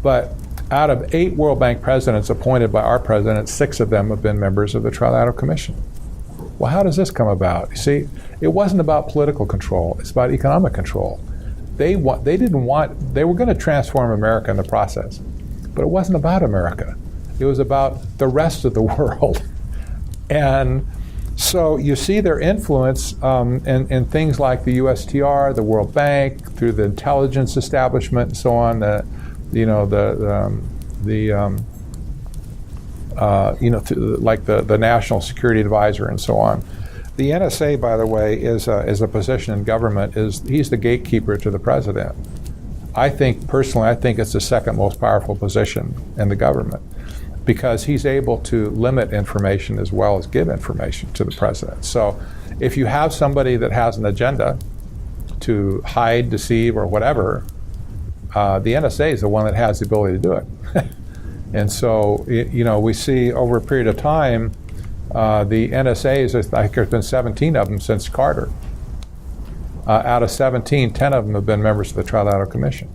But out of 8 World Bank presidents appointed by our president, 6 of them have been members of the Trilateral Commission. Well, how does this come about? You see, it wasn't about political control. It's about economic control. They were going to transform America in the process, but it wasn't about America. It was about the rest of the world. And so you see their influence in things like the USTR, the World Bank, through the intelligence establishment, and so on. The National Security Advisor, and so on. The NSA, by the way, is a position in government. He's the gatekeeper to the president. Personally, I think it's the second most powerful position in the government, because he's able to limit information as well as give information to the president. So if you have somebody that has an agenda to hide, deceive, or whatever, the NSA is the one that has the ability to do it. And so, we see over a period of time, the NSAs, I think there's been 17 of them since Carter. Out of 17, 10 of them have been members of the Trilateral Commission.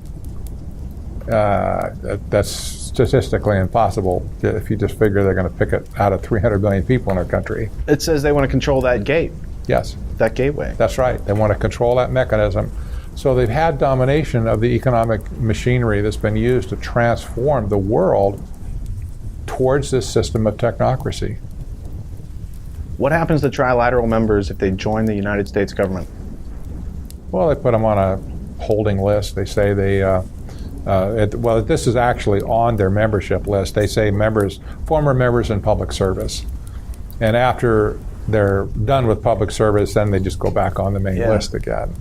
That's statistically impossible if you just figure they're going to pick it out of 300 million people in our country. It says they want to control that gate. Yes. That gateway. That's right. They want to control that mechanism. So they've had domination of the economic machinery that's been used to transform the world towards this system of technocracy. What happens to trilateral members if they join the United States government? Well, they put them on a holding list. They say this is actually on their membership list. They say former members in public service. And after they're done with public service, then they just go back on the main list again,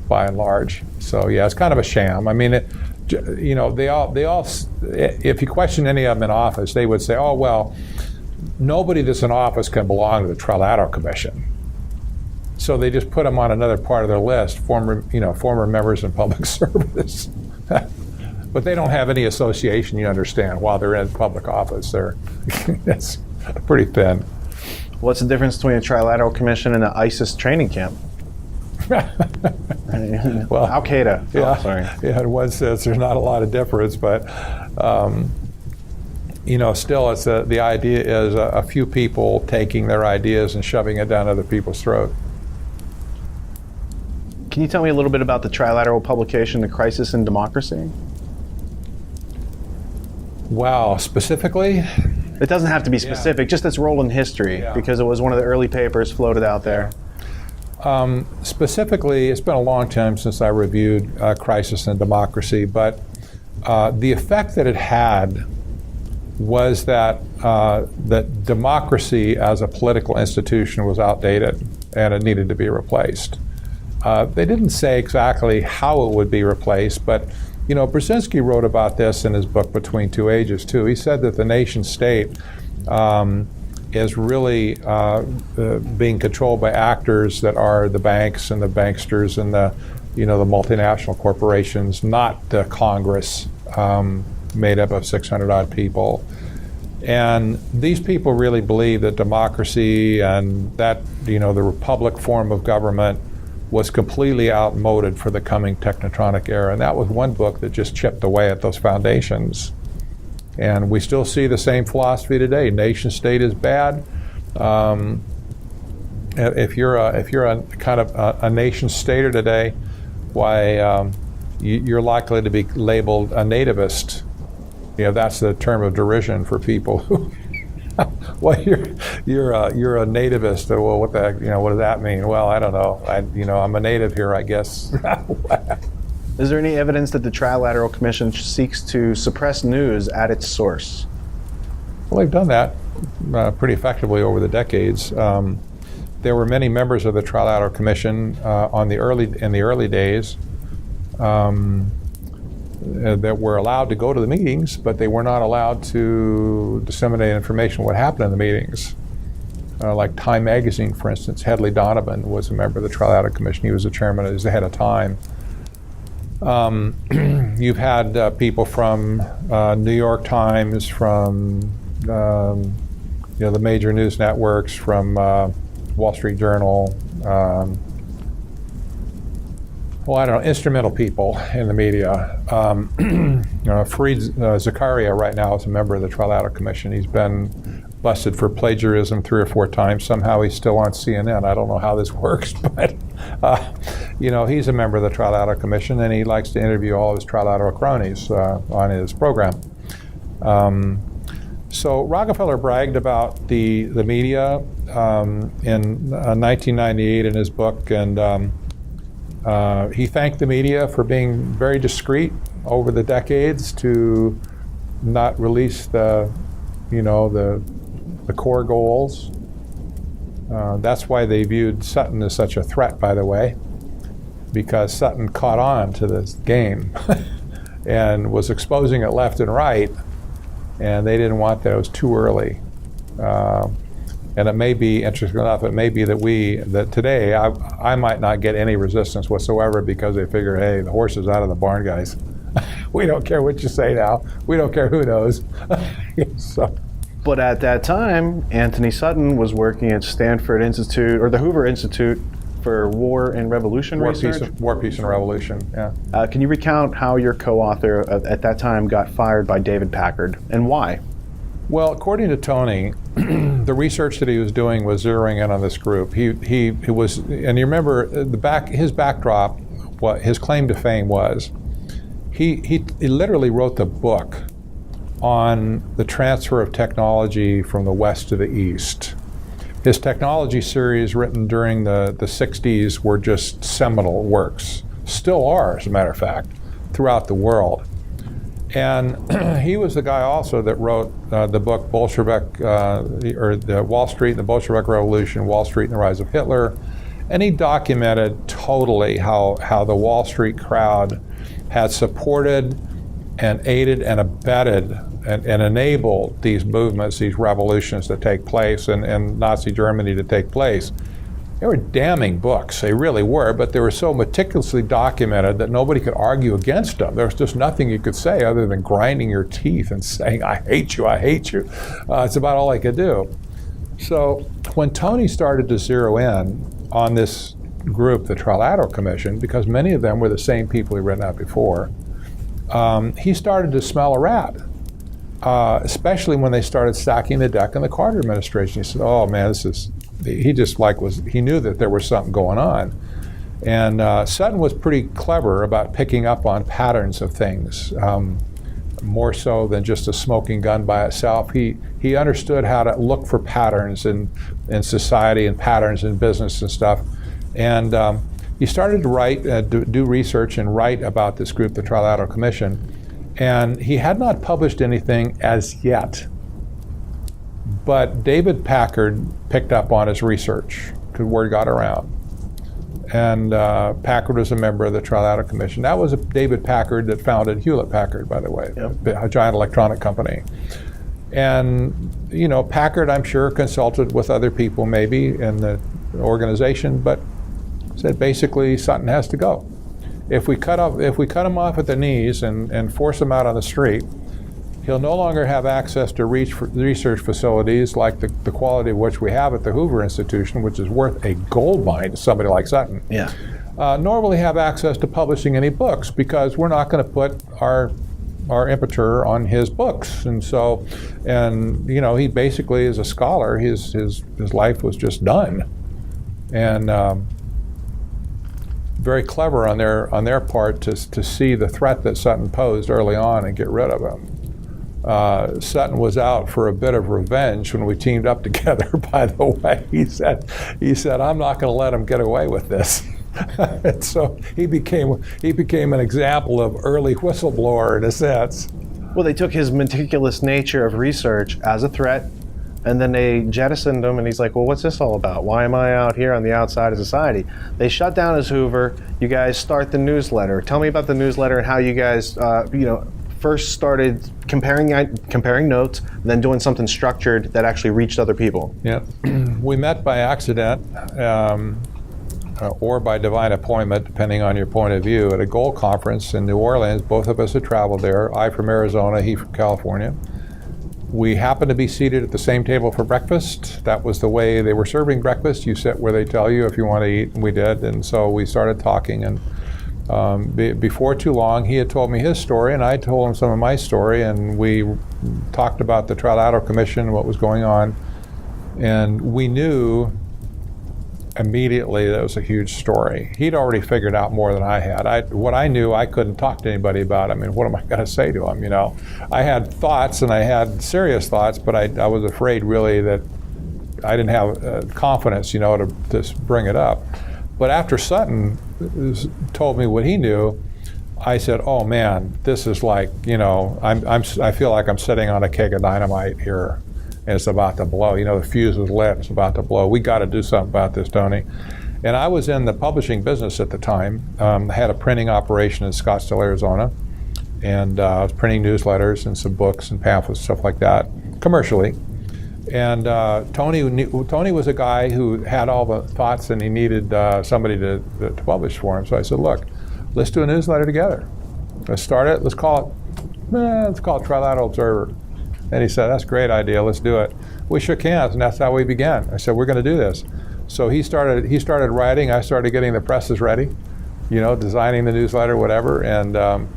by and large. So yeah, it's kind of a sham. I mean, they all, if you question any of them in office, they would say, oh, well, nobody that's in office can belong to the Trilateral Commission. So they just put them on another part of their list, former members in public service. But they don't have any association, you understand, while they're in public office. It's pretty thin. What's the difference between a Trilateral Commission and an ISIS training camp? Well, Al-Qaeda. Yeah, sorry. Yeah, in one sense, there's not a lot of difference, but still, it's the idea is a few people taking their ideas and shoving it down other people's throat. Can you tell me a little bit about the trilateral publication, The Crisis in Democracy? Wow, specifically? It doesn't have to be specific, just its role in history, because it was one of the early papers floated out there. Specifically, it's been a long time since I reviewed Crisis in Democracy, but the effect that it had was that that democracy as a political institution was outdated and it needed to be replaced. They didn't say exactly how it would be replaced, but Brzezinski wrote about this in his book Between Two Ages too. He said that the nation state is really being controlled by actors that are the banks and the banksters and the multinational corporations, not the Congress made up of 600 odd people. And these people really believe that democracy and that the republic form of government was completely outmoded for the coming technotronic era. And that was one book that just chipped away at those foundations. And we still see the same philosophy today. Nation state is bad. If you're a kind of a nation stater today, why you're likely to be labeled a nativist. That's the term of derision for people who. Well, you're a nativist. Well, what the heck? What does that mean? Well, I don't know. I'm a native here, I guess. Is there any evidence that the Trilateral Commission seeks to suppress news at its source? Well, they've done that pretty effectively over the decades. There were many members of the Trilateral Commission in the early days that were allowed to go to the meetings, but they were not allowed to disseminate information on what happened in the meetings. Like Time Magazine, for instance, Hedley Donovan was a member of the Trilateral Commission. He was the chairman, he was the head of Time. You've had people from New York Times, from the major news networks, from Wall Street Journal, instrumental people in the media. Fareed Zakaria right now is a member of the Trilateral Commission. He's been busted for plagiarism 3 or 4 times. Somehow he's still on CNN. I don't know how this works, but he's a member of the Trilateral Commission, and he likes to interview all of his trilateral cronies on his program. So Rockefeller bragged about the media in 1998 in his book, and he thanked the media for being very discreet over the decades to not release the core goals. That's why they viewed Sutton as such a threat, by the way, because Sutton caught on to this game and was exposing it left and right, and they didn't want that. It was too early. And it may be, interesting enough, it may be that today I might not get any resistance whatsoever because they figure, hey, the horse is out of the barn, guys. We don't care what you say now. We don't care who knows. So. But at that time, Anthony Sutton was working at Stanford Institute, or the Hoover Institute for War and Revolution Research? War, Peace, and Revolution, yeah. Can you recount how your co-author at that time got fired by David Packard, and why? Well, according to Tony, the research that he was doing was zeroing in on this group. He was, and you remember his backdrop, what his claim to fame was, he literally wrote the book on the transfer of technology from the West to the East. His technology series written during the 60s were just seminal works, still are, as a matter of fact, throughout the world. And he was the guy also that wrote the book Bolshevik, or the Wall Street and the Bolshevik Revolution, Wall Street and the Rise of Hitler. And he documented totally how the Wall Street crowd had supported and aided and abetted and enabled these movements, these revolutions that take place in Nazi Germany to take place. They were damning books, they really were, but they were so meticulously documented that nobody could argue against them. There was just nothing you could say other than grinding your teeth and saying, I hate you, I hate you. It's about all I could do. So when Tony started to zero in on this group, the Trilateral Commission, because many of them were the same people he'd written out before, he started to smell a rat, especially when they started stacking the deck in the Carter administration. He said, oh man, he knew that there was something going on. And Sutton was pretty clever about picking up on patterns of things, more so than just a smoking gun by itself. He understood how to look for patterns in society and patterns in business and stuff. And he started to write, do research and write about this group, the Trilateral Commission. And he had not published anything as yet. But David Packard picked up on his research, because word got around. And Packard was a member of the Trilateral Commission. That was David Packard that founded Hewlett-Packard, by the way, a giant electronic company. And, Packard, I'm sure, consulted with other people maybe in the organization, but said basically Sutton has to go. If we cut him off at the knees and force him out on the street, he'll no longer have access to research facilities like the quality of which we have at the Hoover Institution, which is worth a gold mine to somebody like Sutton. Yeah. Nor will he have access to publishing any books, because we're not going to put our imprimatur on his books. And so, he basically, as a scholar, his life was just done. And very clever on their part to see the threat that Sutton posed early on and get rid of him. Sutton was out for a bit of revenge when we teamed up together, by the way. He said, I'm not going to let him get away with this. And so he became an example of early whistleblower in a sense. Well, they took his meticulous nature of research as a threat, and then they jettisoned him, and he's like, well, what's this all about? Why am I out here on the outside of society? They shut down his Hoover. You guys start the newsletter. Tell me about the newsletter and how you guys, first started comparing notes, then doing something structured that actually reached other people. Yeah, we met by accident or by divine appointment, depending on your point of view, at a gold conference in New Orleans. Both of us had traveled there. I from Arizona, he from California. We happened to be seated at the same table for breakfast. That was the way they were serving breakfast. You sit where they tell you if you want to eat, and we did. And so we started talking, and before too long, he had told me his story, and I told him some of my story, and we talked about the Trilateral Commission, what was going on, and we knew immediately that was a huge story. He'd already figured out more than I had. What I knew, I couldn't talk to anybody about. I mean, what am I going to say to him? I had thoughts, and I had serious thoughts, but I was afraid really that I didn't have confidence, to bring it up. But after Sutton told me what he knew, I said, oh man, this is like, I feel like I'm sitting on a keg of dynamite here, and it's about to blow. The fuse was lit, it's about to blow. We got to do something about this, Tony. And I was in the publishing business at the time. I had a printing operation in Scottsdale, Arizona, and I was printing newsletters and some books and pamphlets, stuff like that, commercially. And Tony was a guy who had all the thoughts, and he needed somebody to publish for him. So I said, look, let's do a newsletter together. Let's start it. Let's call it Trilateral Observer. And he said, that's a great idea. Let's do it. We shook hands, and that's how we began. I said, we're going to do this. So he started writing. I started getting the presses ready, designing the newsletter, whatever. And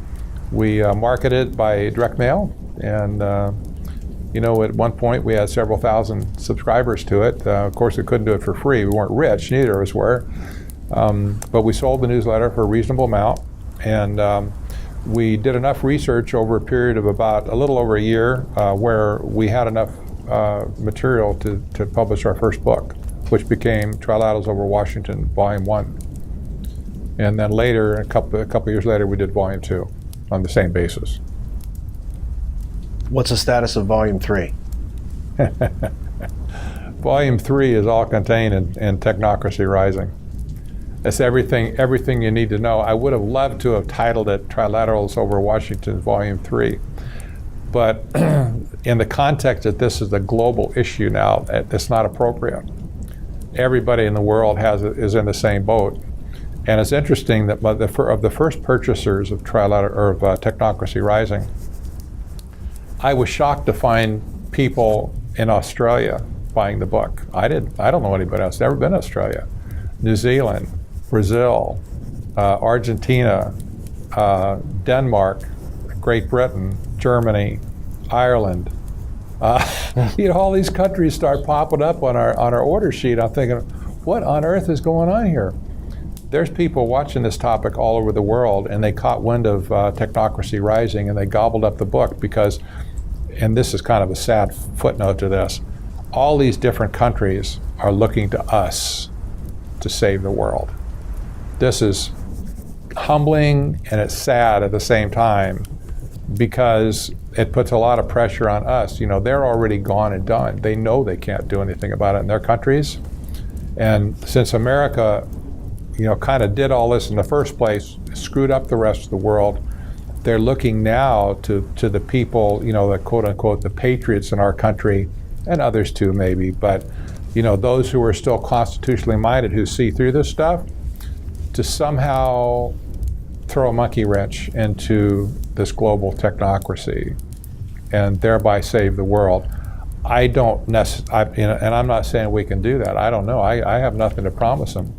we marketed by direct mail. And at one point we had several thousand subscribers to it. Of course, we couldn't do it for free. We weren't rich, neither of us were. But we sold the newsletter for a reasonable amount. And we did enough research over a period of about a little over a year where we had enough material to publish our first book, which became Trilaterals over Washington, Volume 1. And then later, a couple years later, we did Volume 2 on the same basis. What's the status of Volume 3? Volume 3 is all contained in Technocracy Rising. That's everything you need to know. I would have loved to have titled it Trilaterals over Washington, Volume 3. But in the context that this is a global issue now, it's not appropriate. Everybody in the world is in the same boat. And it's interesting that of the first purchasers of Technocracy Rising, I was shocked to find people in Australia buying the book. I don't know anybody else. Never been to Australia. New Zealand, Brazil, Argentina, Denmark, Great Britain, Germany, Ireland. All these countries start popping up on our order sheet. I'm thinking, what on earth is going on here? There's people watching this topic all over the world, and they caught wind of Technocracy Rising, and they gobbled up the book because, and this is kind of a sad footnote to this, all these different countries are looking to us to save the world. This is humbling and it's sad at the same time because it puts a lot of pressure on us. They're already gone and done. They know they can't do anything about it in their countries. And since America, kind of did all this in the first place, screwed up the rest of the world, they're looking now to the people, the quote unquote, the patriots in our country, and others too maybe, but those who are still constitutionally minded, who see through this stuff, to somehow throw a monkey wrench into this global technocracy and thereby save the world. I don't necessarily, and I'm not saying we can do that. I don't know. I have nothing to promise them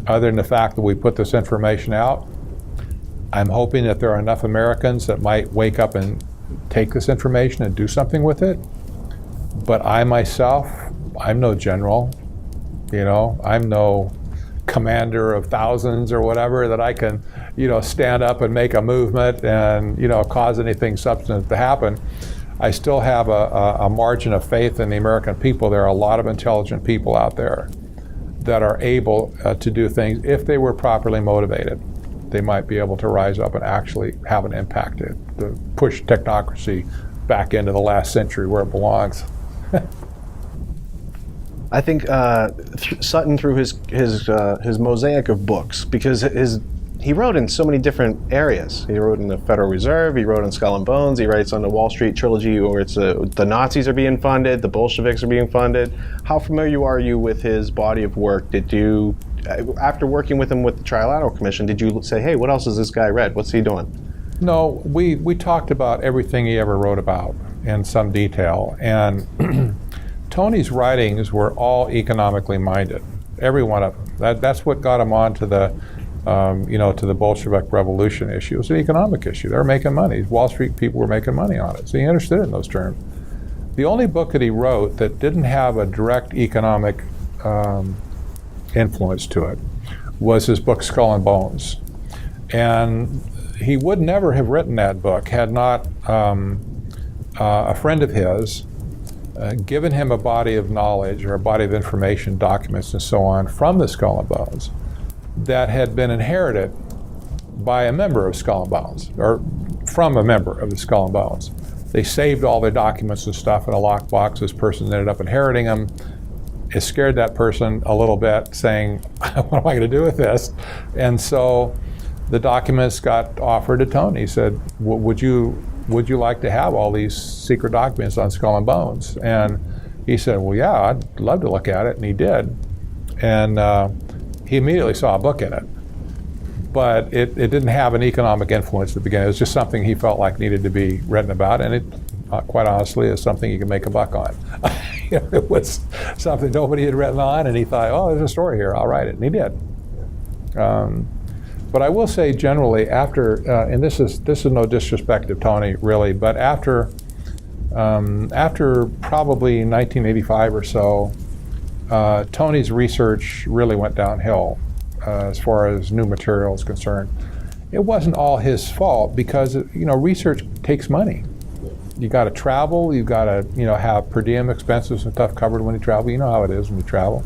other than the fact that we put this information out. I'm hoping that there are enough Americans that might wake up and take this information and do something with it. But I myself, I'm no general, I'm no commander of thousands or whatever that I can, stand up and make a movement and, cause anything substantive to happen. I still have a margin of faith in the American people. There are a lot of intelligent people out there that are able to do things. If they were properly motivated, they might be able to rise up and actually have an impact to push technocracy back into the last century where it belongs. I think Sutton, through his mosaic of books, because he wrote in so many different areas. He wrote in the Federal Reserve, he wrote on Skull and Bones, he writes on the Wall Street trilogy where it's the Nazis are being funded, the Bolsheviks are being funded. How familiar are you with his body of work? Did you, after working with him with the Trilateral Commission, did you say, hey, what else has this guy read? What's he doing? No, we talked about everything he ever wrote about in some detail, and Tony's writings were all economically minded, every one of them. That's what got him on to the, to the Bolshevik Revolution issue. It was an economic issue. They were making money. Wall Street people were making money on it, so he understood it in those terms. The only book that he wrote that didn't have a direct economic influence to it was his book Skull and Bones, and he would never have written that book had not a friend of his given him a body of knowledge or a body of information, documents and so on from the Skull and Bones that had been inherited by a member of Skull and Bones, or from a member of the Skull and Bones. They saved all their documents and stuff in a lockbox. This person ended up inheriting them. It scared that person a little bit, saying, what am I going to do with this? And so the documents got offered to Tony. He said, would you like to have all these secret documents on Skull and Bones? And he said, well, yeah, I'd love to look at it. And he did. And he immediately saw a book in it. But it didn't have an economic influence at the beginning. It was just something he felt like needed to be written about. And it, quite honestly, is something you can make a buck on. It was something nobody had written on. And he thought, oh, there's a story here. I'll write it. And he did. But I will say generally after, and this is no disrespect to Tony really, but after probably 1985 or so, Tony's research really went downhill as far as new material is concerned. It wasn't all his fault because research takes money. You got to travel, you got to have per diem expenses and stuff covered when you travel. You know how it is when you travel.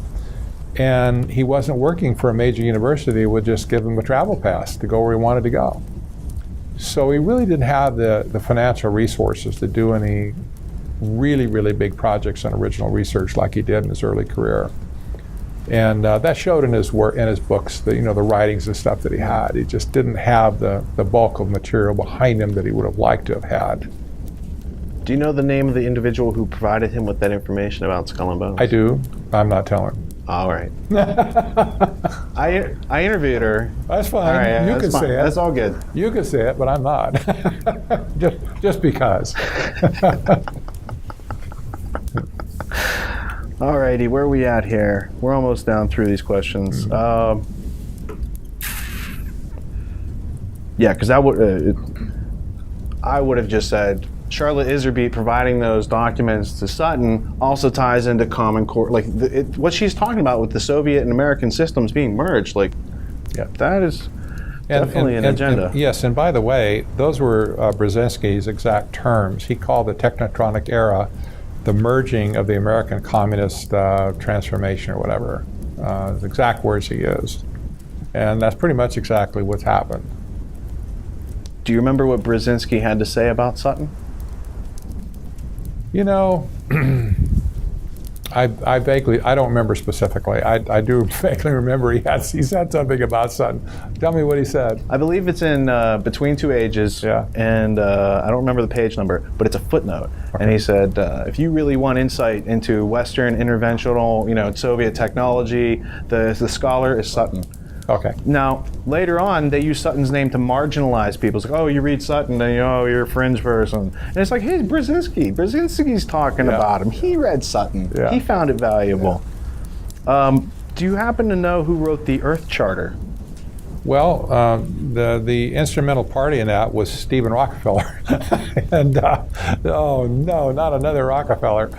And he wasn't working for a major university that would just give him a travel pass to go where he wanted to go. So he really didn't have the financial resources to do any really, really big projects on original research like he did in his early career. And that showed in his work, in his books, the writings and stuff that he had. He just didn't have the bulk of material behind him that he would have liked to have had. Do you know the name of the individual who provided him with that information about Skull and Bones? I do. I'm not telling. All right. I interviewed her. That's fine. Right, you can say it. That's all good. You can say it, but I'm not. just because. All righty, where are we at here? We're almost down through these questions. Yeah, because I would have just said Charlotte Iserbyt providing those documents to Sutton also ties into Common Core. Like what she's talking about with the Soviet and American systems being merged, like that is definitely an agenda. Yes, and by the way, those were Brzezinski's exact terms. He called the Technocratic era the merging of the American communist transformation or whatever. The exact words he used. And that's pretty much exactly what's happened. Do you remember what Brzezinski had to say about Sutton? You know, I don't remember specifically. I do vaguely remember he said something about Sutton. Tell me what he said. I believe it's in Between Two Ages, and I don't remember the page number, but it's a footnote. Okay. And he said, if you really want insight into Western interventional, Soviet technology, the scholar is Sutton. Okay. Now, later on, they use Sutton's name to marginalize people. It's like, oh, you read Sutton, and you're a fringe person. And it's like, hey, Brzezinski. Brzezinski's talking about him. He read Sutton. Yeah. He found it valuable. Yeah. Do you happen to know who wrote the Earth Charter? Well, the instrumental party in that was Stephen Rockefeller. And, oh, no, not another Rockefeller.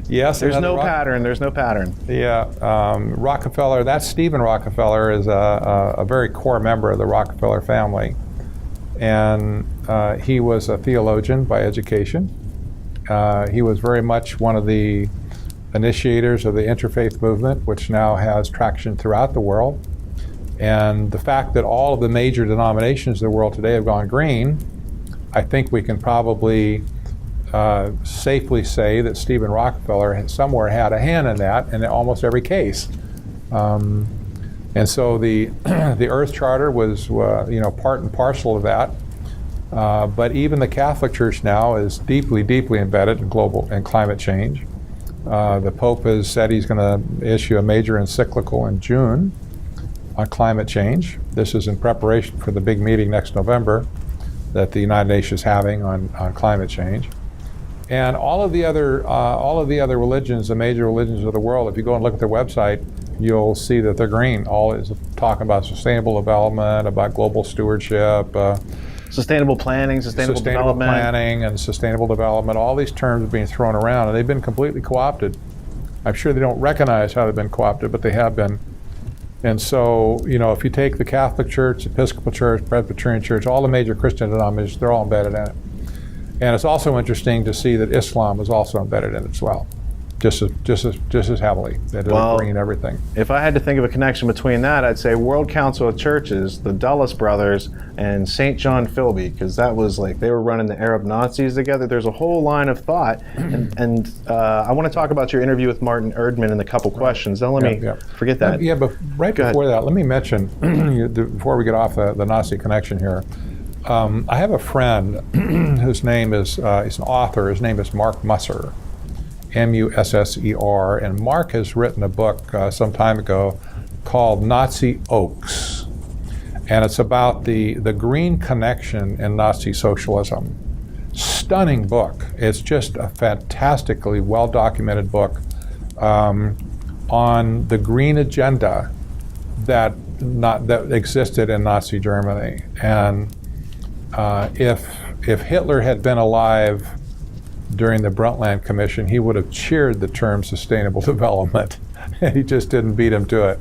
Yes, there's no pattern. There's no pattern. Yeah, Rockefeller. That Stephen Rockefeller is a very core member of the Rockefeller family, and he was a theologian by education. He was very much one of the initiators of the interfaith movement, which now has traction throughout the world. And the fact that all of the major denominations of the world today have gone green, I think we can probably safely say that Stephen Rockefeller somewhere had a hand in that in almost every case. And so the the Earth Charter was part and parcel of that. But even the Catholic Church now is deeply, deeply embedded in global and climate change. The Pope has said he's going to issue a major encyclical in June on climate change. This is in preparation for the big meeting next November that the United Nations is having on climate change. And all of the other religions, the major religions of the world, if you go and look at their website, you'll see that they're green. All is talking about sustainable development, about global stewardship, sustainable planning, sustainable development. Planning and sustainable development. All these terms are being thrown around, and they've been completely co-opted. I'm sure they don't recognize how they've been co-opted, but they have been. And so, if you take the Catholic Church, Episcopal Church, Presbyterian Church, all the major Christian denominations, they're all embedded in it. And it's also interesting to see that Islam is also embedded in it as well, just as heavily. They're agreeing everything. If I had to think of a connection between that, I'd say World Council of Churches, the Dulles brothers, and St. John Philby, because that was like they were running the Arab Nazis together. There's a whole line of thought, and I want to talk about your interview with Martin Erdman in a couple questions. Don't let me forget that. But before that, let me mention before we get off the Nazi connection here. I have a friend whose name is he's an author. His name is Mark Musser. Musser, and Mark has written a book some time ago called Nazi Oaks, and it's about the green connection in Nazi socialism. Stunning book. It's just a fantastically well-documented book on the green agenda that existed in Nazi Germany. And if Hitler had been alive during the Brundtland Commission, he would have cheered the term sustainable development. He just didn't beat him to it.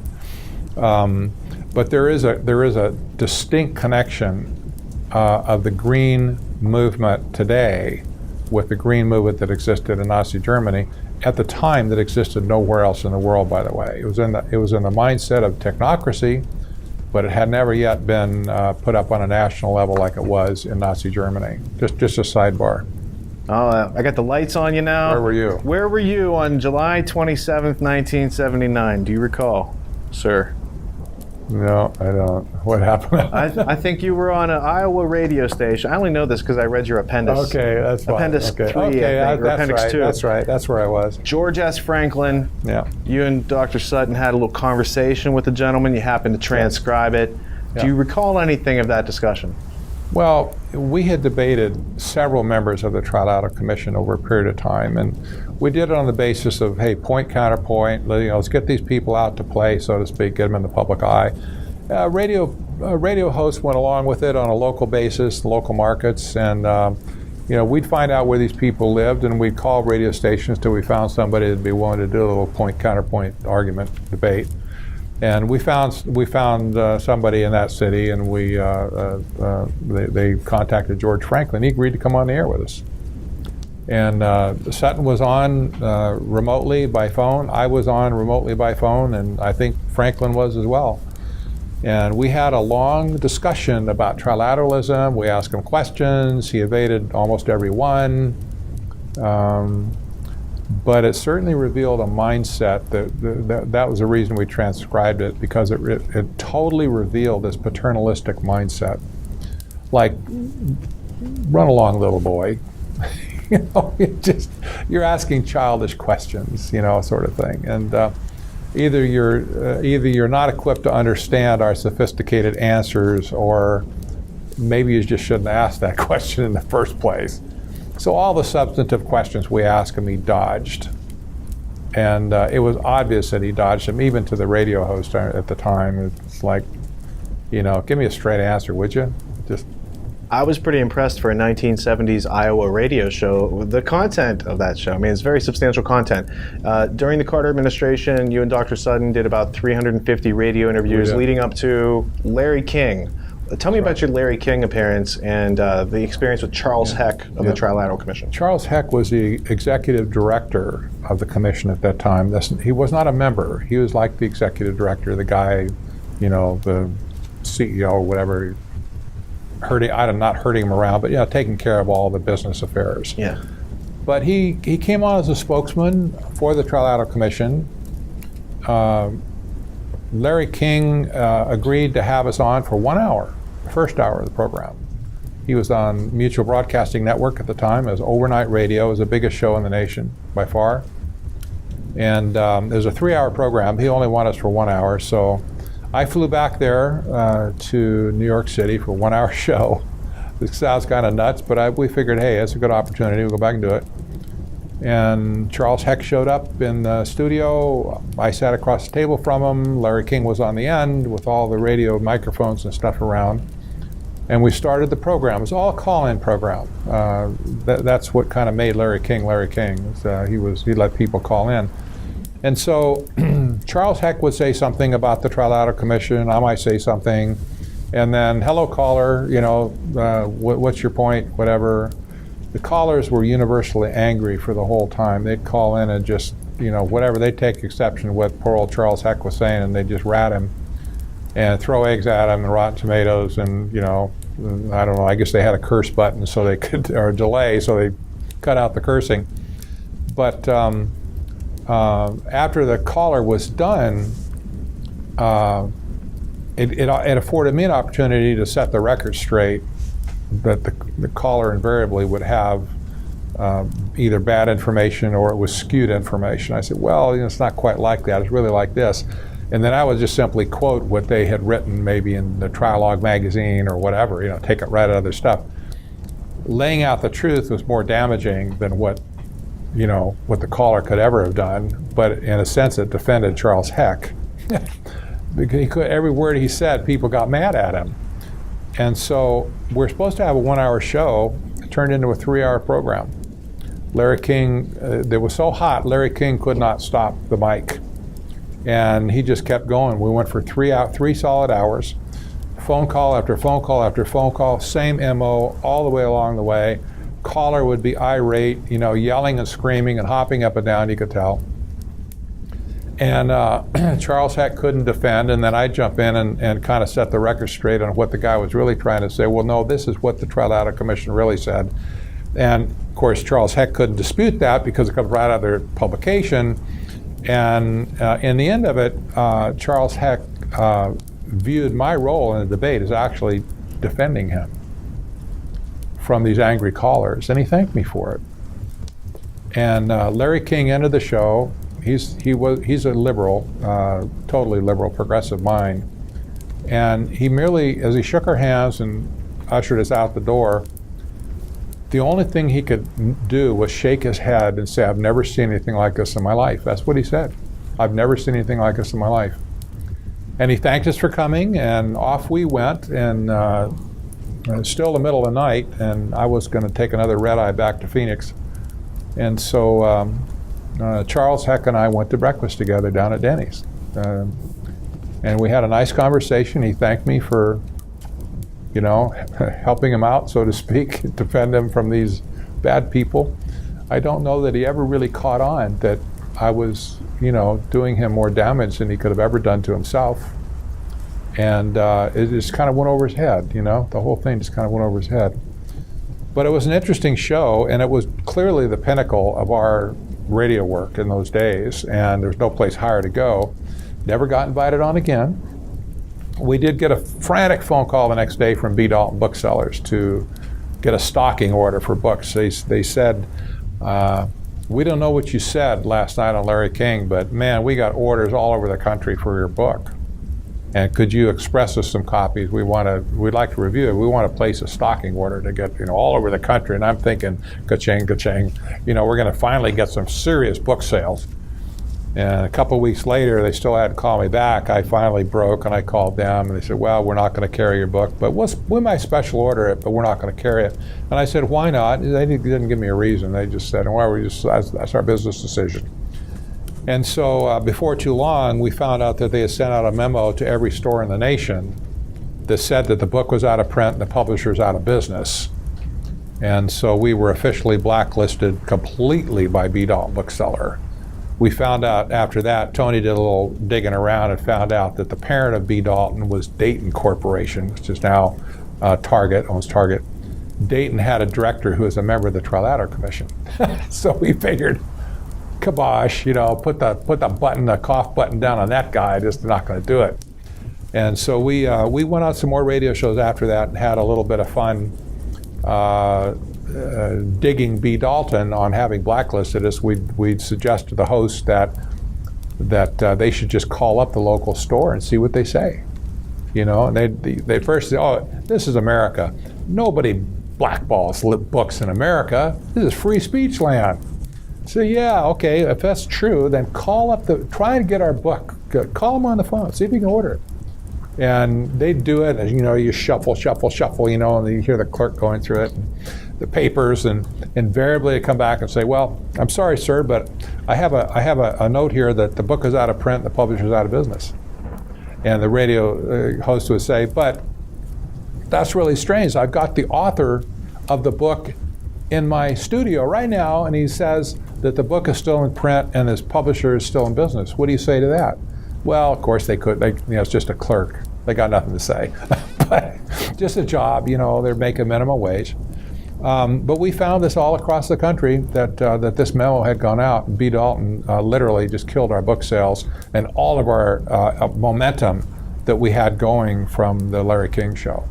But there is a distinct connection of the green movement today with the green movement that existed in Nazi Germany at the time that existed nowhere else in the world, by the way. It was in the mindset of technocracy, but it had never yet been put up on a national level like it was in Nazi Germany. Just a sidebar. Oh, I got the lights on you now. Where were you? Where were you on July 27th, 1979? Do you recall, sir? No, I don't. What happened? I think you were on an Iowa radio station. I only know this because I read your appendix. Okay, that's fine. Appendix 3, I think, or that's Appendix right, 2. That's right. That's where I was. George S. Franklin. Yeah. You and Dr. Sutton had a little conversation with the gentleman. You happened to transcribe it. Yeah. Do you recall anything of that discussion? Well, we had debated several members of the Trilateral Commission over a period of time, and we did it on the basis of, hey, point, counterpoint, let's get these people out to play, so to speak, get them in the public eye. Radio radio hosts went along with it on a local basis, local markets, and we'd find out where these people lived, and we'd call radio stations till we found somebody that'd be willing to do a little point-counterpoint argument debate. And we found somebody in that city, and they contacted George Franklin. He agreed to come on the air with us. And Sutton was on remotely by phone. I was on remotely by phone, and I think Franklin was as well. And we had a long discussion about trilateralism. We asked him questions. He evaded almost every one. But it certainly revealed a mindset that was the reason we transcribed it, because it totally revealed this paternalistic mindset. Like, run along, little boy. You're asking childish questions, sort of thing. And either you're not equipped to understand our sophisticated answers, or maybe you just shouldn't ask that question in the first place. So all the substantive questions we asked him, he dodged. And it was obvious that he dodged them, even to the radio host at the time. It's like, give me a straight answer, would you? I was pretty impressed for a 1970s Iowa radio show, the content of that show. I mean, it's very substantial content. During the Carter administration, you and Dr. Sutton did about 350 radio interviews leading up to Larry King. Tell me about your Larry King appearance and the experience with Charles Heck of the Trilateral Commission. Charles Heck was the executive director of the commission at that time. He was not a member. He was like the executive director, the guy, the CEO or whatever, not herding him around, but taking care of all the business affairs. Yeah. But he came on as a spokesman for the Trilateral Commission. Larry King agreed to have us on for 1 hour, the first hour of the program. He was on Mutual Broadcasting Network at the time. It was overnight radio. It was the biggest show in the nation by far. And it was a 3-hour program. He only wanted us for 1 hour. So I flew back there to New York City for a 1-hour show. This sounds kind of nuts, but we figured, hey, it's a good opportunity. We'll go back and do it. And Charles Heck showed up in the studio. I sat across the table from him. Larry King was on the end with all the radio microphones and stuff around. And we started the program. It was all a call-in program. That's what kind of made Larry King Larry King. He let people call in. And so Charles Heck would say something about the Trilateral Commission. I might say something. And then, hello, caller, what's your point, whatever. The callers were universally angry for the whole time. They'd call in and just, whatever, they'd take exception to what poor old Charles Heck was saying, and they'd just rat him and throw eggs at him and rotten tomatoes, and, I don't know, I guess they had a curse button so they could, or a delay, so they cut out the cursing. But after the caller was done, it afforded me an opportunity to set the record straight that the caller invariably would have either bad information or it was skewed information. I said, well, it's not quite like that. It's really like this. And then I would just simply quote what they had written maybe in the Trilog magazine or whatever, take it right out of their stuff. Laying out the truth was more damaging than what the caller could ever have done, but in a sense it defended Charles Heck. Because every word he said, people got mad at him. And so we're supposed to have a 1-hour show. It turned into a 3-hour program. Larry King, it was so hot, Larry King could not stop the mic. And he just kept going. We went for 3 solid hours. Phone call after phone call after phone call, same MO all the way along the way. Caller would be irate, yelling and screaming and hopping up and down, you could tell. And Charles Heck couldn't defend, and then I'd jump in and kind of set the record straight on what the guy was really trying to say. Well, no, this is what the Trilateral Commission really said. And, of course, Charles Heck couldn't dispute that because it comes right out of their publication. And in the end of it, Charles Heck viewed my role in the debate as actually defending him from these angry callers, and he thanked me for it. And Larry King ended the show. He's a liberal, totally liberal, progressive mind. And he merely, as he shook our hands and ushered us out the door, the only thing he could do was shake his head and say, I've never seen anything like this in my life. That's what he said. I've never seen anything like this in my life. And he thanked us for coming, and off we went. And it was still the middle of the night, and I was going to take another red eye back to Phoenix. And so Charles Heck and I went to breakfast together down at Denny's. And we had a nice conversation. He thanked me for, helping him out, so to speak, defend him from these bad people. I don't know that he ever really caught on that I was, doing him more damage than he could have ever done to himself. And it just kind of went over his head, the whole thing just kind of went over his head. But it was an interesting show, and it was clearly the pinnacle of our radio work in those days, and there's no place higher to go. Never got invited on again. We did get a frantic phone call the next day from B. Dalton Booksellers to get a stocking order for books. They said, we don't know what you said last night on Larry King, but man, we got orders all over the country for your book. And could you express us some copies? We'd like to review it. We want to place a stocking order to get, all over the country. And I'm thinking, ka-ching, ka-ching, we're going to finally get some serious book sales. And a couple of weeks later, they still hadn't called me back. I finally broke, and I called them, and they said, well, we're not going to carry your book, but we might special order it, but we're not going to carry it. And I said, why not? They didn't give me a reason. They just said, well, that's our business decision. And so before too long, we found out that they had sent out a memo to every store in the nation that said that the book was out of print and the publisher's out of business. And so we were officially blacklisted completely by B. Dalton Bookseller. We found out after that, Tony did a little digging around and found out that the parent of B. Dalton was Dayton Corporation, which is now Target, owns Target. Dayton had a director who was a member of the Trilateral Commission. So we figured, kibosh, put the cough button down on that guy, just not going to do it. And so we went on some more radio shows after that and had a little bit of fun digging B. Dalton on having blacklisted us. We'd suggest to the host that they should just call up the local store and see what they say. And they first say, oh, this is America. Nobody blackballs books in America. This is free speech land. So yeah, okay, if that's true, then try and get our book. Call them on the phone, see if you can order it. And they'd do it, and you shuffle, and you hear the clerk going through it, and the papers, and invariably they come back and say, well, I'm sorry, sir, but I have a note here that the book is out of print, the publisher's out of business. And the radio host would say, but that's really strange. I've got the author of the book in my studio right now, and he says that the book is still in print and his publisher is still in business. What do you say to that? Well, of course they could. It's just a clerk. They got nothing to say. But just a job. They're making minimum wage. But we found this all across the country that this memo had gone out. And B. Dalton literally just killed our book sales and all of our momentum that we had going from the Larry King show.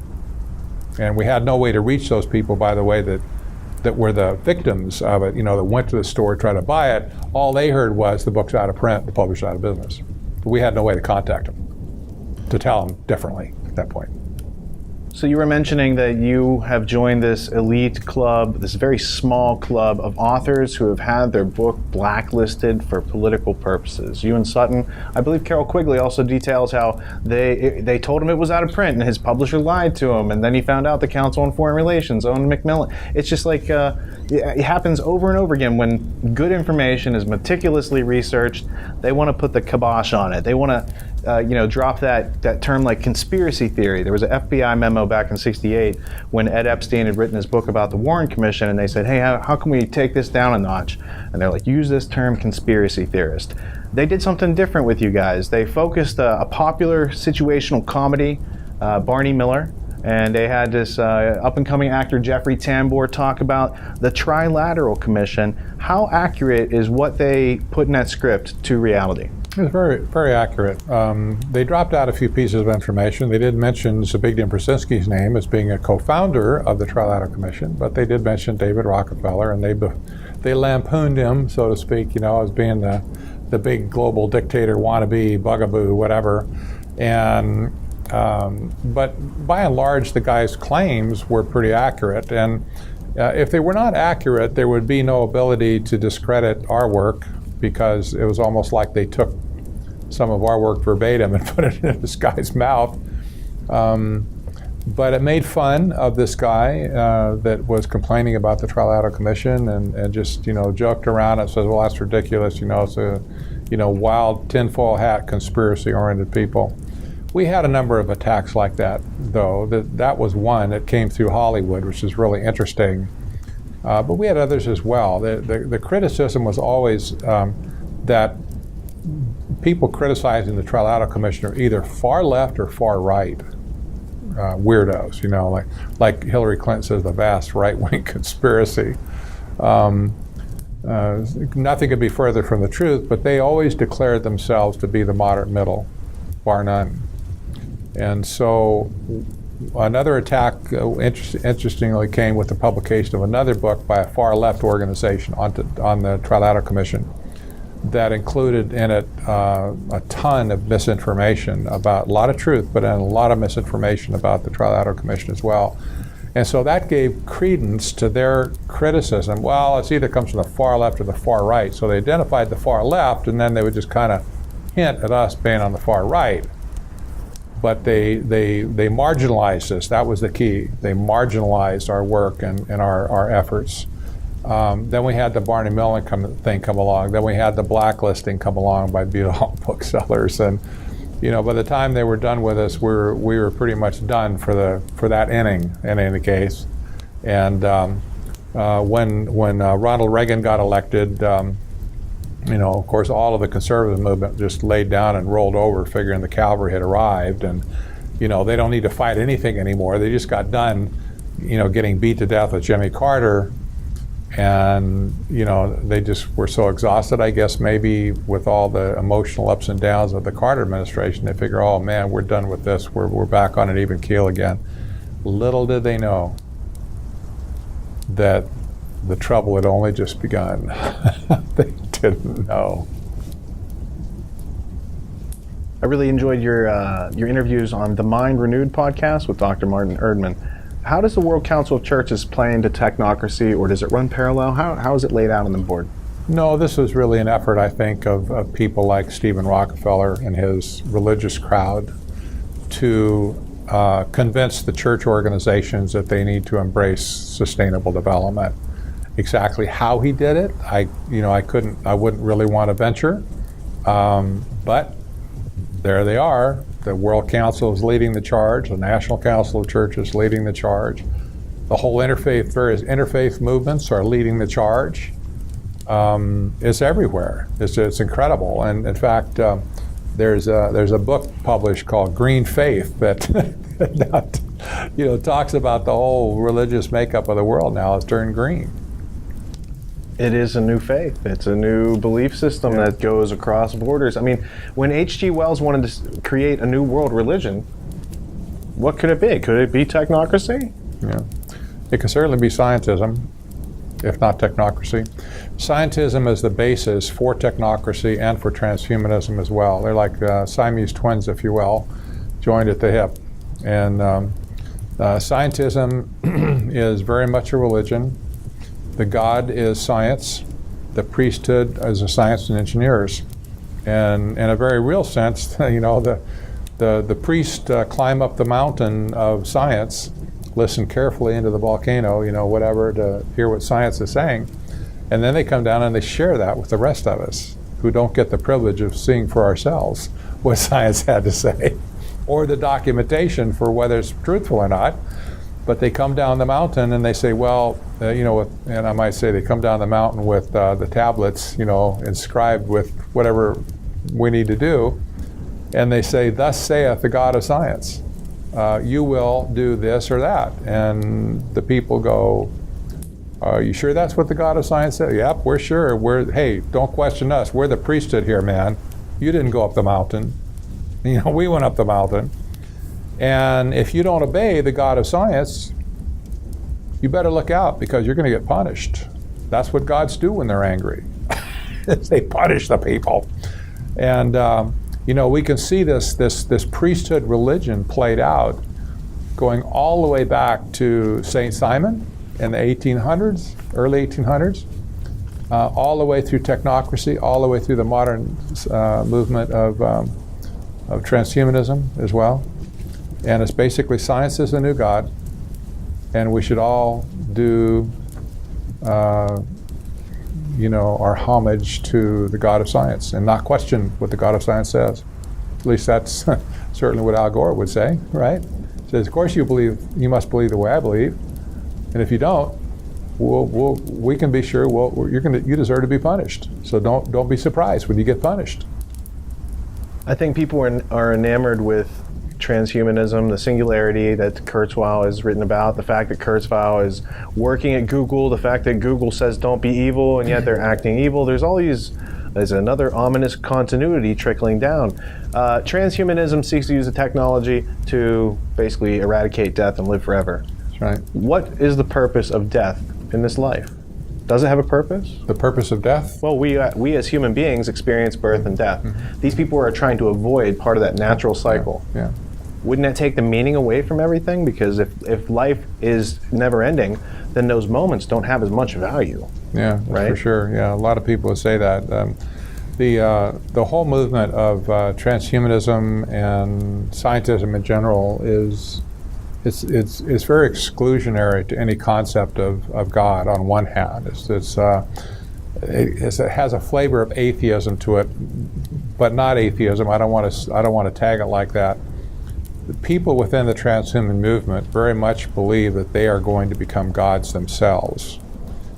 And we had no way to reach those people, by the way, that were the victims of it, that went to the store, tried to buy it. All they heard was the book's out of print, the publisher's out of business. But we had no way to contact them, to tell them differently at that point. So you were mentioning that you have joined this elite club, this very small club of authors who have had their book blacklisted for political purposes. You and Sutton, I believe Carol Quigley also details how they told him it was out of print and his publisher lied to him, and then he found out the Council on Foreign Relations owned Macmillan. It's just like it happens over and over again when good information is meticulously researched. They want to put the kibosh on it. They want to drop that term like conspiracy theory. There was an FBI memo back in '68 when Ed Epstein had written his book about the Warren Commission, and they said, hey, how can we take this down a notch? And they're like, use this term conspiracy theorist. They did something different with you guys. They focused a popular situational comedy, Barney Miller, and they had this up-and-coming actor, Jeffrey Tambor, talk about the Trilateral Commission. How accurate is what they put in that script to reality? It was very, very accurate. They dropped out a few pieces of information. They did mention Zbigniew Brzezinski's name as being a co-founder of the Trilateral Commission, but they did mention David Rockefeller, and they lampooned him, so to speak, as being the big global dictator wannabe, bugaboo, whatever. And but by and large, the guy's claims were pretty accurate. And if they were not accurate, there would be no ability to discredit our work, because it was almost like they took some of our work verbatim and put it in this guy's mouth. But it made fun of this guy that was complaining about the Trilateral Commission and just, joked around and says, well, that's ridiculous, it's a, wild tinfoil hat conspiracy-oriented people. We had a number of attacks like that, though. That was one that came through Hollywood, which is really interesting. But we had others as well. The criticism was always that people criticizing the Trilateral Commission are either far left or far right. Weirdos, like Hillary Clinton says, the vast right-wing conspiracy. Nothing could be further from the truth, but they always declared themselves to be the moderate middle, bar none. And so another attack, interestingly, came with the publication of another book by a far-left organization on the Trilateral Commission that included in it a ton of misinformation about, a lot of truth, but a lot of misinformation about the Trilateral Commission as well. And so that gave credence to their criticism. Well, it either comes from the far left or the far right. So they identified the far left, and then they would just kind of hint at us being on the far right. But they marginalized us. That was the key. They marginalized our work and our efforts. Then we had the Barney Millen thing come along. Then we had the blacklisting come along by Buell booksellers. And by the time they were done with us, we were pretty much done for that inning in any case. And when Ronald Reagan got elected, of course, all of the conservative movement just laid down and rolled over, figuring the cavalry had arrived, and they don't need to fight anything anymore. They just got done, getting beat to death with Jimmy Carter. And, they just were so exhausted, I guess, maybe with all the emotional ups and downs of the Carter administration, they figure, oh man, we're done with this. We're back on an even keel again. Little did they know that the trouble had only just begun. They didn't know. I really enjoyed your interviews on the Mind Renewed podcast with Dr. Martin Erdman. How does the World Council of Churches play into technocracy, or does it run parallel? How is it laid out on the board? No, this was really an effort, I think, of people like Stephen Rockefeller and his religious crowd to convince the church organizations that they need to embrace sustainable development. Exactly how he did it, I wouldn't really want to venture, but there they are. The World Council is leading the charge. The National Council of Churches is leading the charge. The whole various interfaith movements are leading the charge. It's everywhere. It's incredible. And in fact, there's a book published called Green Faith that talks about the whole religious makeup of the world now has turned green. It is a new faith. It's a new belief system that goes across borders. I mean, when H.G. Wells wanted to create a new world religion, what could it be? Could it be technocracy? Yeah. It could certainly be scientism, if not technocracy. Scientism is the basis for technocracy and for transhumanism as well. They're like Siamese twins, if you will, joined at the hip. And scientism is very much a religion. The God is science. The priesthood is a science and engineers. And in a very real sense, the priests climb up the mountain of science, listen carefully into the volcano, whatever, to hear what science is saying. And then they come down and they share that with the rest of us who don't get the privilege of seeing for ourselves what science had to say or the documentation for whether it's truthful or not. But they come down the mountain and they say, well, and I might say they come down the mountain with the tablets, inscribed with whatever we need to do. And they say, thus saith the God of science. You will do this or that. And the people go, are you sure that's what the God of science said? Yep, we're sure. Hey, don't question us. We're the priesthood here, man. You didn't go up the mountain. We went up the mountain. And if you don't obey the God of science, you better look out because you're going to get punished. That's what gods do when they're angry. They punish the people. And, we can see this priesthood religion played out going all the way back to St. Simon in the 1800s, early 1800s. all the way through technocracy, all the way through the modern movement of transhumanism as well. And it's basically science is the new God, and we should all do our homage to the God of science and not question what the God of science says. At least that's certainly what Al Gore would say, right? He says, of course you must believe the way I believe, and if you don't, we can be sure you deserve to be punished. So don't be surprised when you get punished. I think people are enamored with transhumanism, the singularity that Kurzweil has written about, the fact that Kurzweil is working at Google, the fact that Google says don't be evil, and yet they're acting evil. There's another ominous continuity trickling down. Transhumanism seeks to use the technology to basically eradicate death and live forever. That's right. What is the purpose of death in this life? Does it have a purpose? The purpose of death? Well, we as human beings experience birth and death. Mm-hmm. These people are trying to avoid part of that natural cycle. Yeah. Wouldn't that take the meaning away from everything? Because if life is never ending, then those moments don't have as much value. Yeah, that's right? For sure. Yeah, a lot of people would say that. The whole movement of transhumanism and scientism in general is very exclusionary to any concept of God. On one hand, it has a flavor of atheism to it, but not atheism. I don't want to tag it like that. The people within the transhuman movement very much believe that they are going to become gods themselves.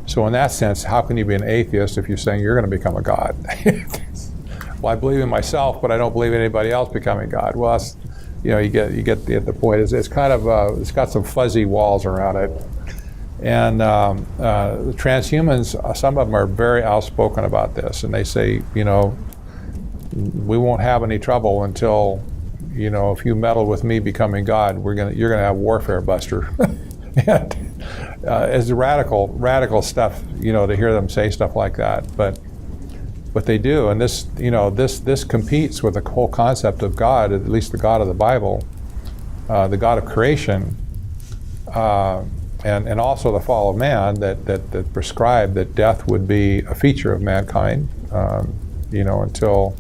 So in that sense, how can you be an atheist if you're saying you're going to become a god? Well, I believe in myself, but I don't believe in anybody else becoming God. Well, that's, you get the point. It's kind of it's got some fuzzy walls around it. And the transhumans, some of them are very outspoken about this, and they say, we won't have any trouble until, if you meddle with me becoming God, you're gonna have warfare, Buster. And it's radical stuff, to hear them say stuff like that, but they do, and this competes with the whole concept of God, at least the God of the Bible, the God of creation, and also the fall of man that prescribed that death would be a feature of mankind, until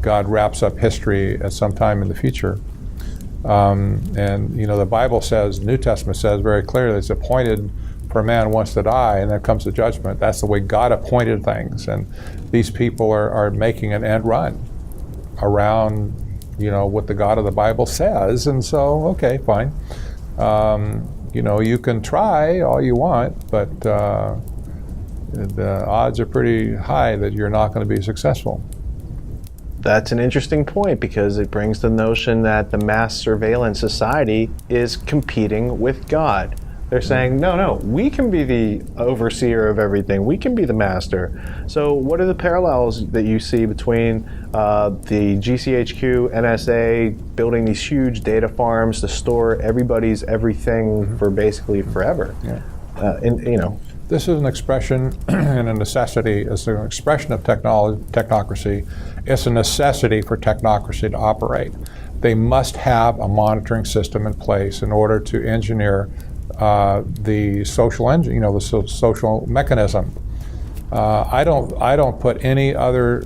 God wraps up history at some time in the future. The Bible says, New Testament says very clearly, it's appointed for a man once to die, and then comes the judgment. That's the way God appointed things, and these people are making an end run around, what the God of the Bible says, and so, okay, fine. You can try all you want, but the odds are pretty high that you're not going to be successful. That's an interesting point, because it brings the notion that the mass surveillance society is competing with God. They're saying, no, we can be the overseer of everything. We can be the master. So what are the parallels that you see between the GCHQ, NSA, building these huge data farms to store everybody's everything for basically forever? Yeah. This is an expression and a necessity. It's an expression of technocracy. It's a necessity for technocracy to operate. They must have a monitoring system in place in order to engineer the social engine, the social mechanism. I don't put any other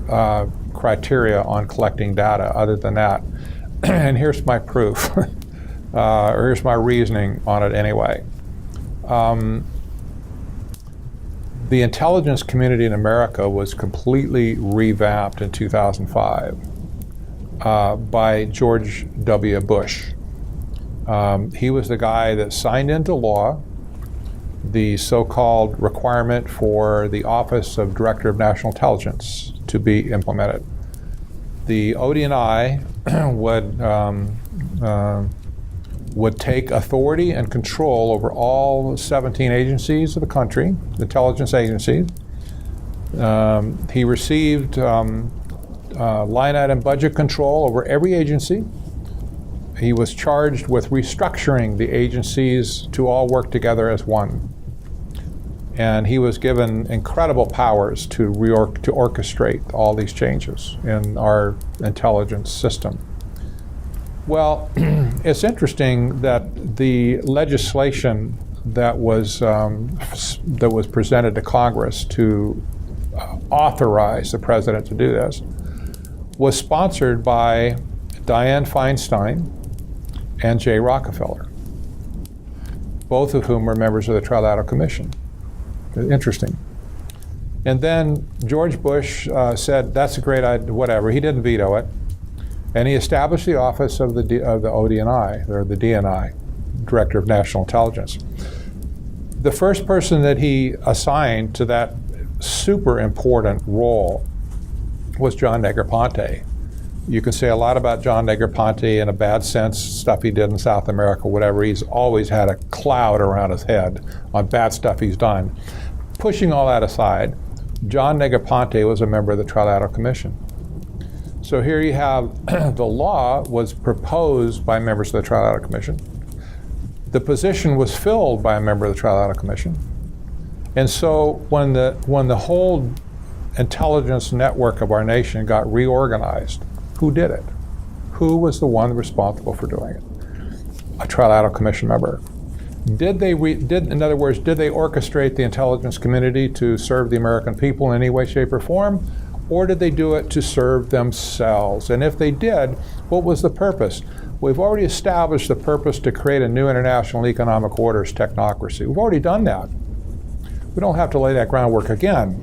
criteria on collecting data other than that. And here's my proof, or here's my reasoning on it anyway. The intelligence community in America was completely revamped in 2005 by George W. Bush. He was the guy that signed into law the so-called requirement for the Office of Director of National Intelligence to be implemented. The ODNI would take authority and control over all 17 agencies of the country, intelligence agencies. He received line item budget control over every agency. He was charged with restructuring the agencies to all work together as one. And he was given incredible powers to orchestrate all these changes in our intelligence system. Well, it's interesting that the legislation that was presented to Congress to authorize the president to do this, was sponsored by Dianne Feinstein and Jay Rockefeller, both of whom were members of the Trilateral Commission. Interesting. And then George Bush said, that's a great idea, whatever. He didn't veto it. And he established the office of the ODNI, or the DNI, Director of National Intelligence. The first person that he assigned to that super important role was John Negroponte. You can say a lot about John Negroponte in a bad sense, stuff he did in South America, whatever. He's always had a cloud around his head on bad stuff he's done. Pushing all that aside, John Negroponte was a member of the Trilateral Commission. So here you have the law was proposed by members of the Trilateral Commission. The position was filled by a member of the Trilateral Commission. And so when the whole intelligence network of our nation got reorganized, who did it? Who was the one responsible for doing it? A Trilateral Commission member. In other words, did they orchestrate the intelligence community to serve the American people in any way, shape, or form? Or did they do it to serve themselves? And if they did, what was the purpose? We've already established the purpose to create a new international economic order as technocracy. We've already done that. We don't have to lay that groundwork again.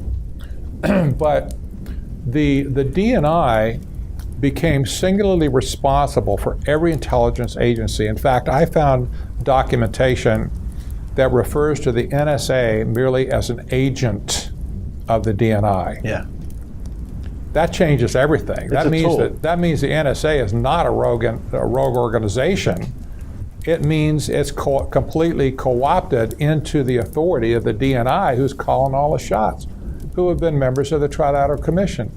But the DNI became singularly responsible for every intelligence agency. In fact, I found documentation that refers to the NSA merely as an agent of the DNI. Yeah. That changes everything. That means the NSA is not a rogue organization. It means it's completely co-opted into the authority of the DNI, who's calling all the shots, who have been members of the Trilateral Commission.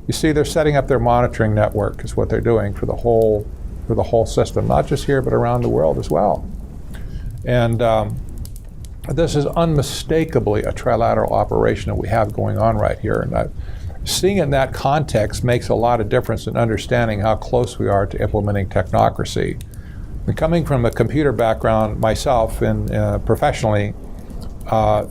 You see, they're setting up their monitoring network, is what they're doing for the whole system, not just here but around the world as well. And this is unmistakably a trilateral operation that we have going on right here. And seeing it in that context makes a lot of difference in understanding how close we are to implementing technocracy. And coming from a computer background myself and professionally, as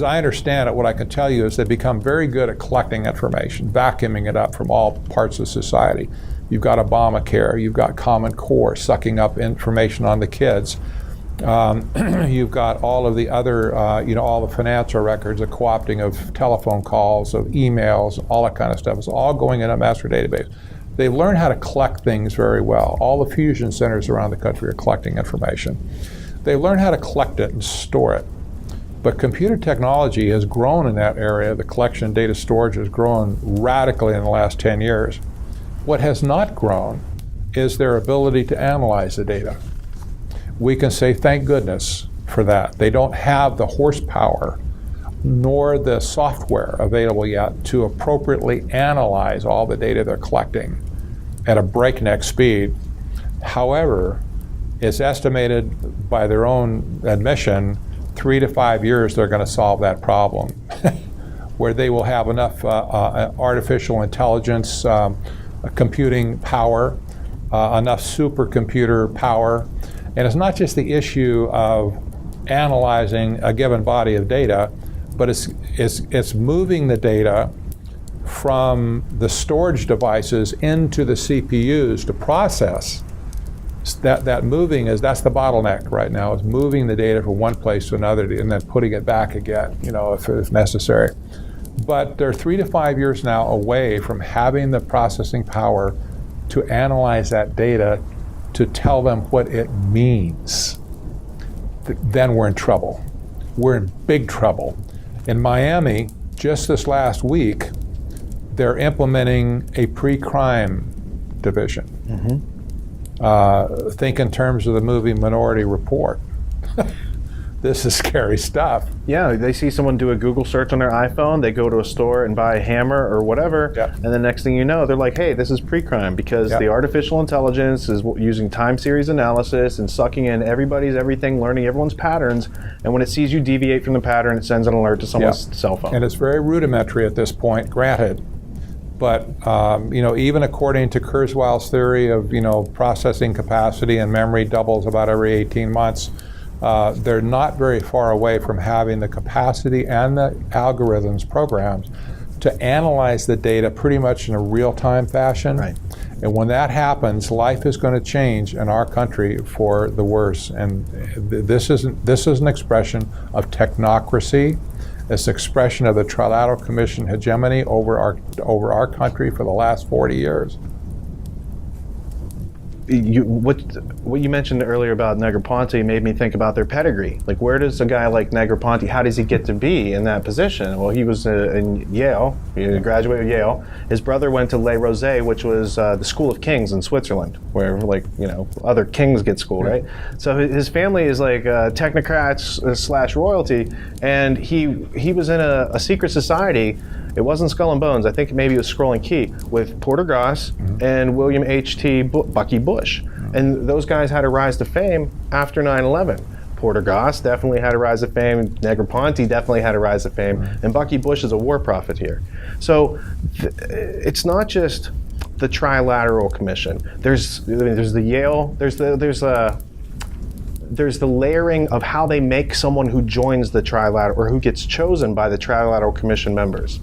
I understand it, what I can tell you is they become very good at collecting information, vacuuming it up from all parts of society. You've got Obamacare, you've got Common Core sucking up information on the kids. You've got all of the other, all the financial records, the co-opting of telephone calls, of emails, all that kind of stuff. It's all going in a master database. They've learned how to collect things very well. All the fusion centers around the country are collecting information. They've learned how to collect it and store it. But computer technology has grown in that area. The collection and data storage has grown radically in the last 10 years. What has not grown is their ability to analyze the data. We can say thank goodness for that. They don't have the horsepower nor the software available yet to appropriately analyze all the data they're collecting at a breakneck speed. However, it's estimated by their own admission, 3 to 5 years they're going to solve that problem, where they will have enough artificial intelligence, computing power, enough supercomputer power. And it's not just the issue of analyzing a given body of data, but it's moving the data from the storage devices into the CPUs to process. That moving that's the bottleneck right now, is moving the data from one place to another and then putting it back again, if necessary. But they're 3 to 5 years now away from having the processing power to analyze that data to tell them what it means. Then we're in trouble. We're in big trouble. In Miami, just this last week, they're implementing a pre-crime division. Mm-hmm. Think in terms of the movie Minority Report. This is scary stuff. Yeah, they see someone do a Google search on their iPhone, they go to a store and buy a hammer or whatever, and the next thing you know, they're like, hey, this is pre-crime, because the artificial intelligence is using time series analysis and sucking in everybody's everything, learning everyone's patterns, and when it sees you deviate from the pattern, it sends an alert to someone's cell phone. And it's very rudimentary at this point, granted, but even according to Kurzweil's theory of processing capacity and memory doubles about every 18 months, they're not very far away from having the capacity and the algorithms, programs, to analyze the data pretty much in a real-time fashion. Right. And when that happens, life is going to change in our country for the worse. And this is an expression of technocracy. It's an expression of the Trilateral Commission hegemony over our country for the last 40 years. What you mentioned earlier about Negroponte made me think about their pedigree. Like, where does a guy like Negroponte, how does he get to be in that position? Well, he was in Yale. He graduated Yale. His brother went to Les Rosés, which was the School of Kings in Switzerland, where, like, other kings get schooled, right? So his family is like technocrats / royalty, and he was in a secret society. It wasn't Skull and Bones. I think maybe it was Scroll and Key with Porter Goss and William H.T. Bucky Bush. And those guys had a rise to fame after 9/11. Porter Goss definitely had a rise to fame. Negroponte definitely had a rise to fame. And Bucky Bush is a war prophet here. So it's not just the Trilateral Commission. There's the Yale. There's the layering of how they make someone who joins the Trilateral or who gets chosen by the Trilateral Commission members,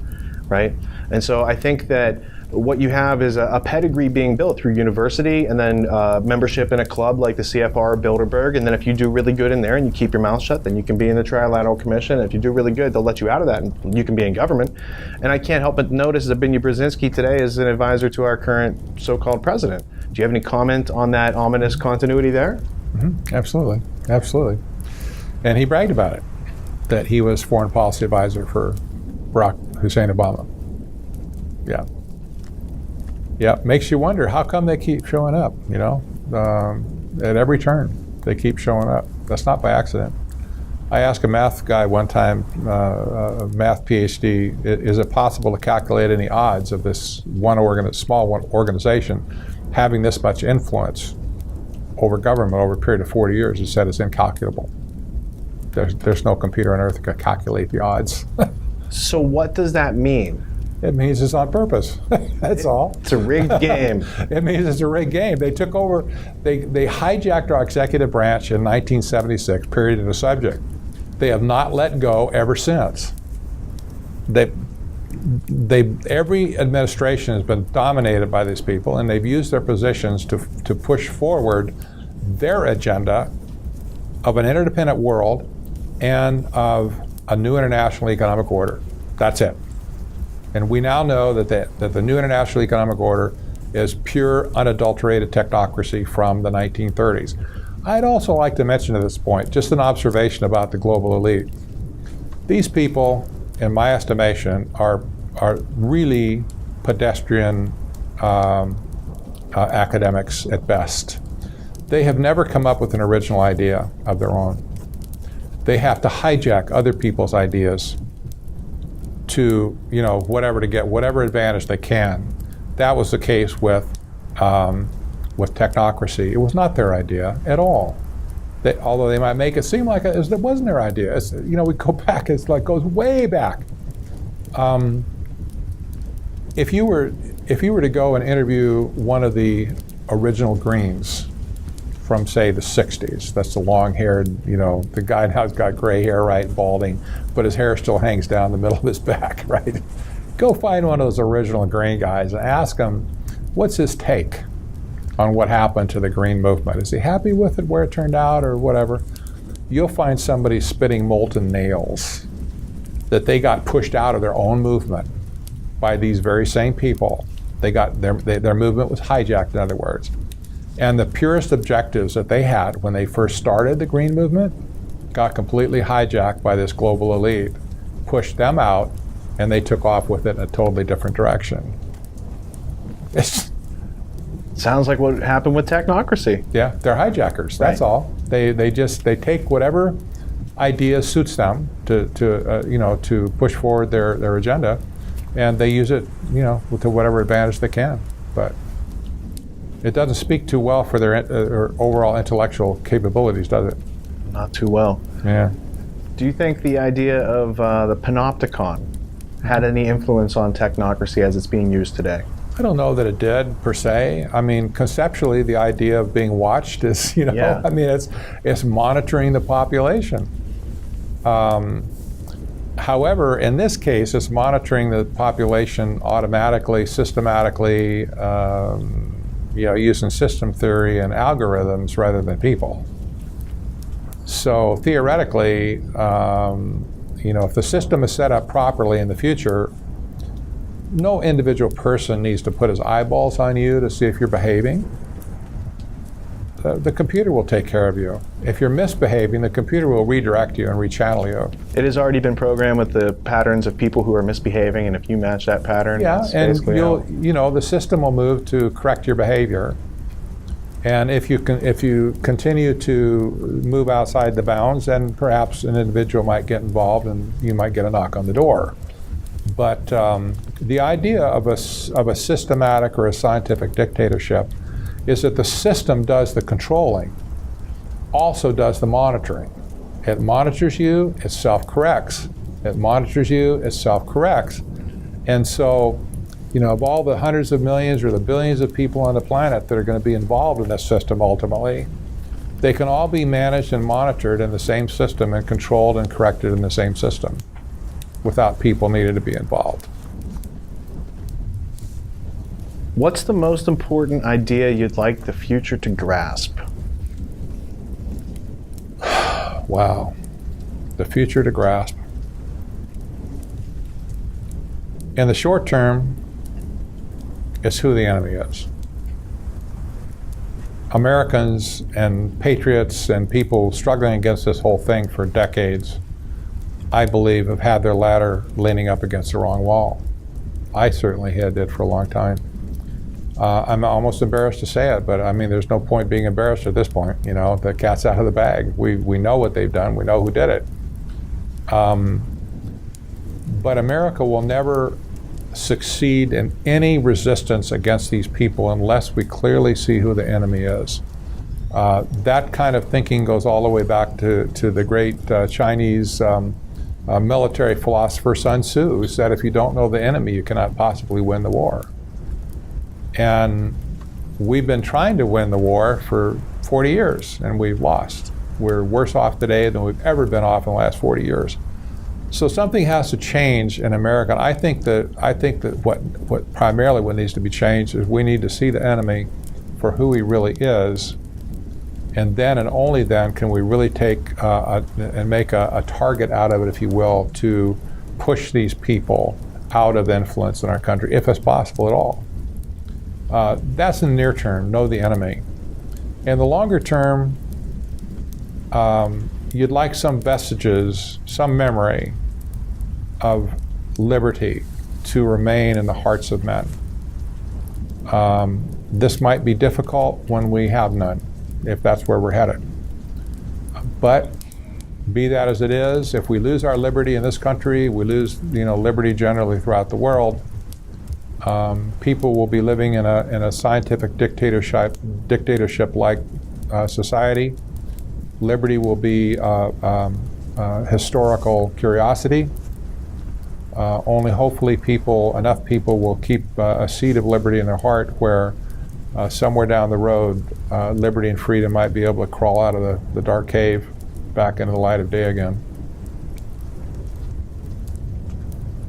right? And so I think that what you have is a pedigree being built through university and then membership in a club like the CFR Bilderberg. And then if you do really good in there and you keep your mouth shut, then you can be in the Trilateral Commission. And if you do really good, they'll let you out of that and you can be in government. And I can't help but notice Zbigniew Brzezinski today is an advisor to our current so-called president. Do you have any comment on that ominous continuity there? Mm-hmm. Absolutely. And he bragged about it, that he was foreign policy advisor for Barack Hussein Obama. Yeah, makes you wonder, how come they keep showing up, at every turn, they keep showing up. That's not by accident. I asked a math guy one time, a math PhD, is it possible to calculate any odds of this small organization having this much influence over government over a period of 40 years? He said it's incalculable. There's no computer on earth that can calculate the odds. So what does that mean? It means it's on purpose. That's all. It's a rigged game. It means it's a rigged game. They took over, they hijacked our executive branch in 1976, period of the subject. They have not let go ever since. Every administration has been dominated by these people, and they've used their positions to push forward their agenda of an interdependent world and of a new international economic order. That's it. And we now know that the new international economic order is pure, unadulterated technocracy from the 1930s. I'd also like to mention at this point just an observation about the global elite. These people, in my estimation, are really pedestrian academics at best. They have never come up with an original idea of their own. They have to hijack other people's ideas to, to get whatever advantage they can. That was the case with technocracy. It was not their idea at all. Although they might make it seem like it wasn't their idea. We go back, goes way back. If you were to go and interview one of the original Greens from, say, the 60s, that's the long-haired, the guy now's got gray hair, right, balding, but his hair still hangs down the middle of his back, right? Go find one of those original Green guys and ask him, what's his take on what happened to the Green movement? Is he happy with it, where it turned out, or whatever? You'll find somebody spitting molten nails that they got pushed out of their own movement by these very same people. Their movement was hijacked, in other words. And the purest objectives that they had when they first started the Green movement got completely hijacked by this global elite, pushed them out, and they took off with it in a totally different direction. Sounds like what happened with technocracy. Yeah, they're hijackers. That's right. All. They take whatever idea suits them to push forward their agenda, and they use it to whatever advantage they can. But it doesn't speak too well for their overall intellectual capabilities, does it? Not too well. Yeah. Do you think the idea of the panopticon had any influence on technocracy as it's being used today? I don't know that it did per se. I mean, conceptually, the idea of being watched is, Yeah. I mean, it's monitoring the population. However, in this case, it's monitoring the population automatically, systematically, using system theory and algorithms rather than people. So theoretically, if the system is set up properly in the future, no individual person needs to put his eyeballs on you to see if you're behaving. The computer will take care of you. If you're misbehaving, the computer will redirect you and rechannel you. It has already been programmed with the patterns of people who are misbehaving, and if you match that pattern, Yeah, that's and basically the system will move to correct your behavior. And if you continue to move outside the bounds, then perhaps an individual might get involved, and you might get a knock on the door. But the idea of a systematic or a scientific dictatorship is that the system does the controlling, also does the monitoring. It monitors you, it self-corrects. It monitors you, it self-corrects. And so, of all the hundreds of millions or the billions of people on the planet that are going to be involved in this system ultimately, they can all be managed and monitored in the same system and controlled and corrected in the same system without people needing to be involved. What's the most important idea you'd like the future to grasp? Wow. The future to grasp. In the short term, it's who the enemy is. Americans and patriots and people struggling against this whole thing for decades, I believe, have had their ladder leaning up against the wrong wall. I certainly did for a long time. I'm almost embarrassed to say it, but I mean, there's no point being embarrassed at this point. The cat's out of the bag. We know what they've done. We know who did it. But America will never succeed in any resistance against these people unless we clearly see who the enemy is. That kind of thinking goes all the way back to the great Chinese military philosopher Sun Tzu, who said, if you don't know the enemy, you cannot possibly win the war. And we've been trying to win the war for 40 years, and we've lost. We're worse off today than we've ever been off in the last 40 years. So something has to change in America. And I think that what primarily what needs to be changed is we need to see the enemy for who he really is, and then and only then can we really take and make a target out of it, if you will, to push these people out of influence in our country, if it's possible at all. That's in the near term, know the enemy. In the longer term, you'd like some vestiges, some memory of liberty to remain in the hearts of men. This might be difficult when we have none, if that's where we're headed. But be that as it is, if we lose our liberty in this country, we lose liberty generally throughout the world. People will be living in a scientific dictatorship-like society. Liberty will be historical curiosity. Only hopefully enough people will keep a seed of liberty in their heart where somewhere down the road, liberty and freedom might be able to crawl out of the dark cave back into the light of day again.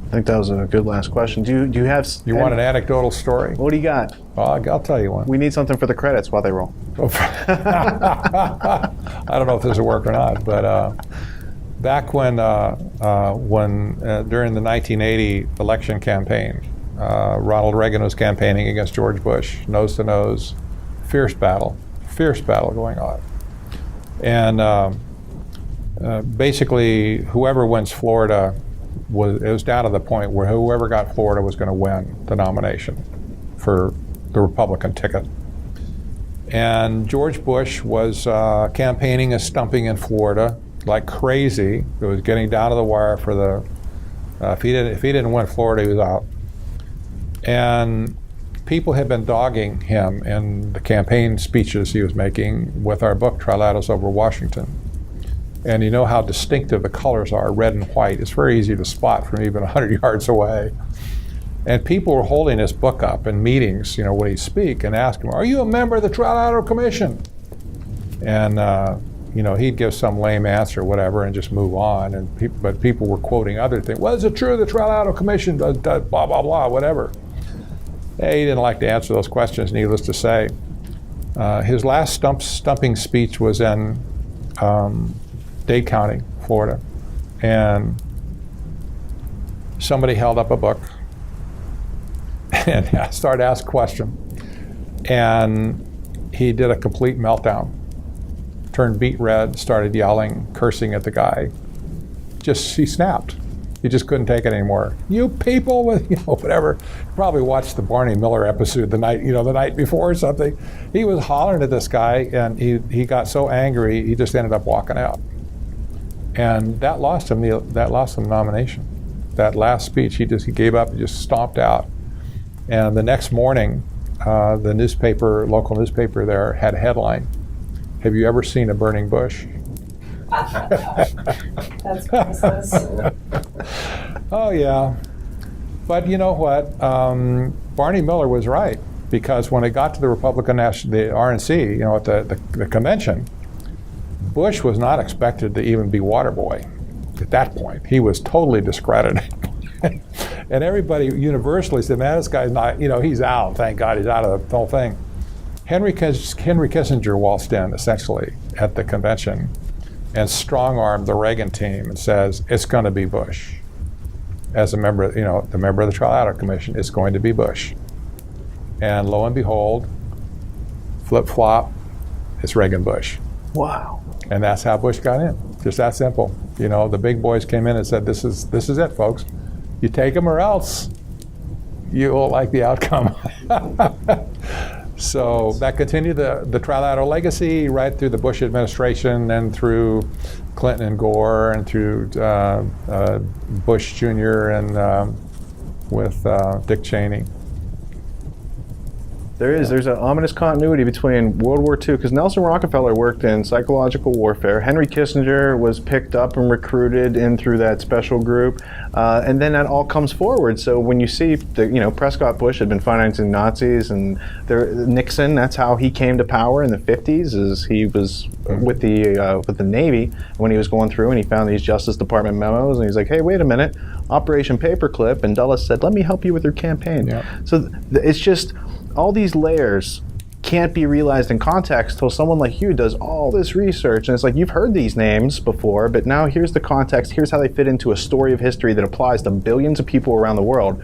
I think that was a good last question. Do you have... You want an anecdotal story? What do you got? Well, I'll tell you one. We need something for the credits while they roll. I don't know if this will work or not, but back when during the 1980 election campaign, Ronald Reagan was campaigning against George Bush, nose to nose, fierce battle going on. And basically, whoever wins Florida, it was down to the point where whoever got Florida was going to win the nomination for the Republican ticket. And George Bush was campaigning and stumping in Florida like crazy. It was getting down to the wire for the. If he didn't win Florida, he was out. And people had been dogging him in the campaign speeches he was making with our book Trilateral over Washington. And you know how distinctive the colors are, red and white. It's very easy to spot from even 100 yards away. And people were holding his book up in meetings, when he'd speak, and ask him, "Are you a member of the Trilateral Commission?" And he'd give some lame answer, whatever, and just move on. But people were quoting other things. Well, is it true the Trilateral Commission does blah blah blah, whatever? He didn't like to answer those questions. Needless to say, his last stumping speech was in Dade County, Florida, and somebody held up a book and started to ask a question, and he did a complete meltdown, turned beet red, started yelling, cursing at the guy. He snapped. He just couldn't take it anymore. You people with, whatever. Probably watched the Barney Miller episode the night before or something. He was hollering at this guy, and he got so angry, he just ended up walking out. And that lost him the nomination. That last speech, he gave up and just stomped out. And the next morning, the local newspaper there had a headline, "Have you ever seen a burning bush?" That's priceless. Oh, yeah. But you know what? Barney Miller was right, because when it got to the Republican the RNC, at the convention, Bush was not expected to even be water boy at that point. He was totally discredited. And everybody universally said, "Man, this guy's not, he's out. Thank God he's out of the whole thing." Henry Kissinger waltzed in, essentially, at the convention and strong-armed the Reagan team and says, "It's going to be Bush." As a member, the member of the Trilateral Commission, it's going to be Bush. And lo and behold, flip-flop, it's Reagan-Bush. Wow. And that's how Bush got in. Just that simple. The big boys came in and said, this is it, folks. You take them or else you won't like the outcome. So that continued the trilateral legacy right through the Bush administration, and through Clinton and Gore, and through Bush Jr. and with Dick Cheney. There's an ominous continuity between World War II, because Nelson Rockefeller worked in psychological warfare. Henry Kissinger was picked up and recruited in through that special group, and then that all comes forward. So when you see Prescott Bush had been financing Nazis, and Nixon, that's how he came to power in the 50s. Is he was with the Navy when he was going through, and he found these Justice Department memos, and he's like, "Hey, wait a minute, Operation Paperclip," and Dulles said, "Let me help you with your campaign." Yeah. So it's just, all these layers can't be realized in context till someone like you does all this research. And it's like, you've heard these names before, but now here's the context, here's how they fit into a story of history that applies to billions of people around the world.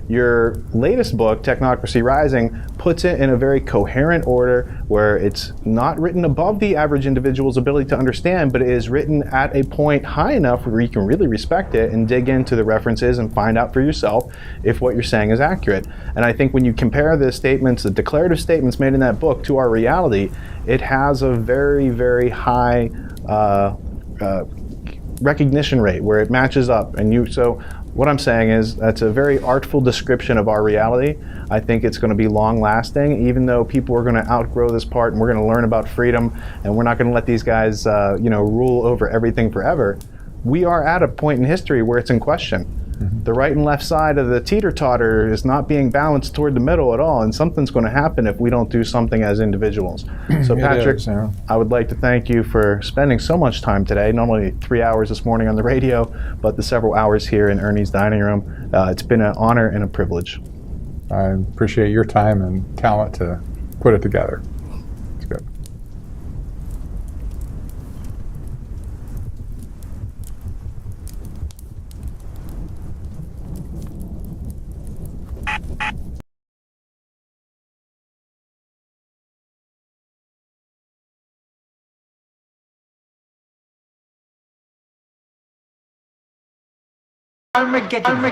Your latest book, Technocracy Rising, puts it in a very coherent order where it's not written above the average individual's ability to understand, but it is written at a point high enough where you can really respect it and dig into the references and find out for yourself if what you're saying is accurate. And I think when you compare the statements, the declarative statements made in that book, to our reality, it has a very, very high recognition rate where it matches up. So what I'm saying is that's a very artful description of our reality. I think it's going to be long-lasting, even though people are going to outgrow this part, and we're going to learn about freedom, and we're not going to let these guys, rule over everything forever. We are at a point in history where it's in question. Mm-hmm. The right and left side of the teeter-totter is not being balanced toward the middle at all, and something's going to happen if we don't do something as individuals. So Patrick, I would like to thank you for spending so much time today, not only 3 hours this morning on the radio, but the several hours here in Ernie's dining room. It's been an honor and a privilege. I appreciate your time and talent to put it together. It's good. Armageddon.